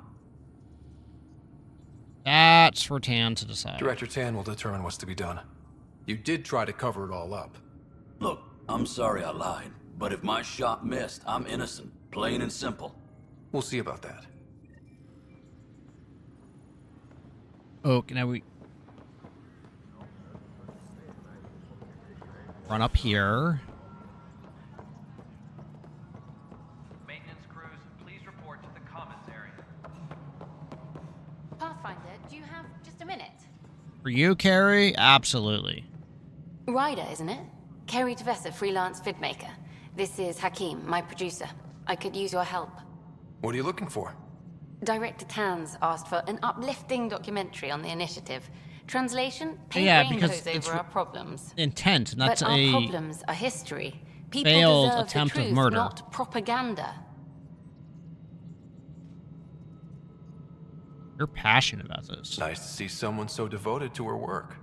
That's for Tan to decide. Director Tan will determine what's to be done. You did try to cover it all up. Look, I'm sorry I lied, but if my shot missed, I'm innocent. Plain and simple. We'll see about that. Oh, now we run up here. Maintenance crews, please report to the commissary. Pathfinder, do you have just a minute? For you, Carrie? Absolutely. Ryder, isn't it? Kerry Tavessa, freelance vidmaker. This is Hakeem, my producer. I could use your help. What are you looking for? Director Tanz asked for an uplifting documentary on the initiative. Translation? Paint Yeah, rainbows because it's over our problems. intent, and that's but our a problems are history. People failed deserve attempt the of truth, murder. not propaganda. You're passionate about this. Nice to see someone so devoted to her work.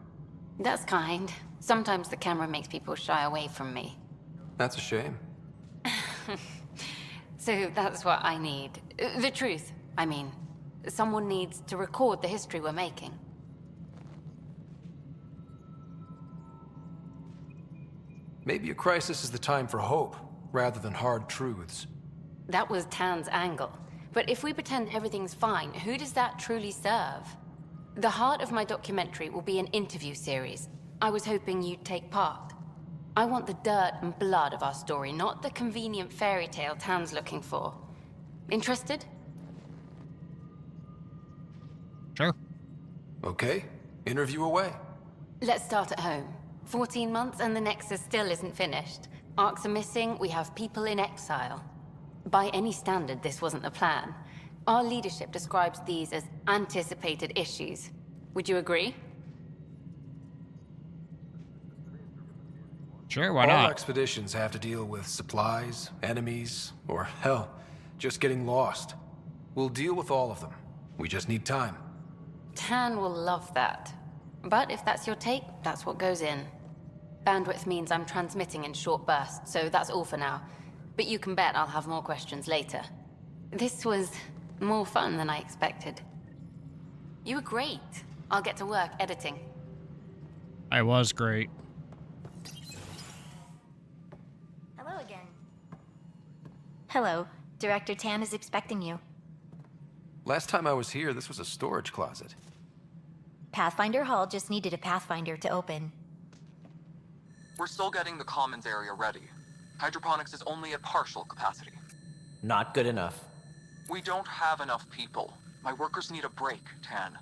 That's kind. Sometimes the camera makes people shy away from me. That's a shame. So that's what I need. The truth, I mean. Someone needs to record the history we're making. Maybe a crisis is the time for hope, rather than hard truths. That was Tan's angle. But if we pretend everything's fine, who does that truly serve? The heart of my documentary will be an interview series. I was hoping you'd take part. I want the dirt and blood of our story, not the convenient fairy tale Tan's looking for. Interested? Sure. Okay, interview away. Let's start at home. 14 months and the Nexus still isn't finished. Arcs are missing, we have people in exile. By any standard, this wasn't the plan. Our leadership describes these as anticipated issues. Would you agree? Sure, why All not? expeditions have to deal with supplies, enemies, or hell, just getting lost. We'll deal with all of them. We just need time. Tan will love that. But if that's your take, that's what goes in. Bandwidth means I'm transmitting in short bursts, so that's all for now. But you can bet I'll have more questions later. This was more fun than I expected. You were great. I'll get to work editing. I was great. Hello again. Hello. Director Tan is expecting you. Last time I was here, this was a storage closet. Pathfinder Hall just needed a Pathfinder to open. We're still getting the commons area ready. Hydroponics is only at partial capacity. Not good enough. We don't have enough people. My workers need a break, Tan.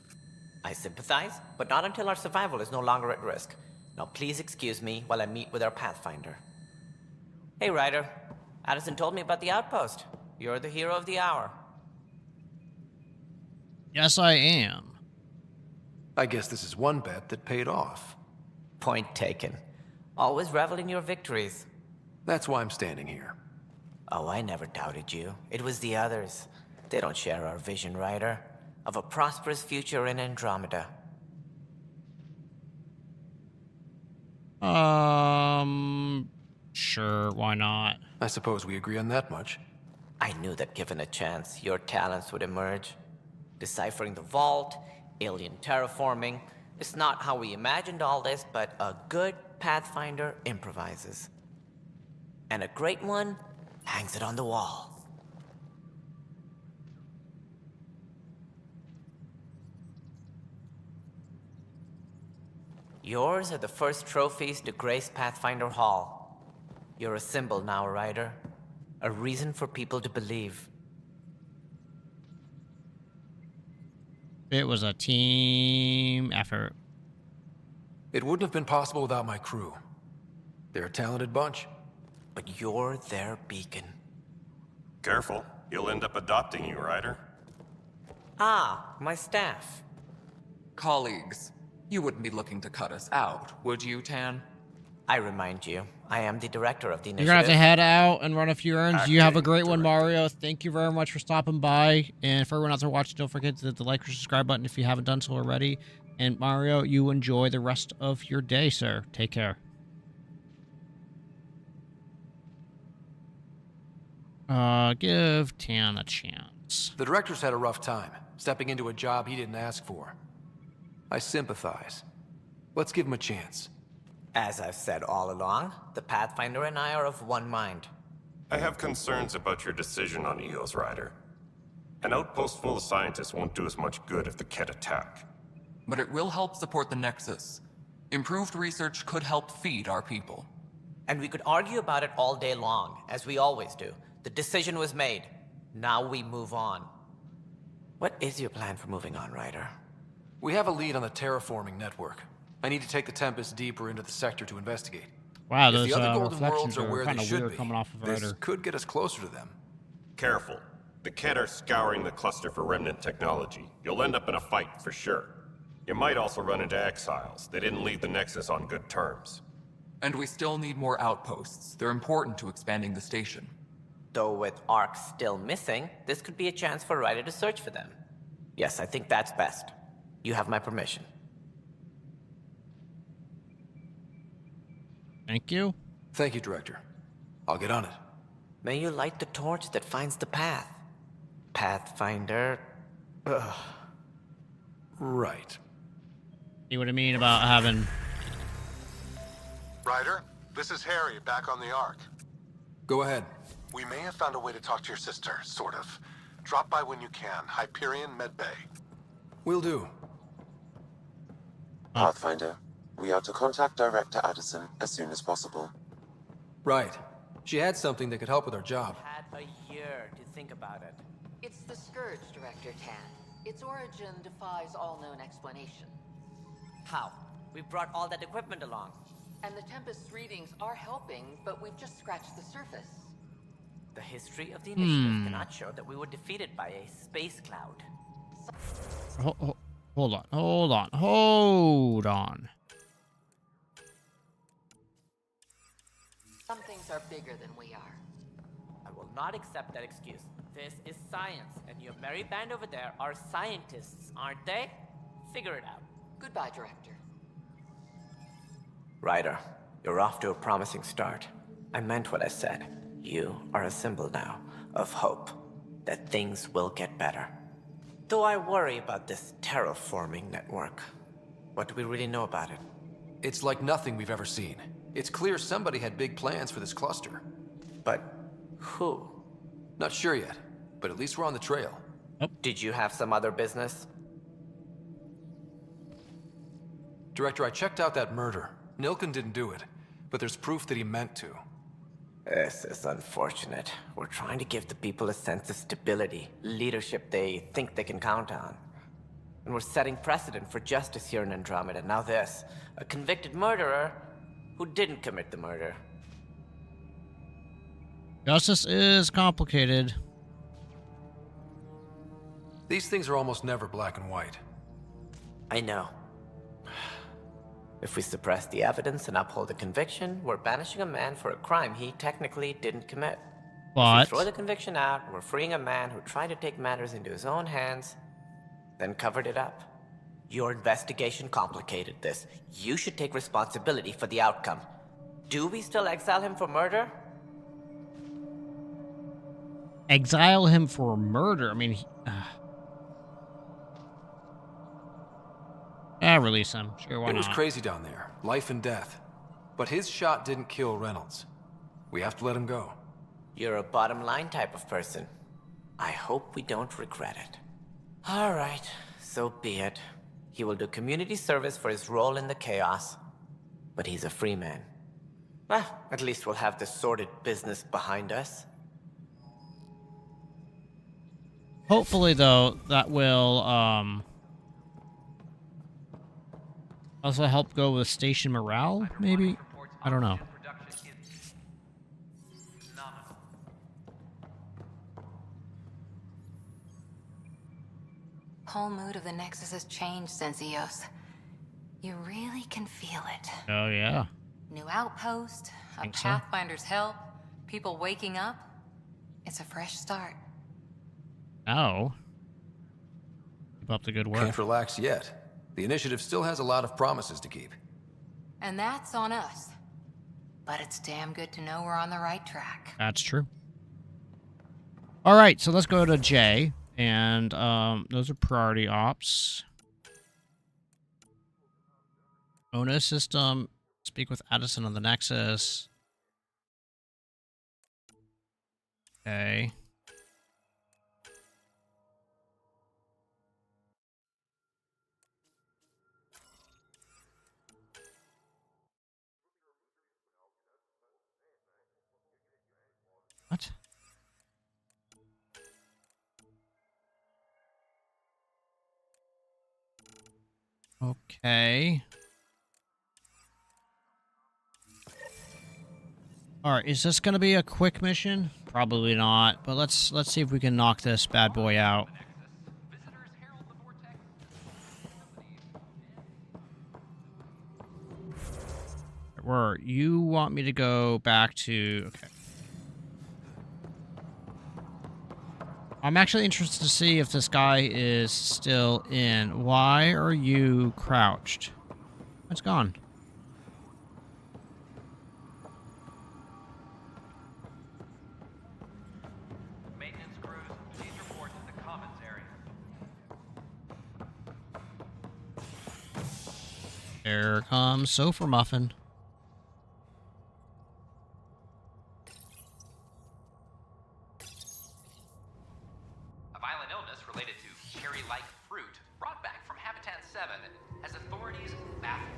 I sympathize, but not until our survival is no longer at risk. Now please excuse me while I meet with our Pathfinder. Hey, Ryder. Addison told me about the outpost. You're the hero of the hour. Yes, I am. I guess this is one bet that paid off. Point taken. Always revel in your victories. That's why I'm standing here. Oh, I never doubted you. It was the others. They don't share our vision, Ryder, of a prosperous future in Andromeda. Sure, why not? I suppose we agree on that much. I knew that given a chance, your talents would emerge. Deciphering the vault, alien terraforming. It's not how we imagined all this, but a good Pathfinder improvises. And a great one hangs it on the wall. Yours are the first trophies to grace Pathfinder Hall. You're a symbol now, Ryder. A reason for people to believe. It was a team effort. It wouldn't have been possible without my crew. They're a talented bunch. But you're their beacon. Careful. He'll end up adopting you, Ryder. Ah, my staff. Colleagues, you wouldn't be looking to cut us out, would you, Tan? I remind you, I am the director of the You're initiative. gonna have to head out and run a few errands. You have a great one, Mario. Thank you very much for stopping by. And for everyone else who watching, don't forget to hit the like or subscribe button if you haven't done so already. And Mario, you enjoy the rest of your day, sir. Take care. Give Tan a chance. The director's had a rough time, stepping into a job he didn't ask for. I sympathize. Let's give him a chance. As I've said all along, the Pathfinder and I are of one mind. I have concerns about your decision on EOS, Ryder. An outpost full of scientists won't do us much good if the Ket attack. But it will help support the Nexus. Improved research could help feed our people. And we could argue about it all day long, as we always do. The decision was made. Now we move on. What is your plan for moving on, Ryder? We have a lead on the terraforming network. I need to take the Tempest deeper into the sector to investigate. Wow, if those the other Golden reflections Worlds are are where kind they of should weird be, coming off of this Ryder. could get us closer to them. Careful. The Ket are scouring the cluster for remnant technology. You'll end up in a fight, for sure. You might also run into exiles. They didn't leave the Nexus on good terms. And we still need more outposts. They're important to expanding the station. Though with Ark still missing, this could be a chance for Ryder to search for them. Yes, I think that's best. You have my permission. Thank you. Thank you, Director. I'll get on it. May you light the torch that finds the path. Pathfinder. Ugh. Right. See what I mean about having... Ryder, this is Harry, back on the Ark. Go ahead. We may have found a way to talk to your sister, sort of. Drop by when you can. Hyperion Medbay. Will do. Pathfinder, we are to contact Director Addison as soon as possible. Right. She had something that could help with our job. Had a year to think about it. It's the Scourge, Director Tan. Its origin defies all known explanation. How? We brought all that equipment along. And the Tempest readings are helping, but we've just scratched the surface. The history of the initiative cannot show that we were defeated by a space cloud. Hold on. Some things are bigger than we are. I will not accept that excuse. This is science, and your merry band over there are scientists, aren't they? Figure it out. Goodbye, Director. Ryder, you're off to a promising start. I meant what I said. You are a symbol now of hope that things will get better. Though I worry about this terraforming network. What do we really know about it? It's like nothing we've ever seen. It's clear somebody had big plans for this cluster. But who? Not sure yet, but at least we're on the trail. Did you have some other business? Director, I checked out that murder. Nilken didn't do it, but there's proof that he meant to. This is unfortunate. We're trying to give the people a sense of stability, leadership they think they can count on. And we're setting precedent for justice here in Andromeda. Now this, a convicted murderer who didn't commit the murder. Justice is complicated. These things are almost never black and white. I know. If we suppress the evidence and uphold the conviction, we're banishing a man for a crime he technically didn't commit. If we But throw the conviction out, we're freeing a man who tried to take matters into his own hands, then covered it up. Your investigation complicated this. You should take responsibility for the outcome. Do we still exile him for murder? exile him for murder. I mean, release him. Sure, why It was not? crazy down there, life and death. But his shot didn't kill Reynolds. We have to let him go. You're a bottom line type of person. I hope we don't regret it. All right, so be it. He will do community service for his role in the chaos. But he's a free man. Well, at least we'll have the sordid business behind us. Hopefully, though, that will also help go with station morale, maybe? I don't know. Whole mood of the Nexus has changed since EOS. You really can feel it. Oh, yeah. New outpost, a Think so? Pathfinder's help, people waking up. It's a fresh start. Oh. Keep up the good work. Can't relax yet. The initiative still has a lot of promises to keep. And that's on us. But it's damn good to know we're on the right track. That's true. All right, so let's go to J. And those are priority ops. Bonus system. Speak with Addison on the Nexus. Okay. What? Okay. All right, is this going to be a quick mission? Probably not, but let's see if we can knock this bad boy out. Where you want me to go back to? Okay. I'm actually interested to see if this guy is still in. Why are you crouched? It's gone. Maintenance crews, please report to the commons area. There comes Sofa Muffin. A violent illness related to cherry-like fruit brought back from Habitat 7 has authorities baffled.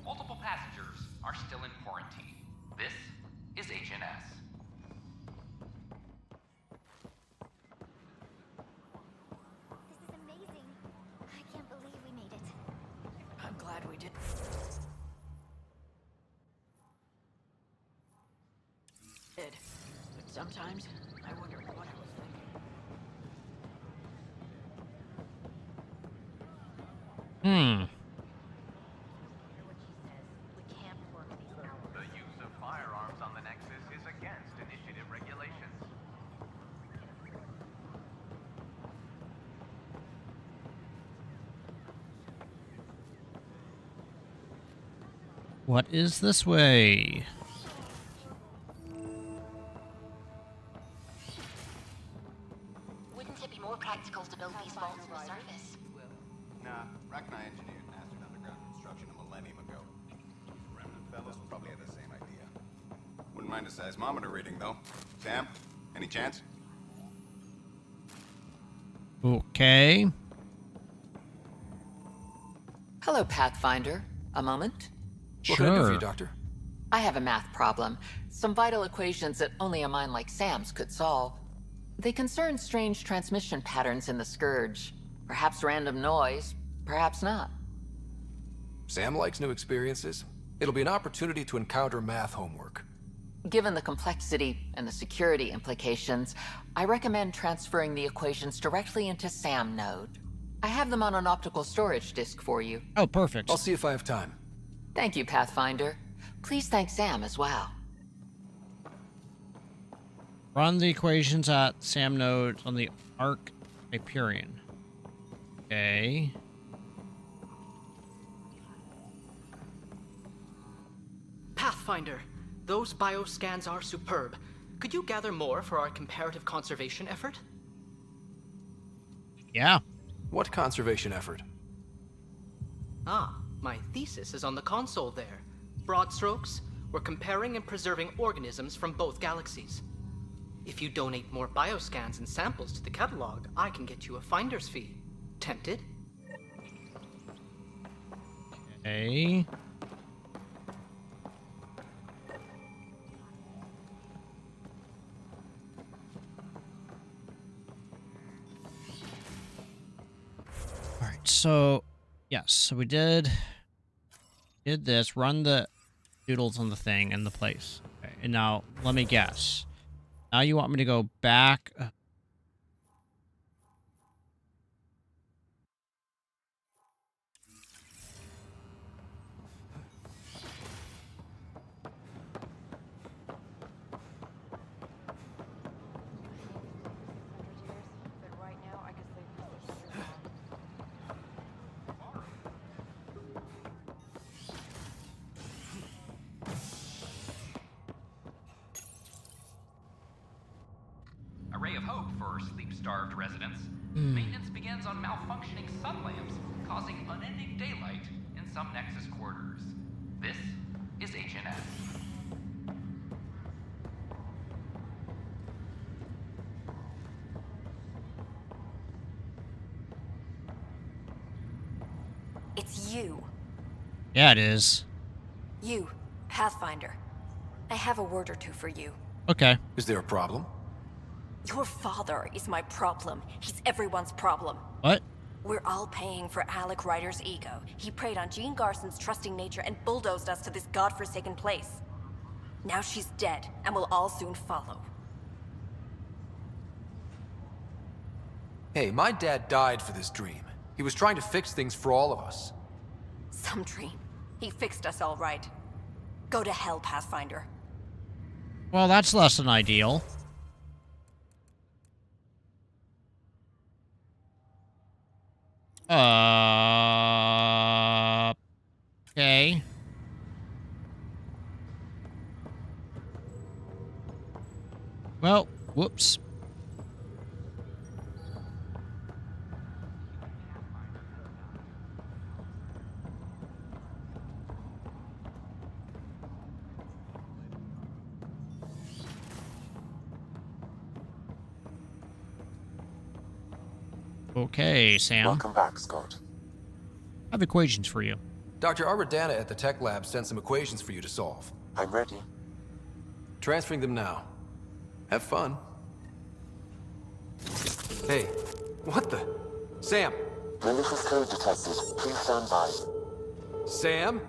Multiple passengers are still in quarantine. This is HNS. This is amazing. I can't believe we made it. I'm glad we did. But sometimes I wonder what I was thinking. The use of firearms on the Nexus is against initiative regulations. What is this way? Wouldn't it be more practical to build these vaults on the surface? Nah, Rack and I engineered mastered underground construction a millennium ago. Remnant fellows probably had the same idea. Wouldn't mind a seismometer reading, though. Sam, any chance? Okay. Hello, Pathfinder. A moment? What can I do for you, Doctor? I have a math problem. Some vital equations that only a mind like Sam's could solve. They concern strange transmission patterns in the Scourge. Perhaps random noise, perhaps not. Sam likes new experiences. It'll be an opportunity to encounter math homework. Given the complexity and the security implications, I recommend transferring the equations directly into SAM node. I have them on an optical storage disk for you. Oh, perfect. I'll see if I have time. Thank you, Pathfinder. Please thank Sam as well. Run the equations at SAM node on the Arc Hyperion. Okay. Pathfinder, those bioscans are superb. Could you gather more for our comparative conservation effort? Yeah. What conservation effort? Ah, my thesis is on the console there. Broad strokes, we're comparing and preserving organisms from both galaxies. If you donate more bioscans and samples to the catalog, I can get you a finder's fee. Tempted? Okay. All right, so yes, so we did this, run the doodles on the thing and the place. Okay, and now let me guess. Now you want me to go back. A ray of hope for sleep-starved residents. Maintenance begins on malfunctioning sun lamps, causing unending daylight in some Nexus quarters. This is HNS. It's you. Yeah, it is. You, Pathfinder. I have a word or two for you. Okay. Is there a problem? Your father is my problem. He's everyone's problem. What? We're all paying for Alec Ryder's ego. He preyed on Jean Garson's trusting nature and bulldozed us to this godforsaken place. Now she's dead, and we'll all soon follow. Hey, my dad died for this dream. He was trying to fix things for all of us. Some dream. He fixed us all right. Go to hell, Pathfinder. Well, that's less than ideal. Okay. Well, whoops. Okay, Sam. Welcome back, Scott. I have equations for you. Dr. Aradana at the tech lab sent some equations for you to solve. I'm ready. Transferring them now. Have fun. Hey, what the? Sam! Malicious code detected. Please stand by. Sam?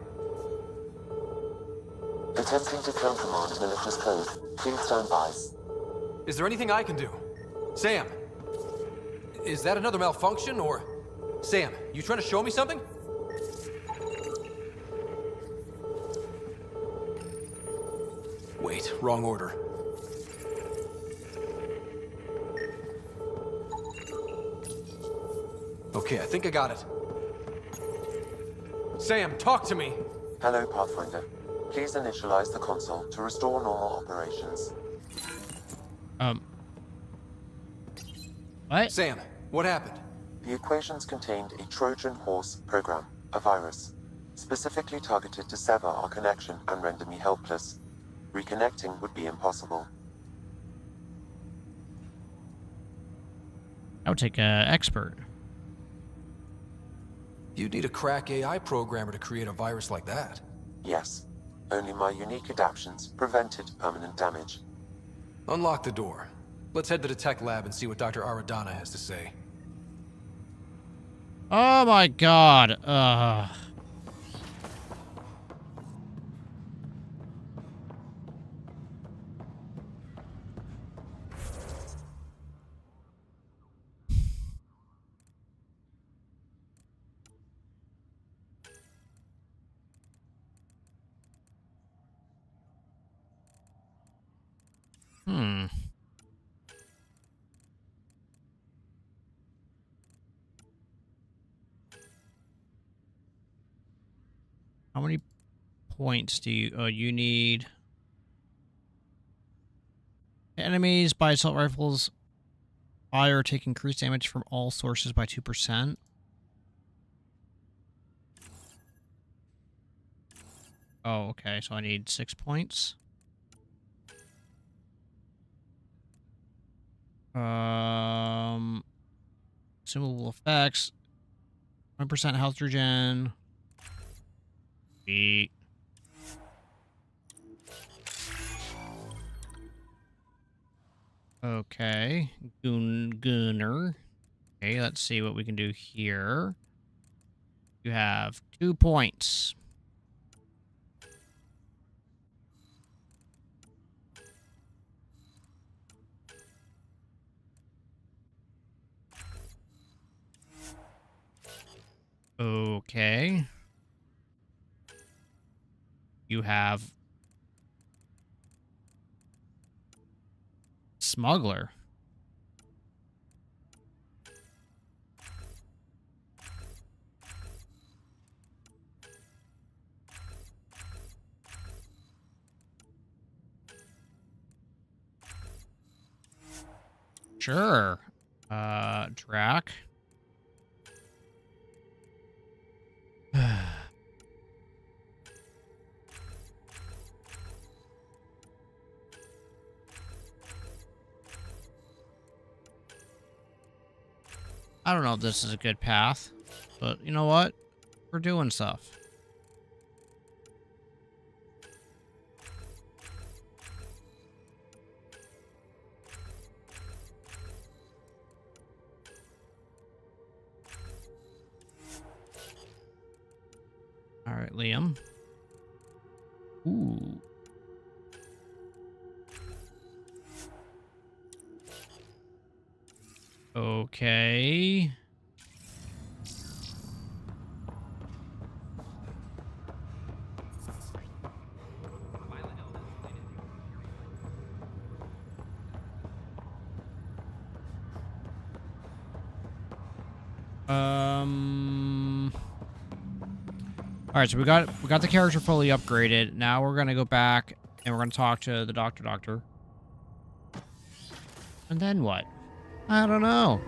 Attempting to countermand malicious code. Please stand by. Is there anything I can do? Sam! Is that another malfunction, or... Sam, you trying to show me something? Wait, wrong order. Okay, I think I got it. Sam, talk to me! Hello, Pathfinder. Please initialize the console to restore normal operations. What? Sam, what happened? The equations contained a Trojan horse program, a virus, specifically targeted to sever our connection and render me helpless. Reconnecting would be impossible. I would take an expert. You'd need a crack AI programmer to create a virus like that. Yes. Only my unique adaptions prevented permanent damage. Unlock the door. Let's head to the tech lab and see what Dr. Aradana has to say. Oh my god. How many points do you... Oh, you need... Enemies by assault rifles fire take increased damage from all sources by 2%. Oh, okay. So I need 6 points. Consumable effects. 1% health regen. Sweet. Okay. Gunner. Okay, let's see what we can do here. You have 2 points. Okay. You have Smuggler. Sure. Drac. I don't know if this is a good path, but you know what? We're doing stuff. All right, Liam. Ooh. Okay. All right, so we got the character fully upgraded. Now we're gonna go back and we're gonna talk to the doctor. And then what? I don't know.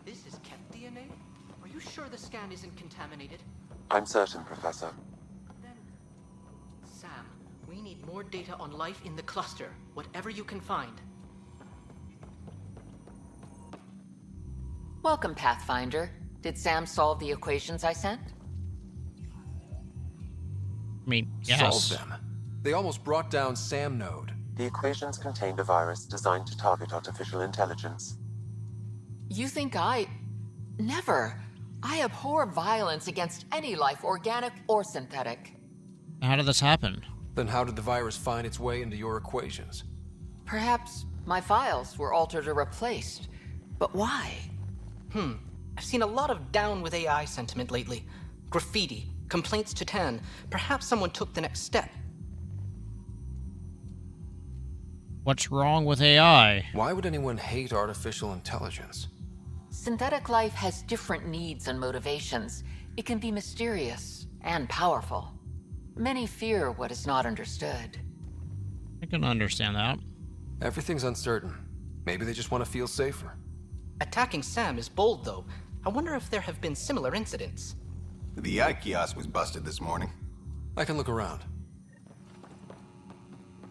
This is kept DNA? Are you sure the scan isn't contaminated? I'm certain, Professor. Sam, we need more data on life in the cluster, whatever you can find. Welcome, Pathfinder. Did Sam solve the equations I sent? I mean, yes. Solve them. They almost brought down Sam Node. The equations contained a virus designed to target artificial intelligence. You think I... Never. I abhor violence against any life, organic or synthetic. How did this happen? Then how did the virus find its way into your equations? Perhaps my files were altered or replaced. But why? I've seen a lot of down with AI sentiment lately. Graffiti, complaints to 10. Perhaps someone took the next step. What's wrong with AI? Why would anyone hate artificial intelligence? Synthetic life has different needs and motivations. It can be mysterious and powerful. Many fear what is not understood. I can understand that. Everything's uncertain. Maybe they just want to feel safer. Attacking Sam is bold, though. I wonder if there have been similar incidents. The eye kiosk was busted this morning. I can look around.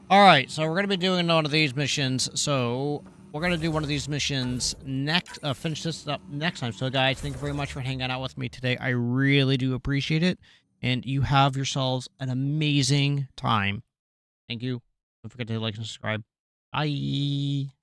All right, so we're going to be doing one of these missions. So we're going to do one of these missions next, finish this up next time. So guys, thank you very much for hanging out with me today. I really do appreciate it. And you have yourselves an amazing time. Thank you. Don't forget to like and subscribe. Bye.